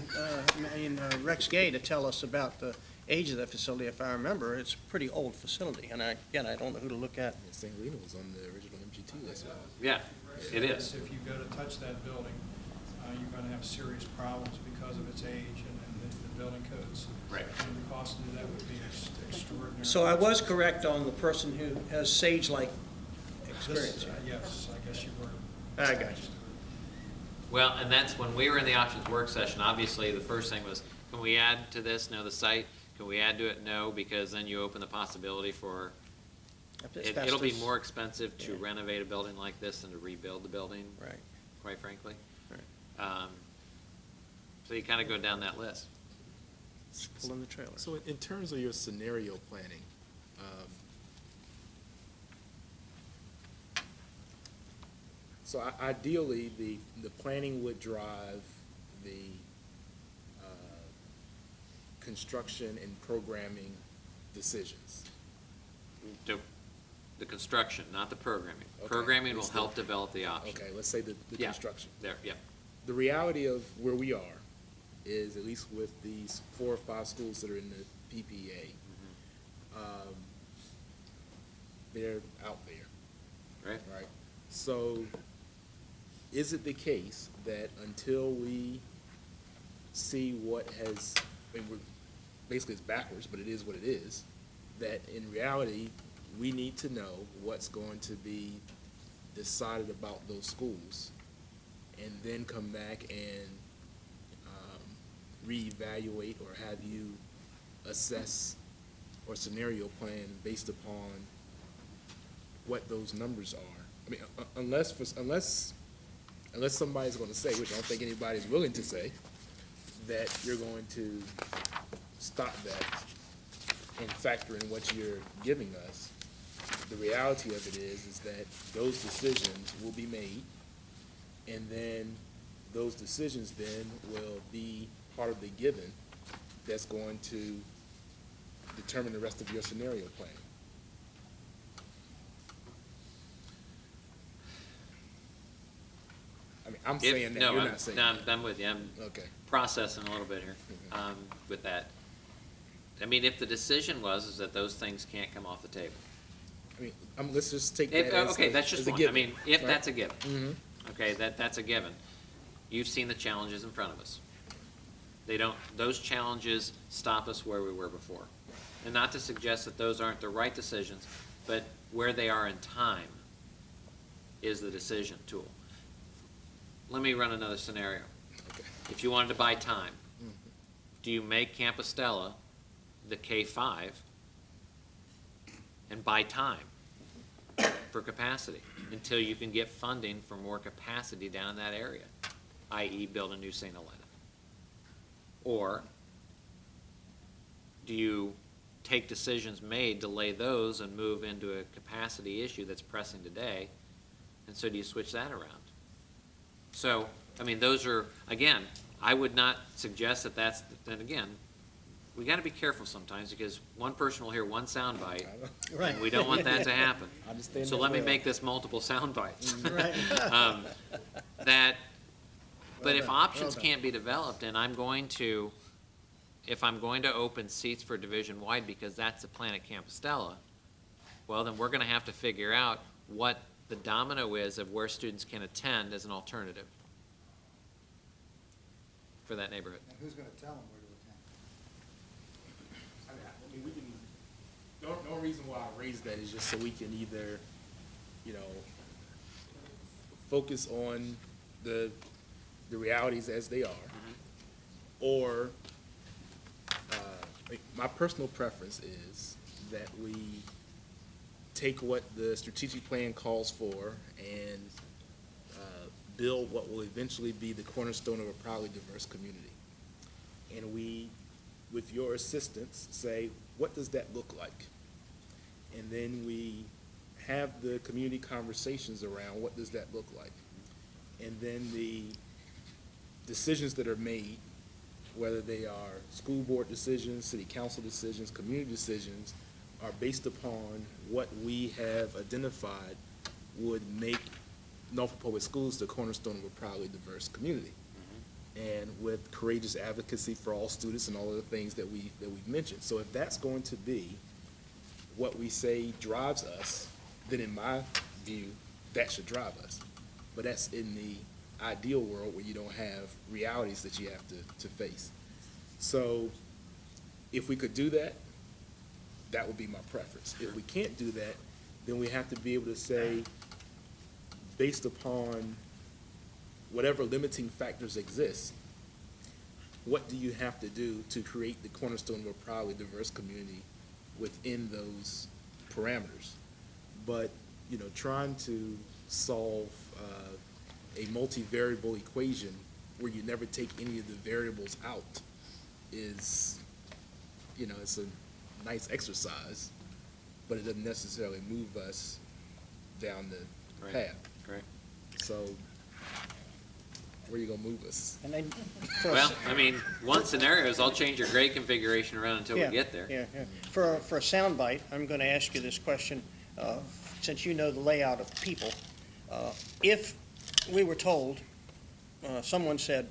Penn, Rex Gay to tell us about the age of the facility. If I remember, it's a pretty old facility, and I don't know who to look at. St. Reno was on the original MGT list. Yeah, it is. If you go to touch that building, you're going to have serious problems because of its age and the building codes. Right. And the cost to do that would be extraordinary. So I was correct on the person who has sage-like experience. Yes, I guess you were. I got you. Well, and that's when we were in the options work session, obviously, the first thing was, can we add to this? No, the site. Can we add to it? No, because then you open the possibility for, it'll be more expensive to renovate a building like this than to rebuild the building. Right. Quite frankly. Right. So you kind of go down that list. Pull in the trailer. So in terms of your scenario planning, so ideally, the planning would drive the construction and programming decisions. The construction, not the programming. Okay. Programming will It's help develop the option. Okay, let's say the Yeah. construction. There, yeah. The reality of where we are is, at least with these 4 or 5 schools that are in the PPA, they're out there. Right? Right. So, is it the case that until we see what has, I mean, basically it's backwards, but it is what it is, that in reality, we need to know what's going to be decided about those schools, and then come back and reevaluate or have you assess or scenario plan based upon what those numbers are? I mean, unless somebody's going to say, which I don't think anybody's willing to say, that you're going to stop that and factor in what you're giving us. The reality of it is that those decisions will be made, and then those decisions then will be part of the given that's going to determine the rest of your scenario plan. I mean, I'm saying that, No, you're not saying that. I'm with you. I'm Okay. processing a little bit here with that. I mean, if the decision was that those things can't come off the table. I mean, let's just take If, that as okay, a- that's just as a one. I given, mean, if right? that's a given. Mhm. Okay, that's a given. You've seen the challenges in front of us. Those challenges stop us where we were before. And not to suggest that those aren't the right decisions, but where they are in time is the decision tool. Let me run another scenario. Okay. If you wanted to buy time, do you make Campostella the K-5 and buy time for capacity until you can get funding for more capacity down in that area, i.e. build a new St. Helena? Or do you take decisions made, delay those, and move into a capacity issue that's pressing today, and so do you switch that around? So, I mean, those are, again, I would not suggest that that's, then again, we gotta be careful sometimes, because one person will hear one soundbite, Right. and we don't want that to happen. I understand So that let me well. make this multiple sound bites. Right. But if done, options well done. can't be developed, and if I'm going to open seats for division-wide because that's the plan at Campostella, well, then we're gonna have to figure out what the domino is of where students can attend as an alternative. for that neighborhood. And who's gonna tell them where to attend? I mean, we can, no reason why I raised that is just so we can either, focus on the realities as they are, or, my personal preference is that we take what the strategic plan calls for and build what will eventually be the cornerstone of a proudly diverse community. And we, with your assistance, say, what does that look like? And then we have the community conversations around what does that look like? And then the decisions that are made, whether they are school board decisions, city council decisions, community decisions, are based upon what we have identified would make Norfolk Public Schools the cornerstone of a proudly diverse community. And with courageous advocacy for all students and all of the things that we've mentioned. So if that's going to be what we say drives us, then in my view, that should drive us. But that's in the ideal world where you don't have realities that you have to face. So if we could do that, that would be my preference. If we can't do that, then we have to be able to say, based upon whatever limiting factors exist, what do you have to do to create the cornerstone of a proudly diverse community within those parameters? But, trying to solve a multivariable equation where you never take any of the variables out is, it's a nice exercise, but it doesn't necessarily move us down the path. Right. So, where are you gonna move us? And then, Well, I mean, one scenario is I'll change your grade configuration around until we get there. Yeah. For a soundbite, I'm going to ask you this question, since you know the layout of people. If we were told, someone said,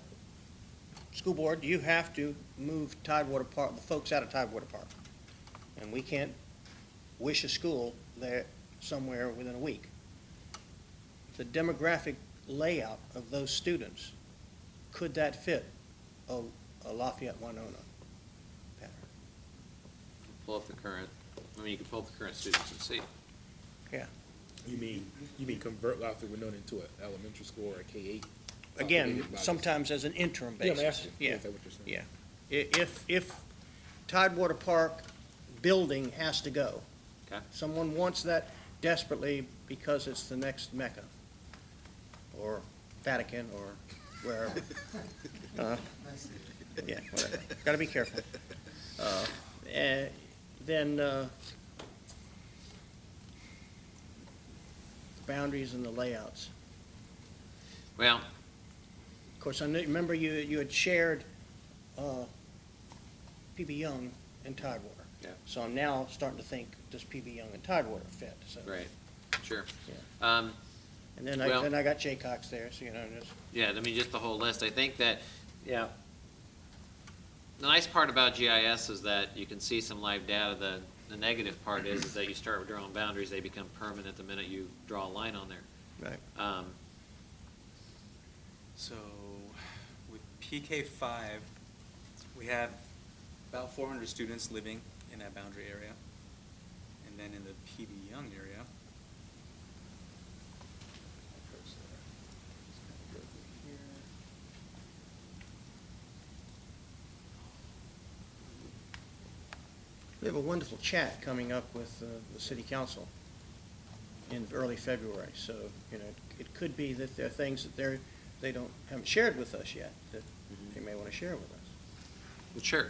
school board, you have to move Tidewater Park, the folks out of Tidewater Park, and we can't wish a school there somewhere within a week. The demographic layout of those students, could that fit a Lafayette, Winona pattern? Pull up the current, you can pull up the current students and see. Yeah. You mean convert Lafayette Winona into an elementary school or a K-8? Again, sometimes as an interim Yeah, I'm basis. asking. Is that what you're saying? Yeah. If Tidewater Park building has to go, Okay. someone wants that desperately because it's the next Mecca, or Vatican, or wherever. Yeah, whatever. Gotta be careful. Then the boundaries and the layouts. Well, Of course, I remember you had shared PB Young and Tidewater. Yeah. So I'm now starting to think, does PB Young and Tidewater fit? So, right, sure. Yeah. And then well- I got Jaycox there, so just. Yeah, just the whole list. I think that, the nice part about GIS is that you can see some live data. The negative part is that you start with drawing boundaries, they become permanent the minute you draw a line on there. Right. So with PK5, we have about 400 students living in that boundary area. And then in the PB Young area, We have a wonderful chat coming up with the city council in early February. So, it could be that there are things that they haven't shared with us yet that they may want to share with us. Well, sure,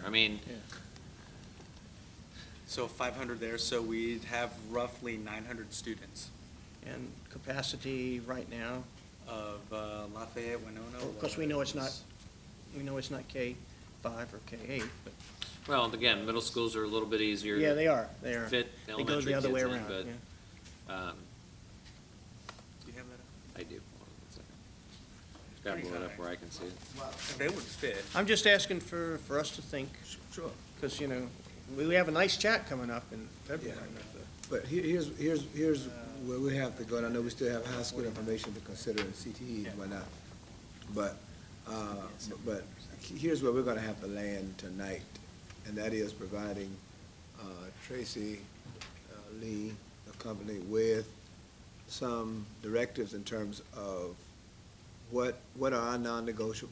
so 500 there, so we'd have roughly 900 students And capacity right now, of Lafayette, Winona. of course, we know it's not K-5 or K-8, but, well, again, middle schools are a little bit easier. yeah, to they are. Fit They go elementary the other way kids in, around, but, yeah. Do you have that up? I do. Hold on 1 second. Just gotta blow it up where I can see it. They would fit. I'm just asking for us to think, Sure. because, we have a nice chat coming up in February. But here's where we have to go, and I know we still have high school information to consider in CTE and whatnot. But here's where we're gonna have to land tonight, and that is providing Tracy Lee, the company, with some directives in terms of what are our non-negotiables?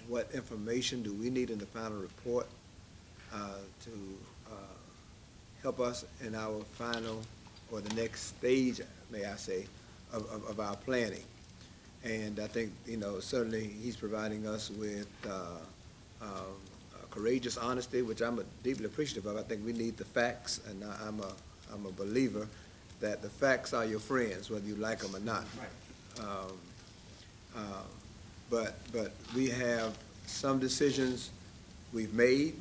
What information do we need in the final report to help us in our final, or the next stage, may I say, of our planning? And I think, certainly he's providing us with courageous honesty, which I'm deeply appreciative of. I think we need the facts, and I'm a believer that the facts are your friends, whether you like them or not. But we have some decisions we've made,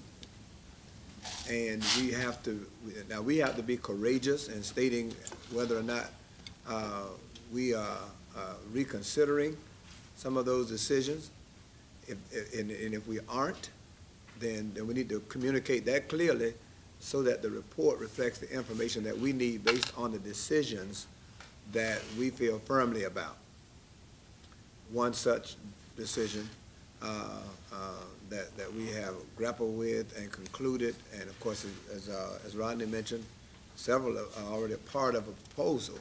and we have to be courageous in stating whether or not we are reconsidering some of those decisions. And if we aren't, then we need to communicate that clearly so that the report reflects the information that we need based on the decisions that we feel firmly about. One such decision that we have grappled with and concluded, and of course, as Rodney mentioned, several are already a part of a proposal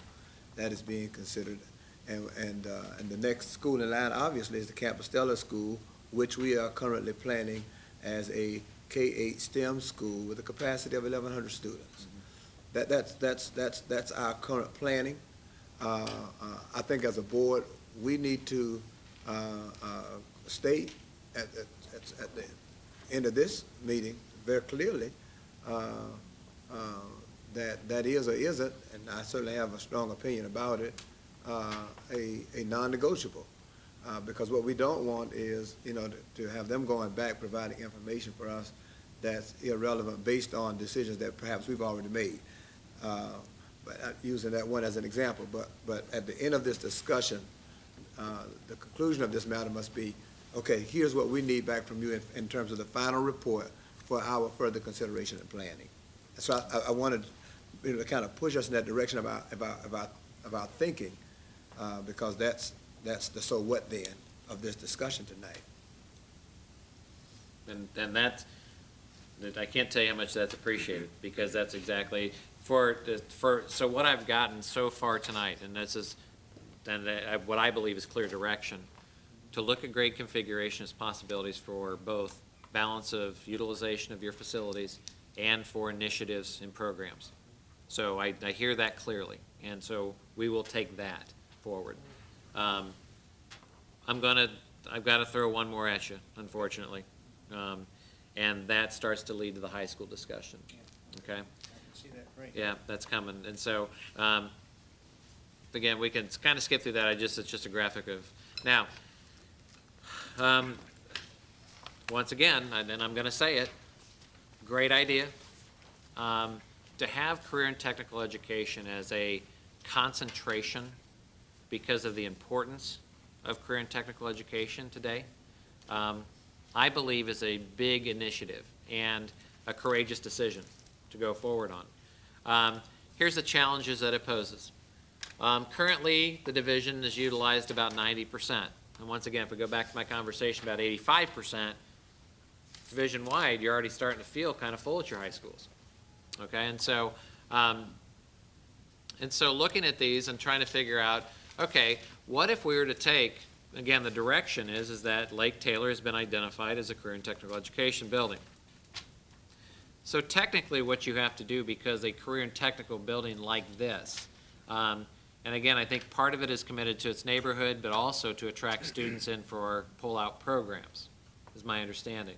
that is being considered. And the next school in line, obviously, is the Campostella School, which we are currently planning as a K-8 STEM school with a capacity of 1,100 students. That's our current planning. I think as a board, we need to state at the end of this meeting very clearly that is or isn't, and I certainly have a strong opinion about it, a non-negotiable. Because what we don't want is, to have them going back providing information for us that's irrelevant based on decisions that perhaps we've already made. But using that one as an example, but at the end of this discussion, the conclusion of this matter must be, okay, here's what we need back from you in terms of the final report for our further consideration and planning. So I wanted to kind of push us in that direction about thinking, because that's the so what then of this discussion tonight. And that I can't tell you how much that's appreciated, because that's exactly so what I've gotten so far tonight, and this is what I believe is clear direction, to look at grade configuration as possibilities for both balance of utilization of your facilities and for initiatives and programs. So I hear that clearly, and so we will take that forward. I've got to throw one more at you, unfortunately, and that starts to lead to the high school discussion. Okay. I can see that, right. Yeah, that's coming, and so again, we can kind of skip through that. It's just a graphic of now. Once again, and I'm going to say it, great idea. To have career and technical education as a concentration because of the importance of career and technical education today, I believe is a big initiative and a courageous decision to go forward on. Here's the challenges that it poses. Currently, the division is utilized about 90%. And once again, if we go back to my conversation about 85%, division-wide, you're already starting to feel kind of full at your high schools. Okay, and so looking at these and trying to figure out, okay, what if we were to take, again, the direction is that Lake Taylor has been identified as a career and technical education building. So technically what you have to do, because a career and technical building like this, and again, I think part of it is committed to its neighborhood, but also to attract students in for pull-out programs, is my understanding.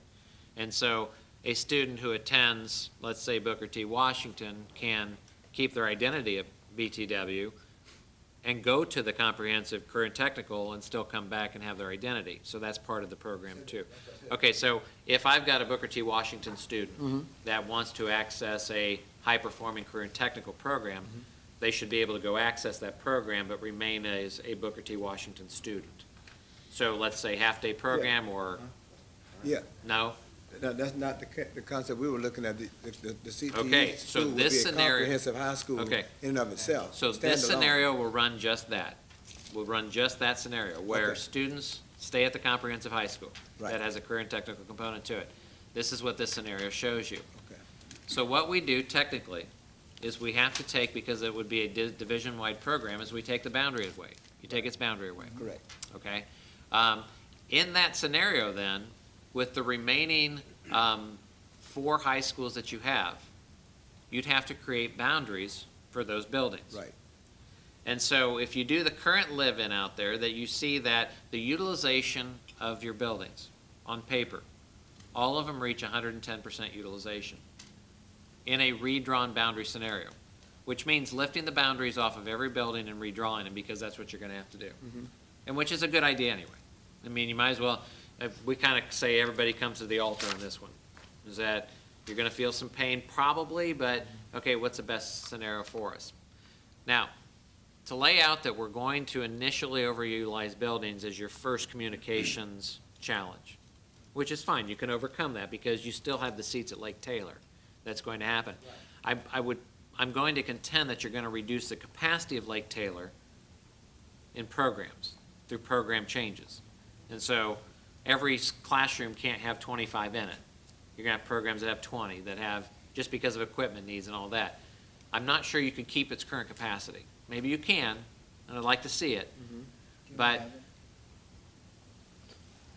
And so a student who attends, let's say, Booker T. Washington can keep their identity at BTW and go to the comprehensive career and technical and still come back and have their identity. So that's part of the program too. Okay, so if I've got a Booker T. Washington student that wants to access a high-performing career and technical program, they should be able to go access that program but remain as a Booker T. Washington student. So let's say half-day program or Yeah. no? No, that's not the concept we were looking at. The CTE Okay, so school would this be a scenario- comprehensive high school Okay. in and of itself. So this standalone. scenario will run just that. We'll run just that scenario, where Okay. students stay at the comprehensive high school. Right. That has a career and technical component to it. This is what this scenario shows you. Okay. So what we do technically is we have to take, because it would be a division-wide program, is we take the boundary away. You take its boundary away. Correct. Okay? In that scenario then, with the remaining 4 high schools that you have, you'd have to create boundaries for those buildings. Right. And so if you do the current live-in out there, that you see that the utilization of your buildings on paper, all of them reach 110% utilization in a redrawn boundary scenario, which means lifting the boundaries off of every building and redrawing them, because that's what you're gonna have to do. And which is a good idea anyway. I mean, you might as well, we kind of say everybody comes to the altar on this one. Is that you're gonna feel some pain probably, but okay, what's the best scenario for us? Now, to lay out that we're going to initially overutilize buildings is your first communications challenge, which is fine, you can overcome that because you still have the seats at Lake Taylor. That's going to happen. I'm going to contend that you're going to reduce the capacity of Lake Taylor in programs, through program changes. And so every classroom can't have 25 in it. You're going to have programs that have 20, that have, just because of equipment needs and all that. I'm not sure you can keep its current capacity. Maybe you can, and I'd like to see it, but,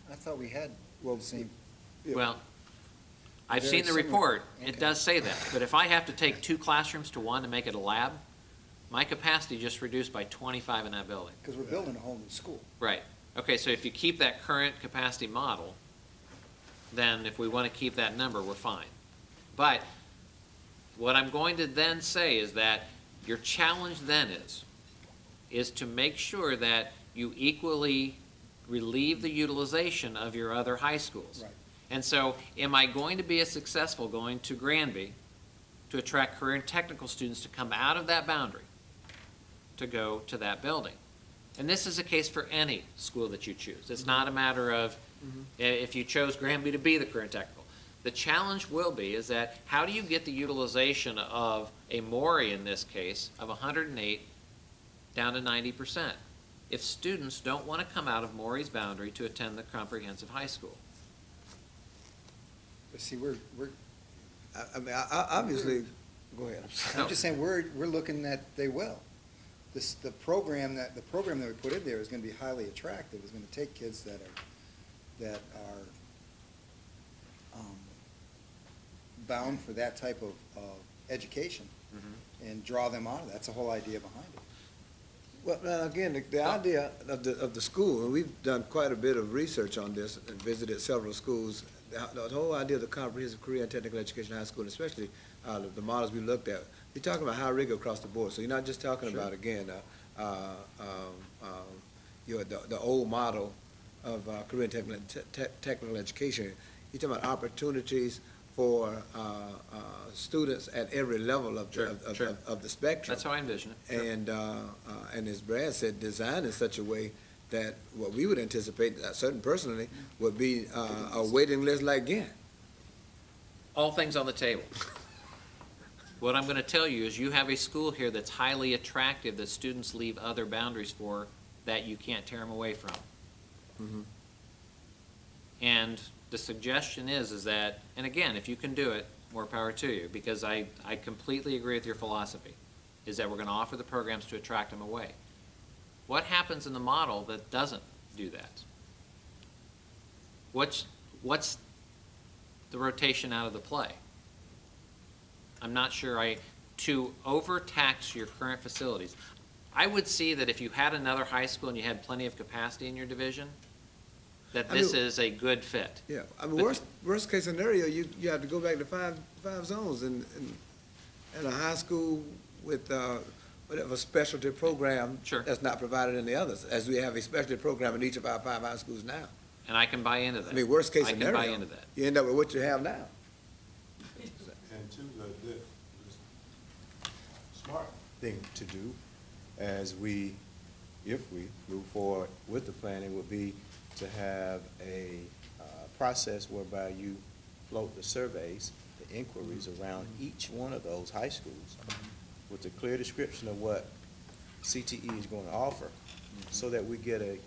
I thought we had the same. well, I've Very seen the similar. report, Okay. it does say that, but if I have to take 2 classrooms to 1 to make it a lab, my capacity just reduced by 25 in that building. Because we're building a whole new school. Right, okay, so if you keep that current capacity model, then if we want to keep that number, we're fine. But what I'm going to then say is that your challenge then is to make sure that you equally relieve the utilization of your other high schools. Right. And so, am I going to be as successful going to Granby to attract career and technical students to come out of that boundary to go to that building? And this is a case for any school that you choose. It's not a matter of if you chose Granby to be the career and technical. The challenge will be is that how do you get the utilization of a Maury in this case of 108 down to 90% if students don't want to come out of Maury's boundary to attend the comprehensive high school? But see, we're, I mean, obviously, go ahead. I'm just saying, we're looking that they will. The program that we put in there is gonna be highly attractive. It's gonna take kids that are bound for that type of education and draw them out of that. That's the whole idea behind it. Well, now, again, the idea of the school, and we've done quite a bit of research on this and visited several schools. The whole idea of the comprehensive career and technical education high school, and especially the models we looked at, you're talking about high rigor across the board. So you're not just talking about, again, the old model of career and technical education. You're talking about opportunities for students at every level of the spectrum. That's how I envision it. Sure. And as Brad said, designed in such a way that what we would anticipate, certain personally, would be a waiting list like Ghent. All things on the table. What I'm going to tell you is you have a school here that's highly attractive that students leave other boundaries for that you can't tear them away from. And the suggestion is that, and again, if you can do it, more power to you, because I completely agree with your philosophy, is that we're going to offer the programs to attract them away. What happens in the model that doesn't do that? What's the rotation out of the play? I'm not sure. To overtax your current facilities, I would see that if you had another high school and you had plenty of capacity in your division, that this is a good fit. Yeah, I mean, worst case scenario, you have to go back to five zones in a high school with whatever specialty program Sure. that's not provided in the others, as we have a specialty program in each of our 5 high schools now. And I can buy into that. I mean, worst case I can scenario, buy into that. you end up with what you have now. And two, the smart thing to do if we move forward with the planning would be to have a process whereby you float the surveys, the inquiries around each one of those high schools with a clear description of what CTE is going to offer, so that we get a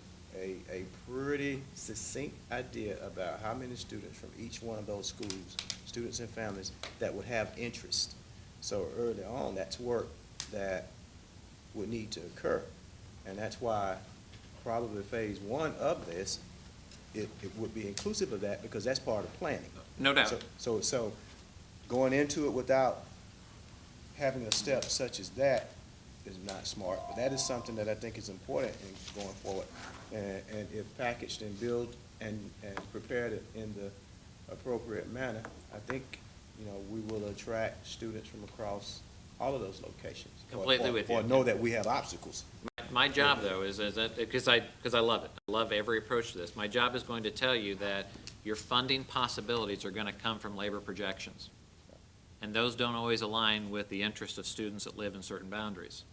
a pretty succinct idea about how many students from each one of those schools, students and families, that would have interest. So early on, that's work that would need to occur. And that's why probably phase one of this, it would be inclusive of that, because that's part of planning. No doubt. So going into it without having a step such as that is not smart, but that is something that I think is important in going forward. And if packaged and built and prepared in the appropriate manner, I think, we will attract students from across all of those locations. Completely with you. Or know that we have obstacles. My job, though, is that, because I love it. I love every approach to this. My job is going to tell you that your funding possibilities are going to come from labor projections. And those don't always align with the interest of students that live in certain boundaries.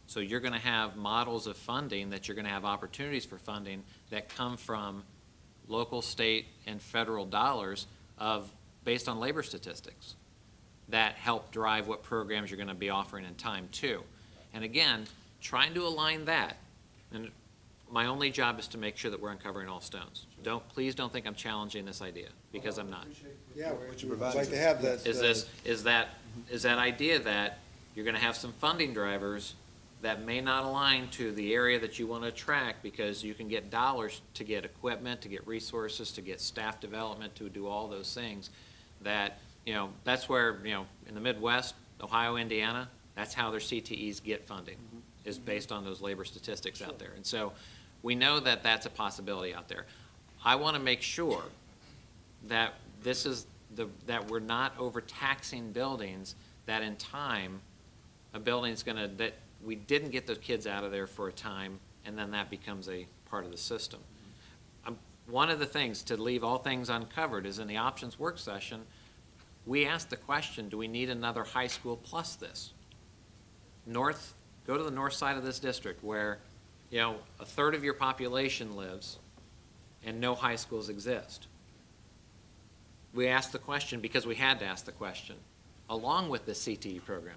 So you're going to have models of funding, that you're going to have opportunities for funding that come from local, state, and federal dollars based on labor statistics that help drive what programs you're going to be offering in time too. And again, trying to align that, and my only job is to make sure that we're uncovering all stones. Please don't think I'm challenging this idea, because I'm not. Yeah, What you we'd provide like us to have with. that. Is that idea that you're gonna have some funding drivers that may not align to the area that you want to attract, because you can get dollars to get equipment, to get resources, to get staff development, to do all those things, that, that's where, in the Midwest, Ohio, Indiana, that's how their CTEs get funding, is based on those labor statistics out there. And so we know that that's a possibility out there. I want to make sure that that we're not overtaxing buildings, that in time, a building's that we didn't get those kids out of there for a time, and then that becomes a part of the system. One of the things, to leave all things uncovered, is in the options work session, we asked the question, do we need another high school plus this? Go to the north side of this district, where, a third of your population lives and no high schools exist. We asked the question because we had to ask the question, along with the CTE program,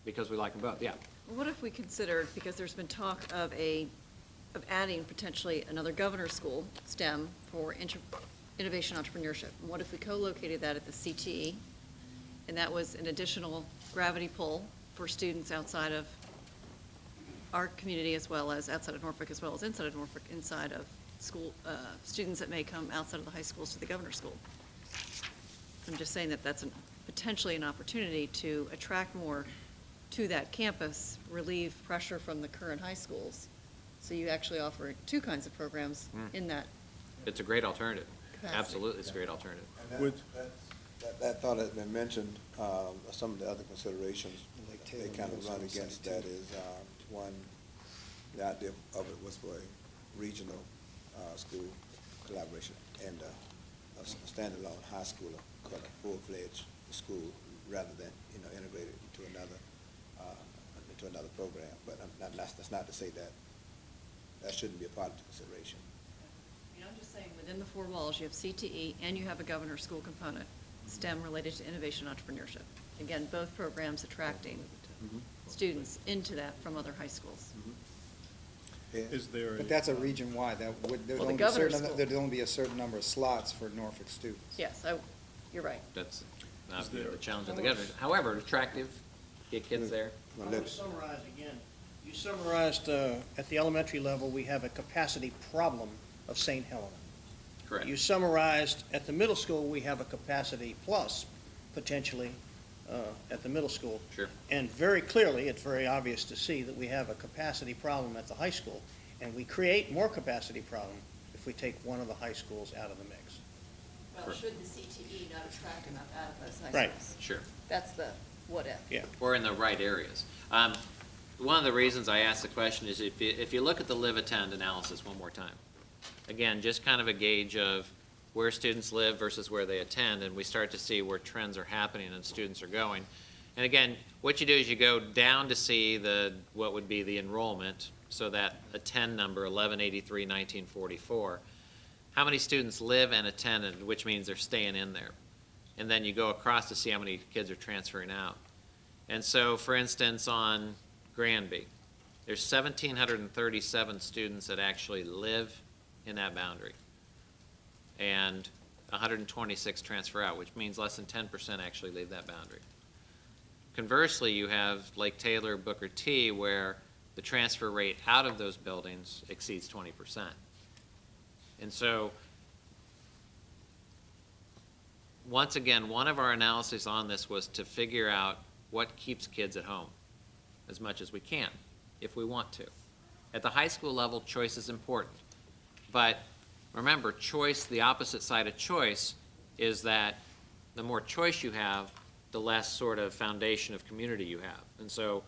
because we like them both, yeah. What if we considered, because there's been talk of adding potentially another governor's school, STEM, for innovation entrepreneurship? And what if we co-located that at the CTE, and that was an additional gravity pull for students outside of our community, as well as outside of Norfolk, as well as inside of Norfolk, inside of school, students that may come outside of the high schools to the governor's school? I'm just saying that that's potentially an opportunity to attract more to that campus, relieve pressure from the current high schools. So you actually offer two kinds of programs in that. It's a great alternative. capacity. Absolutely, it's a great alternative. And that thought has been mentioned, some of the other considerations, they kind of run against that is, one, the idea of it was for a regional, school collaboration, and, a standalone high school, called a full-fledged school, rather than, integrated into another program. But that's not to say that shouldn't be a part of the consideration. I'm just saying, within the four walls, you have CTE and you have a governor's school component, STEM related to innovation entrepreneurship. Again, both programs attracting students into that from other high schools. Is there But that's a region-wide, there'd Well, the only be a governor's certain, school. there'd only be a certain number of slots for Norfolk students. Yes, you're right. That's not the challenge of the governor. However, attractive, get kids there. Well, I'm going to let's- summarize again. You summarized, at the elementary level, we have a capacity problem of St. Helena. Correct. You summarized, at the middle school, we have a capacity plus, potentially, at the middle school. Sure. And very clearly, it's very obvious to see that we have a capacity problem at the high school, and we create more capacity problem if we take one of the high schools out of the mix. Well, should the CTE not attract enough out of those high schools? Right. Sure. That's the what if. Yeah. Or in the right areas. One of the reasons I asked the question is if you look at the live-attend analysis one more time, again, just kind of a gauge of where students live versus where they attend, and we start to see where trends are happening and students are going. And again, what you do is you go down to see what would be the enrollment, so that attend number, 1183, 1944. How many students live and attend, which means they're staying in there. And then you go across to see how many kids are transferring out. And so, for instance, on Granby, there's 1,737 students that actually live in that boundary. And 126 transfer out, which means less than 10% actually leave that boundary. Conversely, you have Lake Taylor, Booker T, where the transfer rate out of those buildings exceeds 20%. And so, once again, one of our analyses on this was to figure out what keeps kids at home as much as we can, if we want to. At the high school level, choice is important. But remember, choice, the opposite side of choice, is that the more choice you have, the less sort of foundation of community you have. And so,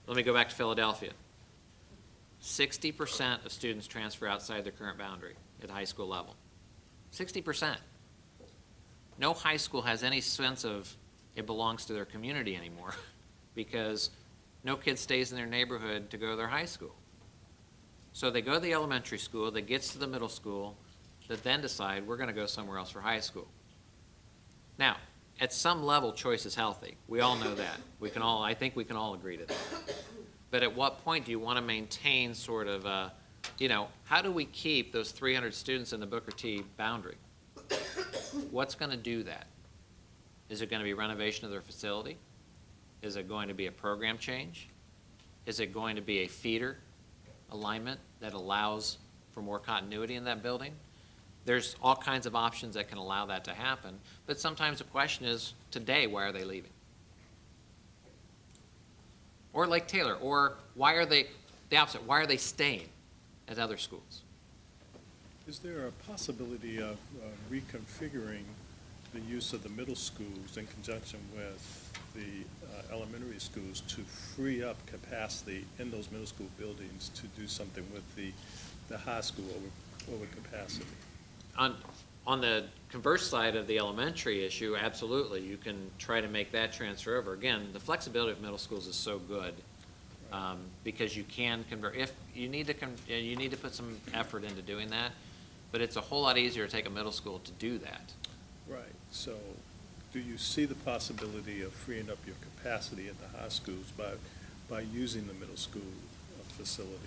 let me go back to Philadelphia. 60% of students transfer outside their current boundary at the high school level. 60%. No high school has any sense of it belongs to their community anymore because no kid stays in their neighborhood to go to their high school. So they go to the elementary school, that gets to the middle school, that then decide we're going to go somewhere else for high school. Now, at some level, choice is healthy. We all know that. I think we can all agree to that. But at what point do you want to maintain sort of how do we keep those 300 students in the Booker T boundary? What's going to do that? Is it going to be renovation of their facility? Is it going to be a program change? Is it going to be a feeder alignment that allows for more continuity in that building? There's all kinds of options that can allow that to happen, but sometimes the question is, today, why are they leaving? Or Lake Taylor, or why are they, the opposite, why are they staying at other schools? Is there a possibility of reconfiguring the use of the middle schools in conjunction with the elementary schools to free up capacity in those middle school buildings to do something with the high school over capacity? On the converse side of the elementary issue, absolutely, you can try to make that transfer over. Again, the flexibility of middle schools is so good because you can convert. If you need to put some effort into doing that, but it's a whole lot easier to take a middle school to do that. Right. So, do you see the possibility of freeing up your capacity at the high schools by using the middle school facilities?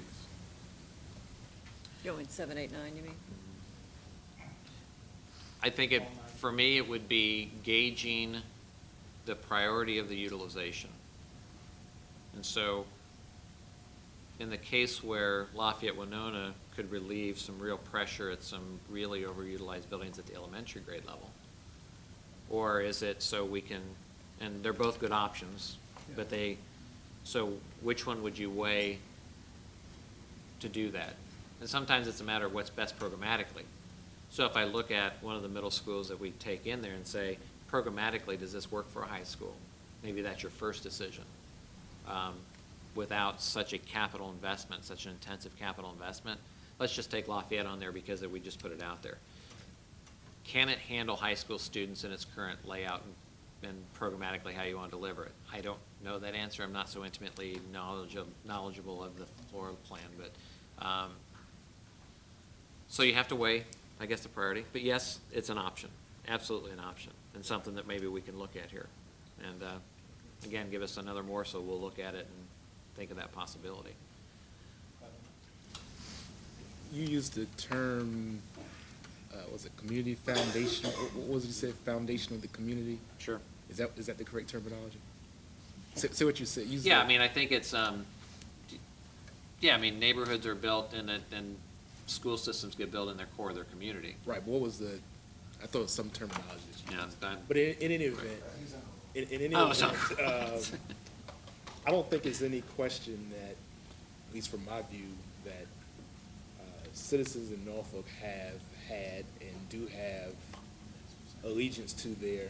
Going 7, 8, 9, you mean? I think for me, it would be gauging the priority of the utilization. And so, in the case where Lafayette Winona could relieve some real pressure at some really overutilized buildings at the elementary grade level, or is it so we can, and they're both good options, but so which one would you weigh to do that? And sometimes it's a matter of what's best programmatically. So if I look at one of the middle schools that we take in there and say, programmatically, does this work for a high school? Maybe that's your first decision. Without such a capital investment, such an intensive capital investment, let's just take Lafayette on there because we just put it out there. Can it handle high school students in its current layout and programmatically how you want to deliver it? I don't know that answer. I'm not so intimately knowledgeable of the floor plan, but so you have to weigh, I guess, the priority. But yes, it's an option, absolutely an option, and something that maybe we can look at here. And again, give us another morsel, we'll look at it and think of that possibility. You used the term, was it community foundation? What was it you said, foundation of the community? Sure. Is that the correct terminology? Say what you said. Yeah, I mean, I think it's, neighborhoods are built and school systems get built in their core of their community. Right, but what was I thought it was some terminology that you Yeah, used. that- But in any event, in any Oh, event, sorry. I don't think it's any question that, at least from my view, that citizens in Norfolk have had and do have allegiance to their,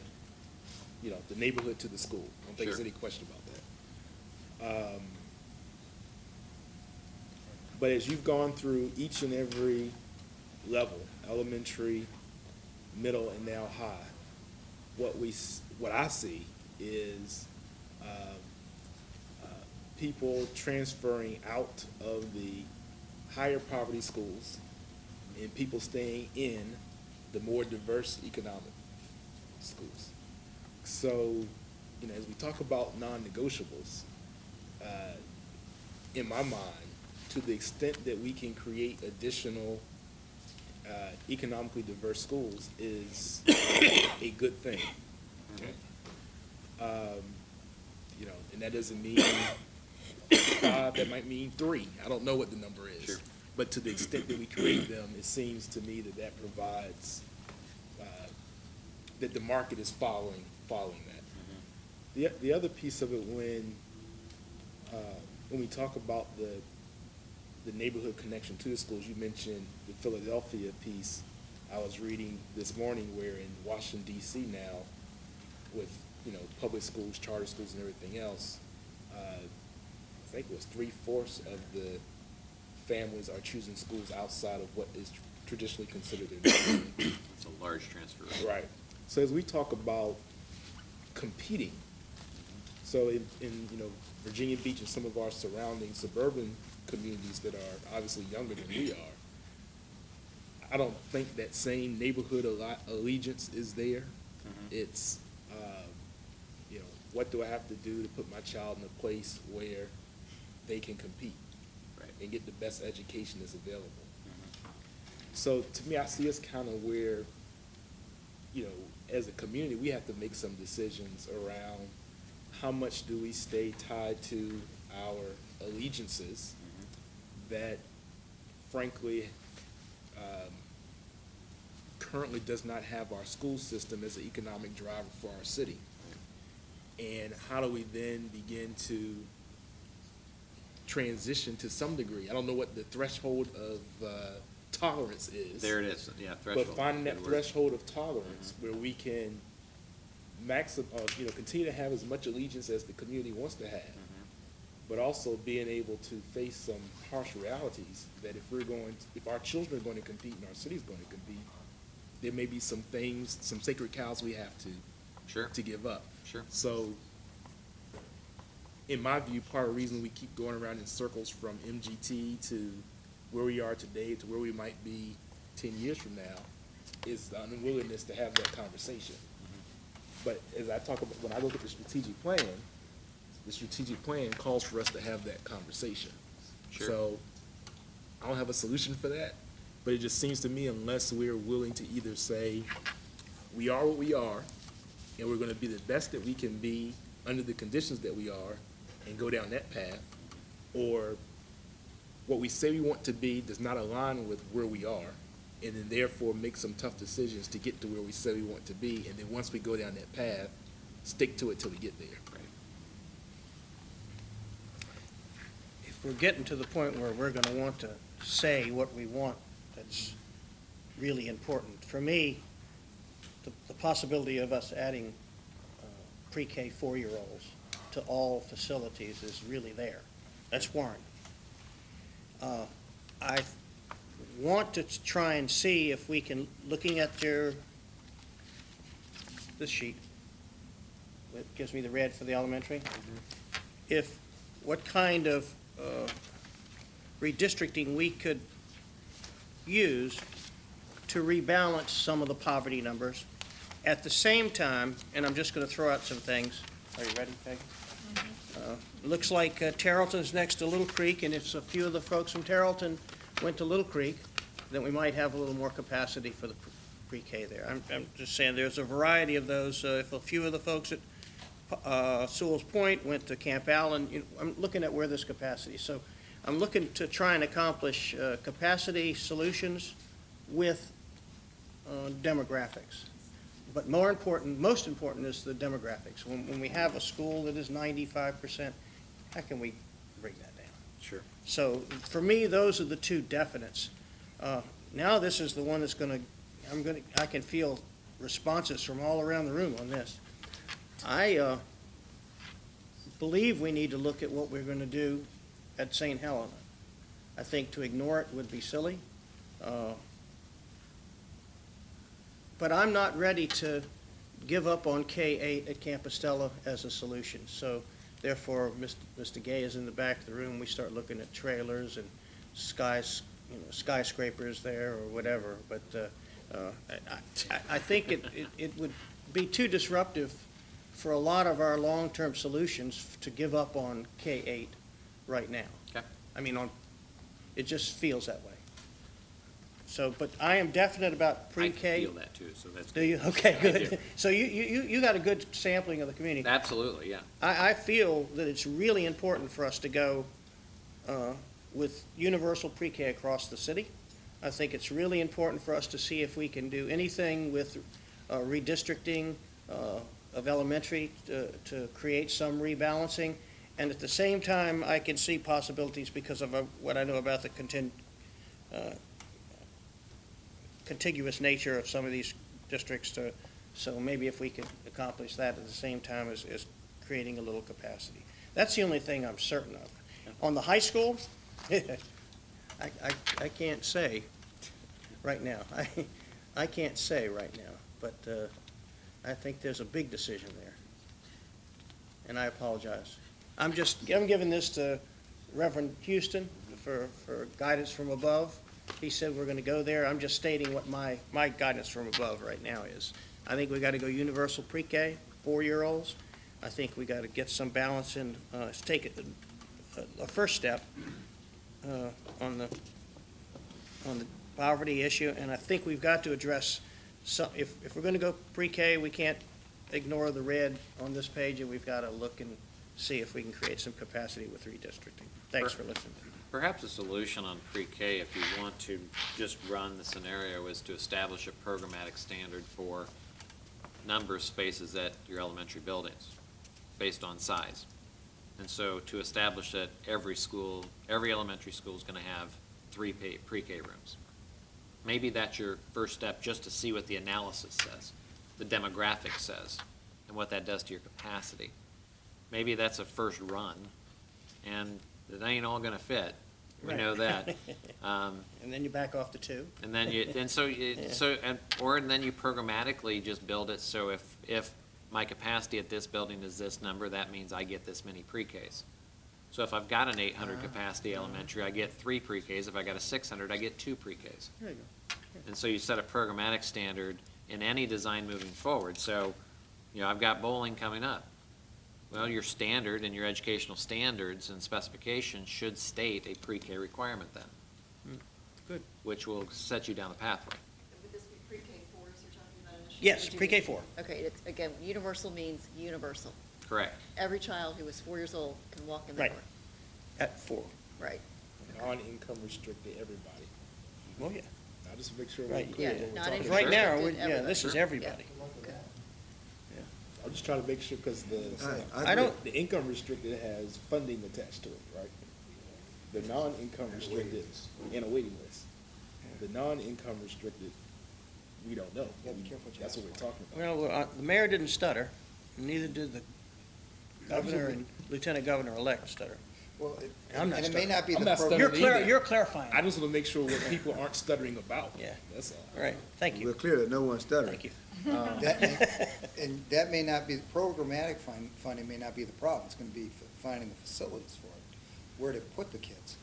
the neighborhood to the school. I don't think there's Sure. any question about that. But as you've gone through each and every level, elementary, middle, and now high, what I see is people transferring out of the higher poverty schools and people staying in the more diverse economic schools. So, as we talk about non-negotiables, in my mind, to the extent that we can create additional economically diverse schools is a good thing. Okay? You know, and that doesn't mean 5, that might mean 3. I don't know what the number is. Sure. But to the extent that we create them, it seems to me that that provides, that the market is following that. The other piece of it, when we talk about the neighborhood connection to the schools, you mentioned the Philadelphia piece. I was reading this morning where in Washington DC now, with, you know, public schools, charter schools and everything else, I think it was 3/4 of the families are choosing schools outside of what is traditionally considered a neighborhood. It's a large transfer rate. Right. So as we talk about competing, so in you know, Virginia Beach and some of our surrounding suburban communities that are obviously younger than we are, I don't think that same neighborhood allegiance is there. It's, you know, what do I have to do to put my child in a place where they can compete and get the best education that's available? So to me, I see us kind of where, you know, as a community, we have to make some decisions around how much do we stay tied to our allegiances that frankly currently does not have our school system as an economic driver for our city. And how do we then begin to transition to some degree? I don't know what the threshold of tolerance is. There it is, yeah, threshold. But finding that Good word. threshold of tolerance where we can you know, continue to have as much allegiance as the community wants to have, but also being able to face some harsh realities that if our children are going to compete and our city's going to compete, there may be some things, some sacred cows we have to give up. Sure. So, in my view, part of the reason we keep going around in circles from MGT to where we are today to where we might be 10 years from now is the unwillingness to have that conversation. But as I talk about, when I look at the strategic plan calls for us to have that conversation. Sure. So I don't have a solution for that, but it just seems to me unless we're willing to either say, we are what we are, and we're gonna be the best that we can be under the conditions that we are, and go down that path, or what we say we want to be does not align with where we are, and then therefore make some tough decisions to get to where we say we want to be, and then once we go down that path, stick to it till we get there. If we're getting to the point where we're going to want to say what we want, that's really important. For me, the possibility of us adding pre-K 4-year-olds to all facilities is really there. That's warranted. I want to try and see if we can, looking at this sheet, it gives me the red for the elementary, what kind of redistricting we could use to rebalance some of the poverty numbers. At the same time, and I'm just going to throw out some things. Are you ready, Peggy? Looks like Tarleton's next to Little Creek, and if a few of the folks from Tarleton went to Little Creek, then we might have a little more capacity for the pre-K there. I'm just saying there's a variety of those. If a few of the folks at Sewell's Point went to Camp Allen, I'm looking at where there's capacity. So I'm looking to try and accomplish capacity solutions with demographics. But most important is the demographics. When we have a school that is 95%, how can we bring that down? Sure. So for me, those are the two definites. Now this is the one that's I can feel responses from all around the room on this. I believe we need to look at what we're going to do at St. Helena. I think to ignore it would be silly. But I'm not ready to give up on K-8 at Campostella as a solution. So therefore, Mr. Gay is in the back of the room. We start looking at trailers and skyscrapers there or whatever. But I think it would be too disruptive for a lot of our long-term solutions to give up on K-8 right now. Okay. I mean, it just feels that way. So, but I am definite about I pre-K. feel that too, so that's. Do you? Okay, I do. good. So you got a good sampling of the community. Absolutely, yeah. I feel that it's really important for us to go with universal pre-K across the city. I think it's really important for us to see if we can do anything with redistricting of elementary to create some rebalancing. And at the same time, I can see possibilities because of what I know about the contiguous nature of some of these districts. So maybe if we can accomplish that at the same time as creating a little capacity. That's the only thing I'm certain of. On the high school, I can't say right now. I can't say right now, but I think there's a big decision there. And I apologize. I'm giving this to Reverend Houston for guidance from above. He said we're going to go there. I'm just stating what my guidance from above right now is. I think we got to go universal pre-K, 4-year-olds. I think we got to get some balance in, take a first step on the poverty issue, and I think we've got to address some, if we're going to go pre-K, we can't ignore the red on this page, and we've got to look and see if we can create some capacity with redistricting. Thanks for listening. Perhaps a solution on pre-K, if you want to just run the scenario, is to establish a programmatic standard for number of spaces at your elementary buildings based on size. And so to establish that every elementary school is going to have 3 pre-K rooms. Maybe that's your first step, just to see what the analysis says, the demographic says, and what that does to your capacity. Maybe that's a first run, and it ain't all going to fit. We know that. And then you back off to 2. And then then you programmatically just build it, so if my capacity at this building is this number, that means I get this many pre-Ks. So if I've got an 800 capacity elementary, I get 3 pre-Ks. If I got a 600, I get 2 pre-Ks. There you go. And so you set a programmatic standard in any design moving forward. So, I've got bowling coming up. Well, your standard and your educational standards and specifications should state a pre-K requirement then. Good. Which will set you down the pathway. Would this be pre-K 4s you're talking about initially? Yes, Would you pre-K be- 4. Okay, it's, again, universal means universal. Correct. Every child who is 4 years old can walk in the Right. door. At 4. Right. Non-income restricted, everybody. Well, yeah. Now, just to make sure. Right, we're clear yeah, what we're not talking any- about. Right now, Restricted this is everybody. everybody. Okay. I'm just trying to make sure, because I don't- the income restricted has funding attached to it, right? The non-income restricted in a waiting list. The non-income restricted, we don't know. Yeah, be careful what you That's what ask we're for. talking about. Well, the mayor didn't stutter, neither did the governor and lieutenant governor-elect stutter. Well, I'm not and it may stuttering. not be I'm the not program. stuttering. You're clarifying. I just want to make sure what people aren't stuttering about. Yeah. That's all. All right, thank We're you. clear that no one's stuttering. Thank you. And that may not be, programmatic funding may not be the problem. It's going to be finding the facilities for it, where to put the kids.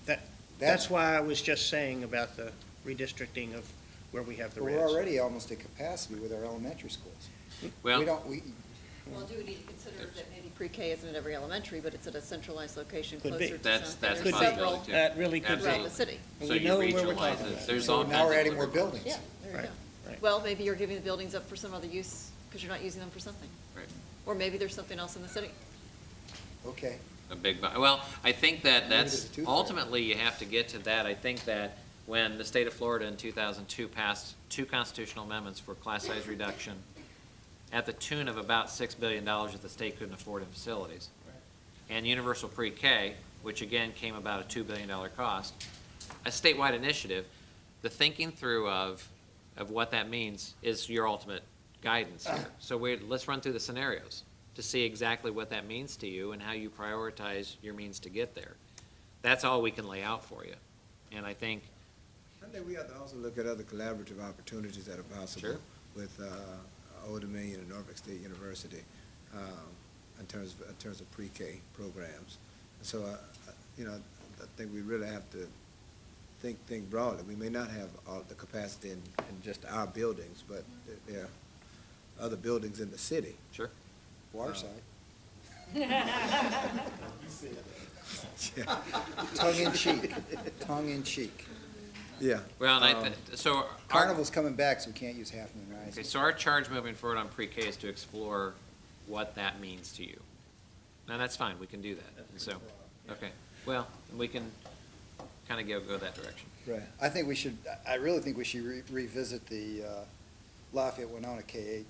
That's why I was just saying about the redistricting of where we have the We're reds. already almost at capacity with our elementary schools. Well, Well, do we need to consider that maybe pre-K isn't at every elementary, but it's at a centralized location Could be. closer to That's something? a There's Could be. several possibility too. That really could be. throughout the city. And So we you know where we're regionalize talking it. about. There's So all now kinds we're of adding more delivery buildings. Yeah, there you Right, go. right. Well, maybe you're giving the buildings up for some other use, because you're not using them for something. Right. Or maybe there's something else in the city. Okay. A big, well, I think that Maybe that's, there's a tooth fairy. ultimately, you have to get to that. I think that when the state of Florida in 2002 passed 2 constitutional amendments for class size reduction at the tune of about $6 billion that the state couldn't afford in facilities, and universal pre-K, which again came about a $2 billion cost, a statewide initiative, the thinking through of what that means is your ultimate guidance here. So let's run through the scenarios to see exactly what that means to you and how you prioritize your means to get there. That's all we can lay out for you. And I think, I think we have to also look at other collaborative opportunities that are possible Sure. with Old Dominion and Norfolk State University in terms of pre-K programs. So, I think we really have to think broadly. We may not have all the capacity in just our buildings, but there are other buildings in the city. sure. Waterside. Tongue in cheek, tongue in cheek. Yeah. Well, and so our, Carnival's coming back, so we can't use Half Moon Rising. okay, so our charge moving forward on pre-K is to explore what that means to you. Now, that's fine, we can do that, and so, okay, well, we can kind of go that direction. Right. I really think we should revisit the Lafayette Winona K-8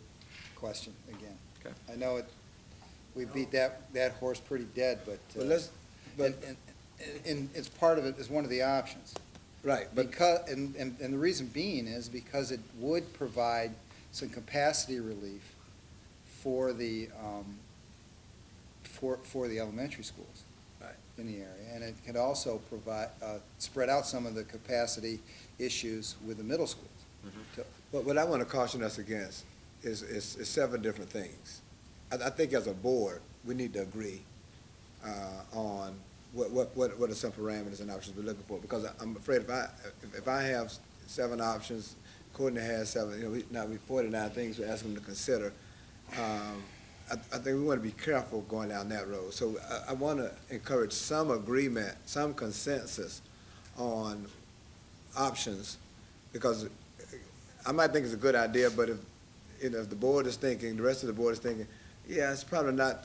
question again. Okay. I know we beat that horse pretty dead, but, and it's part of it, is one of the options. Right, but And the reason being is because it would provide some capacity relief for the elementary schools in the area. And it could also provide, spread out some of the capacity issues with the middle schools. But what I want to caution us against is several different things. I think as a board, we need to agree on what are some parameters and options we're looking for, because I'm afraid if I have 7 options, Courtney has 7, now we 49 things we're asking them to consider. I think we want to be careful going down that road. So I want to encourage some agreement, some consensus on options, because I might think it's a good idea, but if the board is thinking, the rest of the board is thinking, yeah, it's probably not,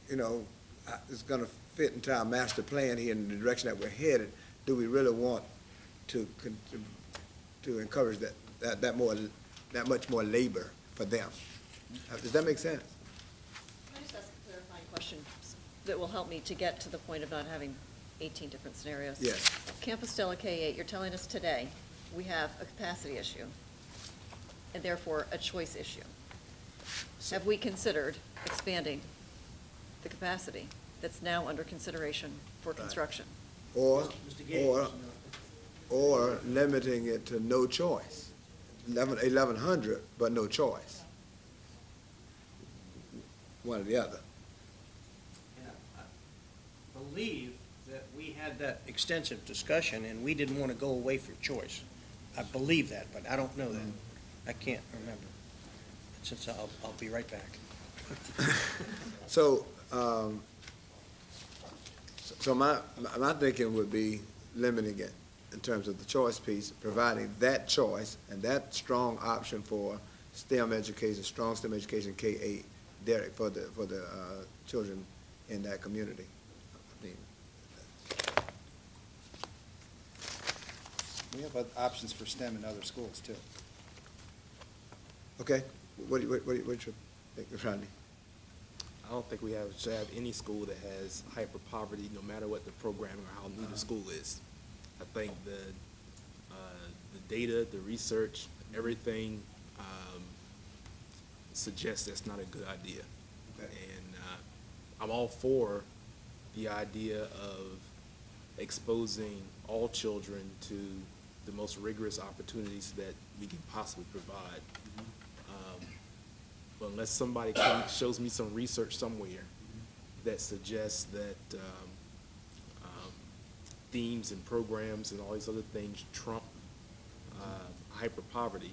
it's going to fit into our master plan here in the direction that we're headed, do we really want to encourage that much more labor for them? Does that make sense? Can I just ask a clarifying question that will help me to get to the point of not having 18 different scenarios? Yes. Campus Stella K-8, you're telling us today we have a capacity issue and therefore a choice issue. Have we considered expanding the capacity that's now under consideration for construction? Or limiting it to no choice, 1,100, but no choice. One or the other. I believe that we had that extensive discussion, and we didn't want to go away from choice. I believe that, but I don't know that. I can't remember. Since I'll be right back. So my thinking would be limiting it in terms of the choice piece, providing that choice and that strong option for STEM education, strong STEM education, K-8, Derek, for the children in that community. I mean, We have other options for STEM in other schools, too. okay, what do you think, Rodney? I don't think should have any school that has hyper poverty, no matter what the programming or how new the school is. I think the data, the research, everything suggests that's not a good idea. Okay. And I'm all for the idea of exposing all children to the most rigorous opportunities that we can possibly provide. But unless somebody shows me some research somewhere that suggests that themes and programs and all these other things trump hyper poverty,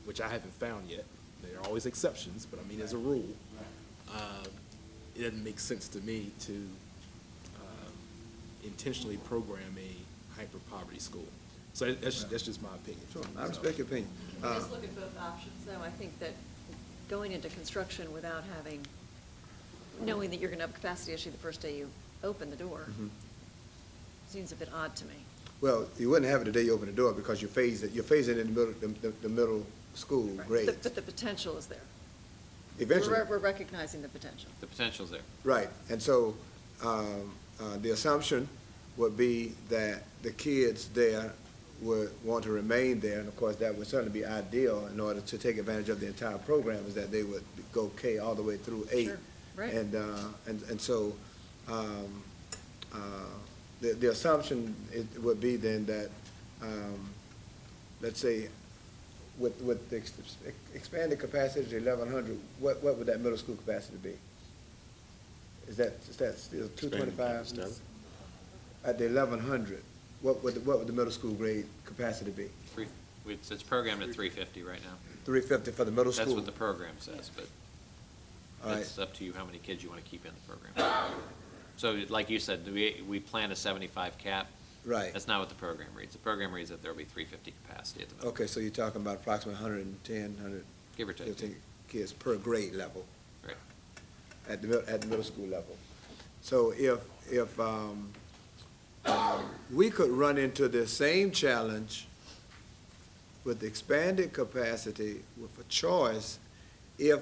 which I haven't found yet. There are always exceptions, but I mean, as a rule, it doesn't make sense to me to intentionally program a hyper poverty school. So that's just my opinion. Sure, I respect your opinion. We just look at both options, though. I think that going into construction without knowing that you're going to have a capacity issue the first day you open the door seems a bit odd to me. Well, you wouldn't have it the day you open the door, because you're phasing in the middle school Right. grades. But the potential is there. Eventually. We're recognizing the potential. The potential's there. Right, and so the assumption would be that the kids there would want to remain there, and of course, that would certainly be ideal in order to take advantage of the entire program, is that they would go K all the way through 8. Sure, right. And so the assumption would be then that, let's say, with the expanded capacity to 1,100, what would that middle school capacity be? Is that still 225? At the 1,100, what would the middle school grade capacity be? It's programmed at 350 right now. 350 for the middle school? That's what the program says, but All right. it's up to you how many kids you want to keep in the program. So like you said, we plan a 75 cap. Right. That's not what the program reads. The program reads that there'll be 350 capacity at the middle. Okay, so you're talking about approximately 110, 100. Give or take. 15 kids per grade level. Right. At the middle school level. So if we could run into the same challenge with expanded capacity with a choice, if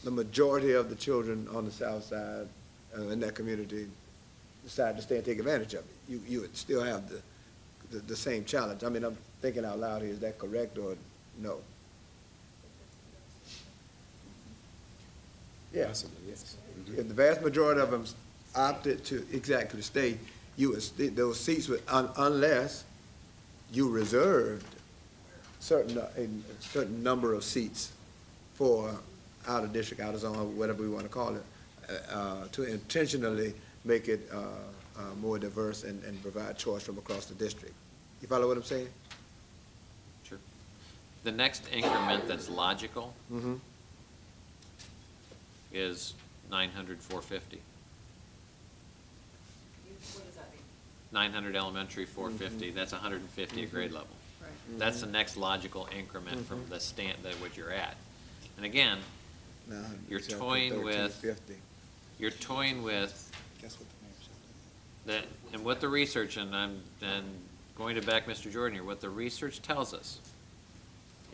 the majority of the children on the south side in that community decide to stay and take advantage of it, you would still have the same challenge. I mean, I'm thinking out loud here, is that correct or no? Yeah. Possibly, yes. If the vast majority of them opted to exactly stay, you would, those seats would, unless you reserved a certain number of seats for out of district, out of zone, or whatever we want to call it, to intentionally make it more diverse and provide choice from across the district. You follow what I'm saying? Sure. The next increment that's logical Mm-hmm. is 900, 450. What does that mean? 900 elementary, 450, that's 150 at grade level. Right. That's the next logical increment from the what you're at. And again, you're toying with, you're toying with Guess what the mayor said. that, and what the research, and going to back Mr. Jordan here, what the research tells us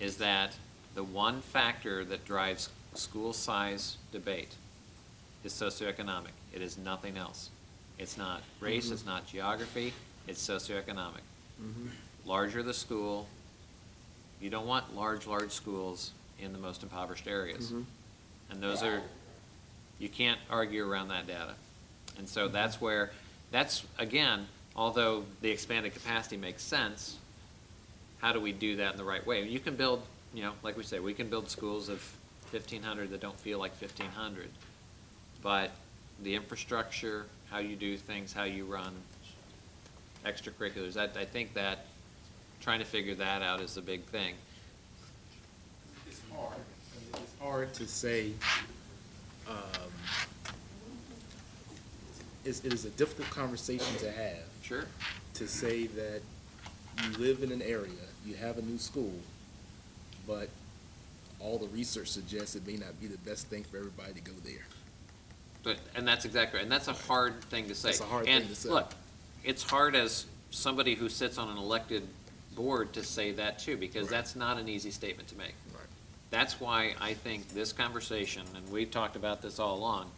is that the one factor that drives school size debate is socioeconomic. It is nothing else. It's not race, it's not geography, it's socioeconomic. Larger the school, you don't want large schools in the most impoverished areas. And those are, you can't argue around that data. And so that's where, again, although the expanded capacity makes sense, how do we do that in the right way? You can build, like we say, we can build schools of 1,500 that don't feel like 1,500. But the infrastructure, how you do things, how you run extracurriculars, I think that trying to figure that out is the big thing. It's hard. I mean, it's hard to say, it is a difficult conversation to have. Sure. To say that you live in an area, you have a new school, but all the research suggests it may not be the best thing for everybody to go there. And that's exactly right. And that's a hard thing to say. That's a hard thing to say. And look, it's hard as somebody who sits on an elected board to say that too, because that's not an easy statement to make. Right. That's why I think this conversation, and we've talked about this all along,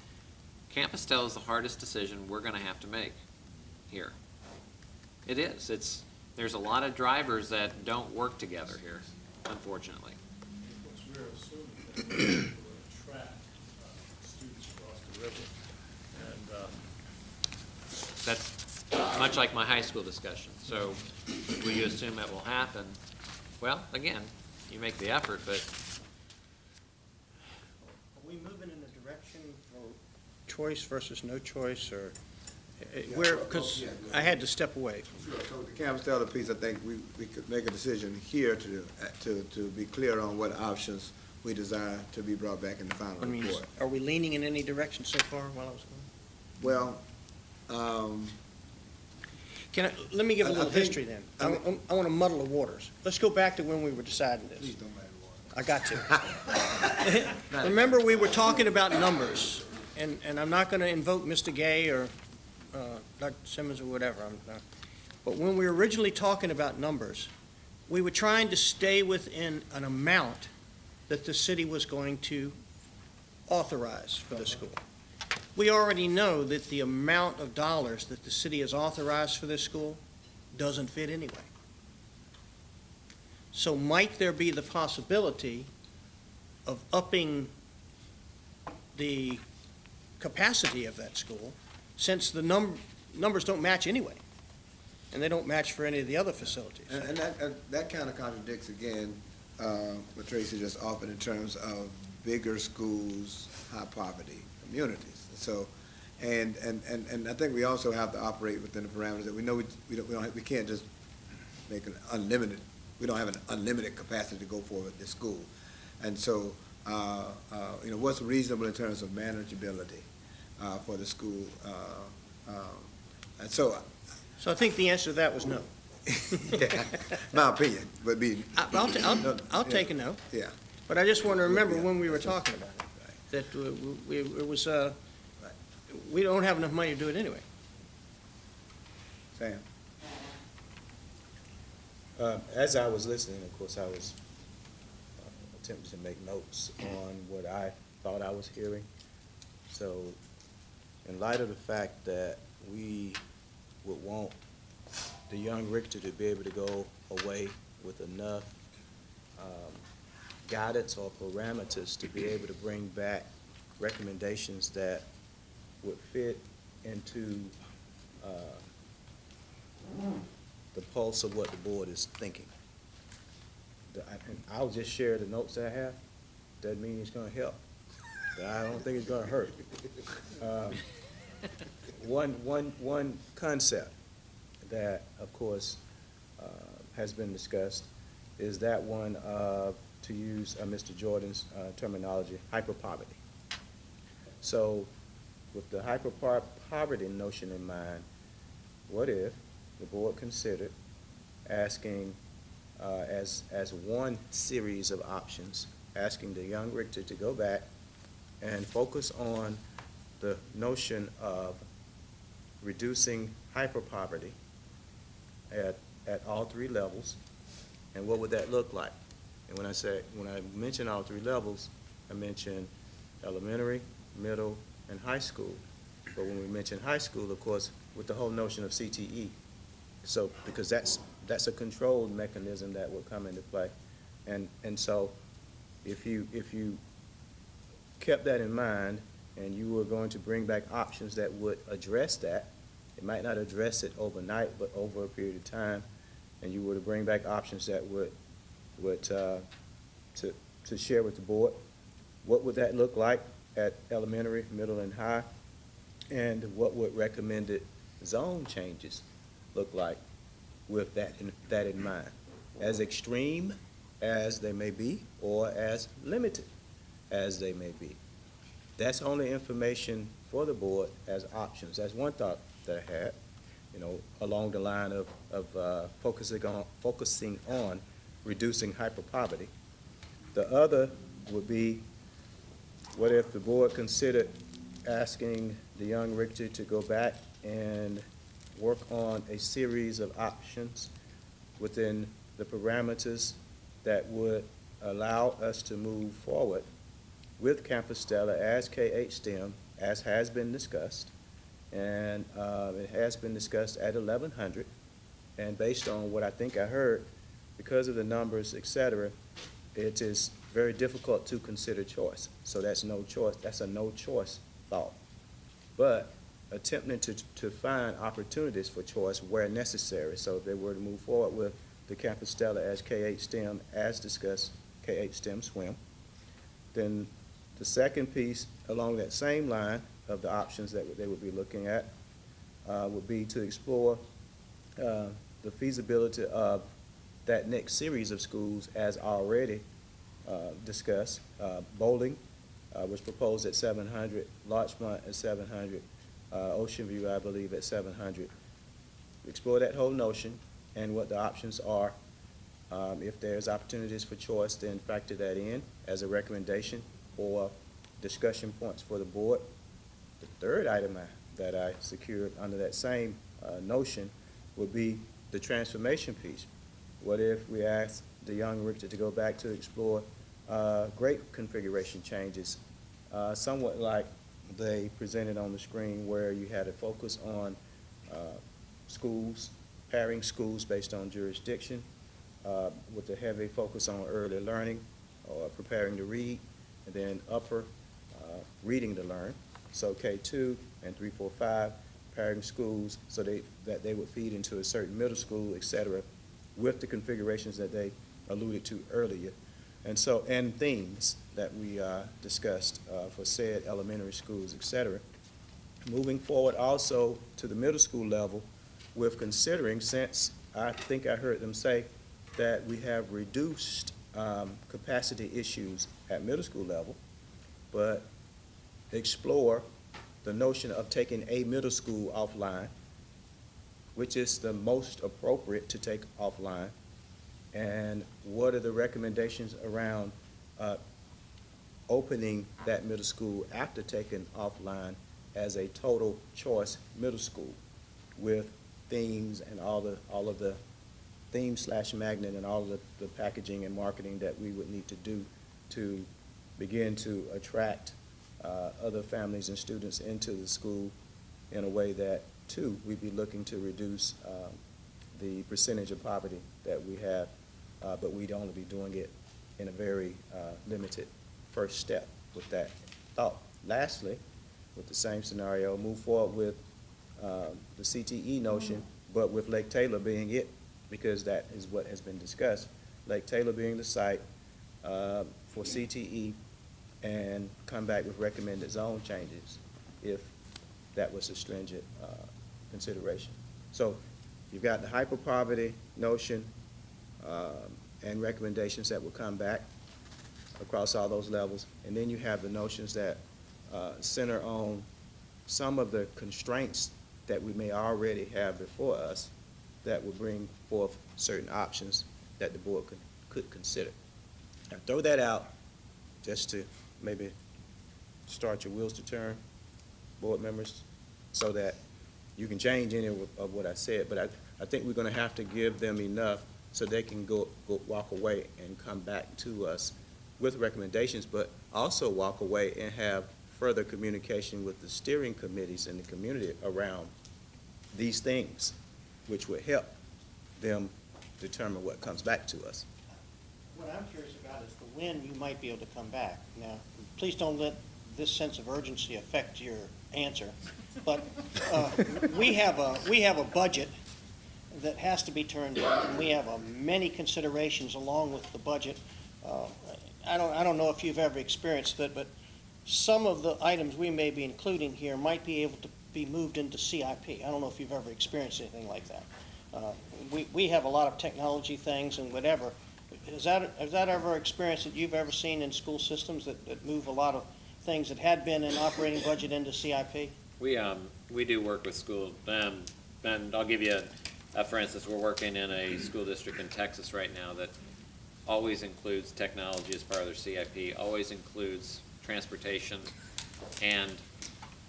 Campustel is the hardest decision we're gonna have to make here. It is. There's a lot of drivers that don't work together here, unfortunately. We're assuming that we're able to attract students across the river. And That's much like my high school discussion. So will you assume that will happen? Well, again, you make the effort, but Are we moving in a direction for choice versus no choice, or where, because I had to step away. Sure, so with the Campbell piece, I think we could make a decision here to be clear on what options we desire to be brought back in the final I mean, report. are we leaning in any direction so far while I was gone? Well, Let me give a I little think- history then. I want to muddle the waters. Let's go back to when we were deciding this. please don't mind the water. I got to. Remember, we were talking about numbers, and I'm not going to invoke Mr. Gay or Dr. Simmons or whatever. But when we were originally talking about numbers, we were trying to stay within an amount that the city was going to authorize for the school. We already know that the amount of dollars that the city has authorized for this school doesn't fit anyway. So might there be the possibility of upping the capacity of that school, since the numbers don't match anyway, and they don't match for any of the other facilities? And that kind of contradicts, again, what Tracy just offered in terms of bigger schools, high poverty communities. So, and I think we also have to operate within the parameters that we know we can't just make an unlimited, we don't have an unlimited capacity to go forward with this school. And so, what's reasonable in terms of manageability for the school? And so So I think the answer to that was no. Yeah, my opinion would be, I'll take a no. yeah. But I just want to remember Yeah. when we were talking about it, that it was, we don't have enough money to do it anyway. Sam? As I was listening, of course, I was attempting to make notes on what I thought I was hearing. So, in light of the fact that we would want DeJONG-RICHTER to be able to go away with enough guidance or parameters to be able to bring back recommendations that would fit into the pulse of what the board is thinking. And I'll just share the notes that I have. Doesn't mean it's gonna help. I don't think it's gonna hurt. One concept that, of course, has been discussed is that one of, to use Mr. Jordan's terminology, hyperpoverty. So, with the hyperpoverty notion in mind, what if the board considered asking, as one series of options, asking DeJONG-RICHTER to go back and focus on the notion of reducing hyperpoverty at all three levels, and what would that look like? And when I mention all three levels, I mention elementary, middle, and high school. But when we mention high school, of course, with the whole notion of CTE, so because that's a controlled mechanism that will come into play, and so if you kept that in mind and you were going to bring back options that would address that, it might not address it overnight, but over a period of time, and you were to bring back options that would to share with the board, what would that look like at elementary, middle, and high, and what would recommended zone changes look like with that in mind, as extreme as they may be or as limited as they may be. That's only information for the board as options. That's one thought that I had, along the line of focusing on reducing hyperpoverty. The other would be, what if the board considered asking DeJONG-RICHTER to go back and work on a series of options within the parameters that would allow us to move forward with Campus Stella as K-8 STEM, as has been discussed, and it has been discussed at 1,100, and based on what I think I heard, because of the numbers, et cetera, it is very difficult to consider choice. So that's no choice. That's a no choice thought. But attempting to find opportunities for choice where necessary. So if they were to move forward with the Campus Stella as K-8 STEM, as discussed, K-8 STEM swim, then the second piece along that same line of the options that they would be looking at would be to explore the feasibility of that next series of schools as already discussed. Bowling was proposed at 700, Larchmont at 700, Ocean View, I believe, at 700. Explore that whole notion and what the options are. If there's opportunities for choice, then factor that in as a recommendation or discussion points for the board. The third item that I secured under that same notion would be the transformation piece. What if we asked DeJONG-RICHTER to go back to explore grade configuration changes, somewhat like they presented on the screen, where you had a focus on schools, pairing schools based on jurisdiction, with a heavy focus on early learning or preparing to read, and then upper reading to learn. So K2 and 3, 4, 5, pairing schools so that they would feed into a certain middle school, et cetera, with the configurations that they alluded to earlier. And themes that we discussed for said elementary schools, et cetera. Moving forward also to the middle school level with considering, since I think I heard them say that we have reduced capacity issues at middle school level, but explore the notion of taking a middle school offline which is the most appropriate to take offline, and what are the recommendations around opening that middle school after taking offline as a total choice middle school with themes and all of the theme/magnet and all of the packaging and marketing that we would need to do to begin to attract other families and students into the school in a way that, too, we'd be looking to reduce the percentage of poverty that we have, but we'd only be doing it in a very limited first step with that thought. Lastly, with the same scenario, move forward with the CTE notion, but with Lake Taylor being it, because that is what has been discussed. Lake Taylor being the site for CTE, and come back with recommended zone changes if that was a stringent consideration. So you've got the hyper-poverty notion and recommendations that will come back across all those levels, and then you have the notions that center on some of the constraints that we may already have before us that will bring forth certain options that the board could consider. Now, throw that out just to maybe start your wheels to turn, board members, so that you can change any of what I said, but I think we're going to have to give them enough so they can go walk away and come back to us with recommendations, but also walk away and have further communication with the steering committees and the community around these things, which would help them determine what comes back to us. What I'm curious about is the when you might be able to come back. Now, please don't let this sense of urgency affect your answer, but we have a budget that has to be turned in, and we have many considerations along with the budget. I don't know if you've ever experienced it, but some of the items we may be including here might be able to be moved into CIP. I don't know if you've ever experienced anything like that. We have a lot of technology things and whatever. Has that ever experience that you've ever seen in school systems that move a lot of things that had been in operating budget into CIP? We do work with schools, and I'll give you for instance, we're working in a school district in Texas right now that always includes technology as part of their CIP, always includes transportation, and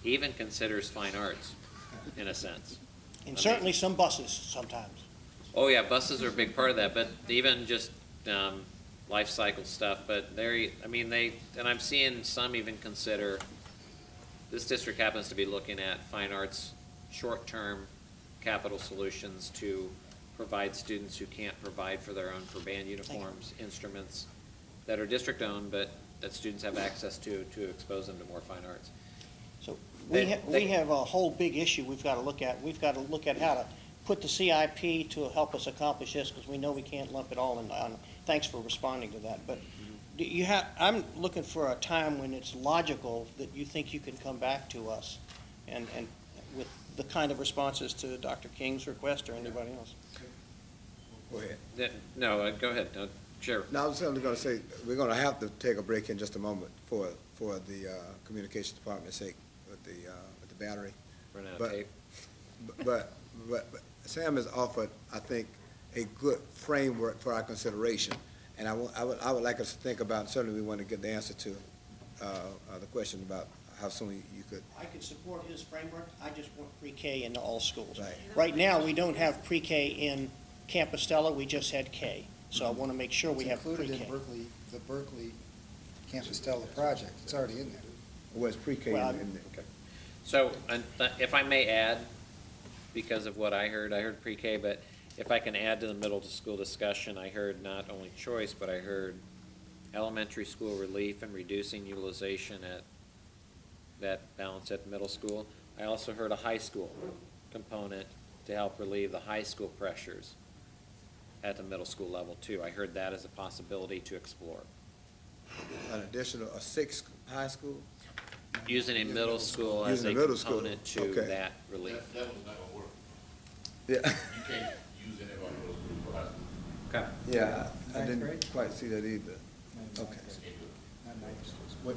even considers fine arts, in a sense. And certainly some buses sometimes. Oh yeah, buses are a big part of that, but even just life cycle stuff. But and I'm seeing some even consider, this district happens to be looking at fine arts short-term capital solutions to provide students who can't provide for their own for band uniforms, instruments that are district-owned, but that students have access to expose them to more fine arts. So we have a whole big issue we've got to look at. We've got to look at how to put the CIP to help us accomplish this, because we know we can't lump it all in. Thanks for responding to that. But I'm looking for a time when it's logical that you think you can come back to us and with the kind of responses to Dr. King's request or anybody else. Go ahead. No, go ahead. Sure. No, I was only going to say, we're going to have to take a break in just a moment for the communications department's sake with the battery. Run out of tape. But Sam has offered, I think, a good framework for our consideration. And I would like us to think about, certainly we want to get the answer to the question about how soon you could. I could support his framework. I just want pre-K in all schools. Right. Right now, we don't have pre-K in Campostella. We just had K. So I want to make sure we have It's pre-K. included in the Berkeley Campostella project. It's already in there. Was pre-K Well, in there? Okay. So, if I may add, because of what I heard pre-K, but if I can add to the middle school discussion, I heard not only choice, but I heard elementary school relief and reducing utilization at that balance at the middle school. I also heard a high school component to help relieve the high school pressures at the middle school level too. I heard that as a possibility to explore. An additional, a sixth high school? Using a middle school as a Using a middle school, component to okay. that relief. That one's not gonna work. Yeah. You can't use any of our middle school for high school. Okay. Yeah, I Ninth didn't grade? quite see that either. Okay. Not ninth. What,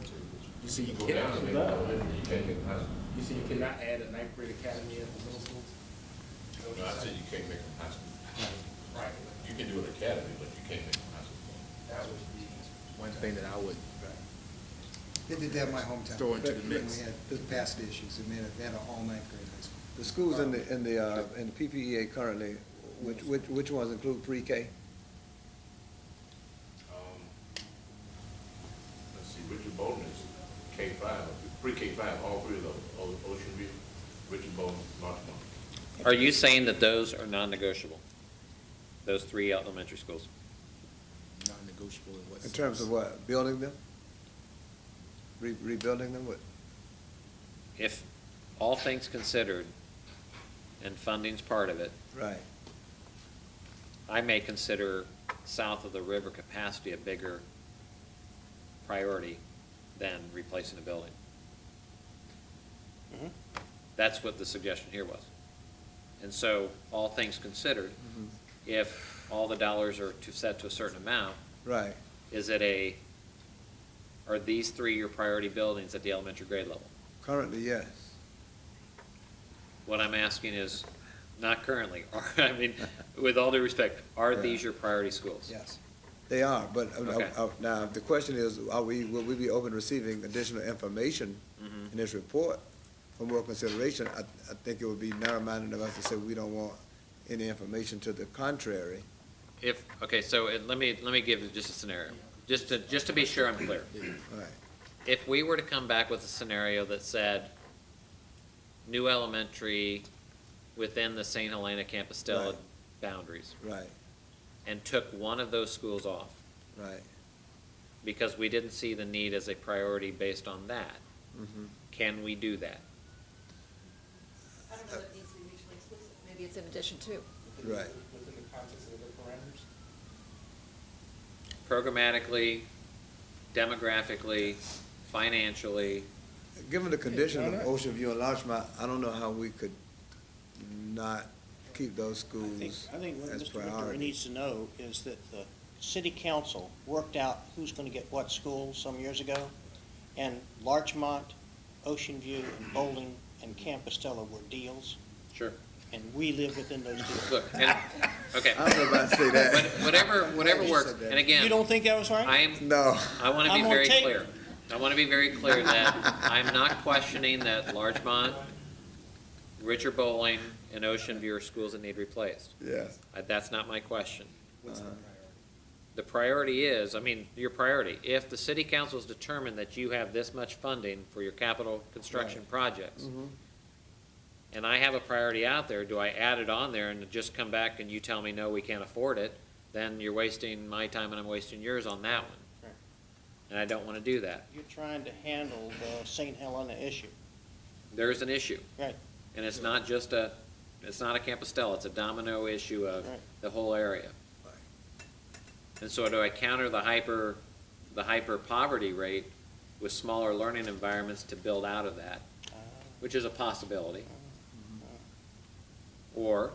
you see, you Go down to can't, elementary, you can't get high school. you see, you cannot add a ninth grade academy at the middle school? No, I said you can't make them high school. Right. You can do an academy, but you can't make them high school. That would be. One thing that I would They did that in my hometown. throw into the When mix. we had the capacity issues, and they had an all ninth grade high school. The schools in the PPEA currently, which ones include pre-K? Let's see, Richard Bolton is K-5, pre-K-5, all three of those, Ocean View, Richard Bolton, Larchmont. Are you saying that those are non-negotiable? Those three elementary schools? Non-negotiable in what In sense? terms of what, building them? Rebuilding them, what? If all things considered, and funding's part of it, Right. I may consider south of the river capacity a bigger priority than replacing a building. Mhm. That's what the suggestion here was. And so, all things considered, if all the dollars are set to a certain amount, Right. are these three your priority buildings at the elementary grade level? Currently, yes. What I'm asking is, not currently, I mean, with all due respect, are Yeah. these your priority schools? Yes. They are, but Okay. now, the question is, will we be open to receiving additional information Mhm. in this report for more consideration? I think it would be narrow-minded of us to say we don't want any information to the contrary. Okay, so let me give you just a scenario, just to be sure I'm clear. Right. If we were to come back with a scenario that said, new elementary within the St. Helena Compostela Right. boundaries, Right, and took one of those schools off, right. because we didn't see the need as a priority based on that, Mhm. can we do that? I don't know that it needs to be mutually exclusive. Maybe it's in addition to. Right. Within the context of the parameters? Programmatically, demographically, financially, Given the condition why of not? Ocean View and Larchmont, I don't know how we could not keep those I think, schools I think what as Mr. Richter priority. needs to know is that the city council worked out who's gonna get what schools some years ago, and Larchmont, Ocean View, and Bowling, and Campostella were deals, sure. and we live within those deals. Look, and, okay, I don't know about to say that. whatever You works, said that. and again. You don't think that was right? No. I want to be I'm on very tape. clear. I want to be very clear that I'm not questioning that Larchmont, Richard Bowling, and Ocean View are schools that need replaced. Yes. That's not my question. What's the priority? The priority is, your priority, if the city council has determined that you have this much funding for your capital construction projects, and I have a priority out there, do I add it on there and just come back and you tell me, no, we can't afford it, then you're wasting my time and I'm wasting yours on that one. Right. And I don't want to do that. You're trying to handle the St. Helena issue. There's an issue. Right. And it's not just it's not a Campostella, it's a domino issue of Right. the whole area. And so do I counter the hyper poverty rate with smaller learning environments to build out of that, which is a possibility? Or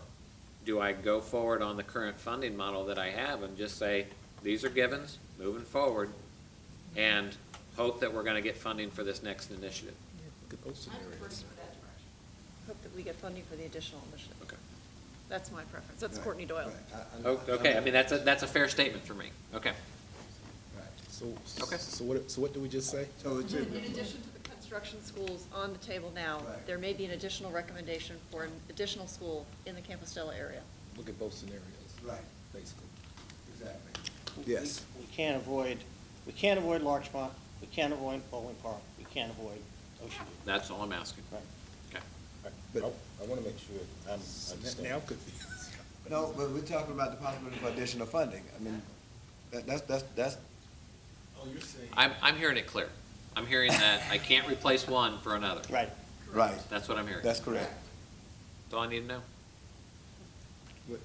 do I go forward on the current funding model that I have and just say, these are givens, moving forward, and hope that we're gonna get funding for this next initiative? Look at those scenarios. Hope that we get funding for the additional initiative. Okay. That's my preference. That's Right, Courtney Doyle. right. Okay, I mean, that's a fair statement for me. Okay. So, Okay. so what do we just say? So it's, In addition to the construction schools on the table now, Right. there may be an additional recommendation for an additional school in the Campostella area. Look at both scenarios, right, basically. exactly. We- Yes. We can't avoid Larchmont, we can't avoid Bowling Park, we can't avoid Ocean View. That's all I'm asking. Right. Okay. But- I want to make sure I'm Now I'm confused. No, but we're talking about the possibility for additional funding. I mean, that's, Oh, you're saying. I'm hearing it clear. I'm hearing that I can't replace one for another. Right. right, That's what I'm hearing. that's correct. That's all I need to know. What-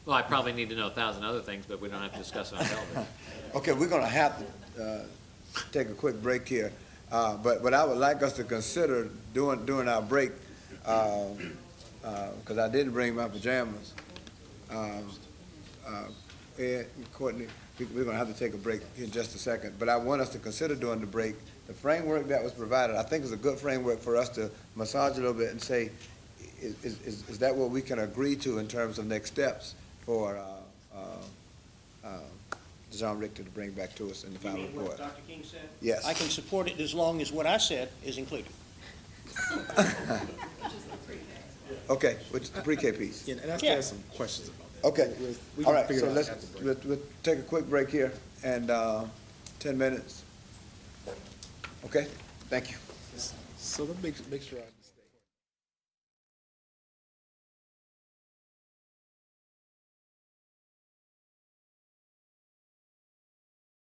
Well, I probably need to know 1,000 other things, but we don't have to discuss it on television. Okay, we're gonna have to, take a quick break here. But I would like us to consider during our break, because I didn't bring my pajamas. Ed and Courtney, we're gonna have to take a break in just a second, but I want us to consider during the break, the framework that was provided, I think is a good framework for us to massage a little bit and say, is that what we can agree to in terms of next steps for DeJONG-RICHTER to bring back to us in the You final mean what report? Dr. King said? Yes. I can support it as long as what I said is included. Okay, which is the pre-K piece. Yeah, and I Yeah. still have some questions about that. Okay, We all can right, figure so it out let's, after the break. we'll take a quick break here and 10 minutes. Okay, thank you. So let me make sure I.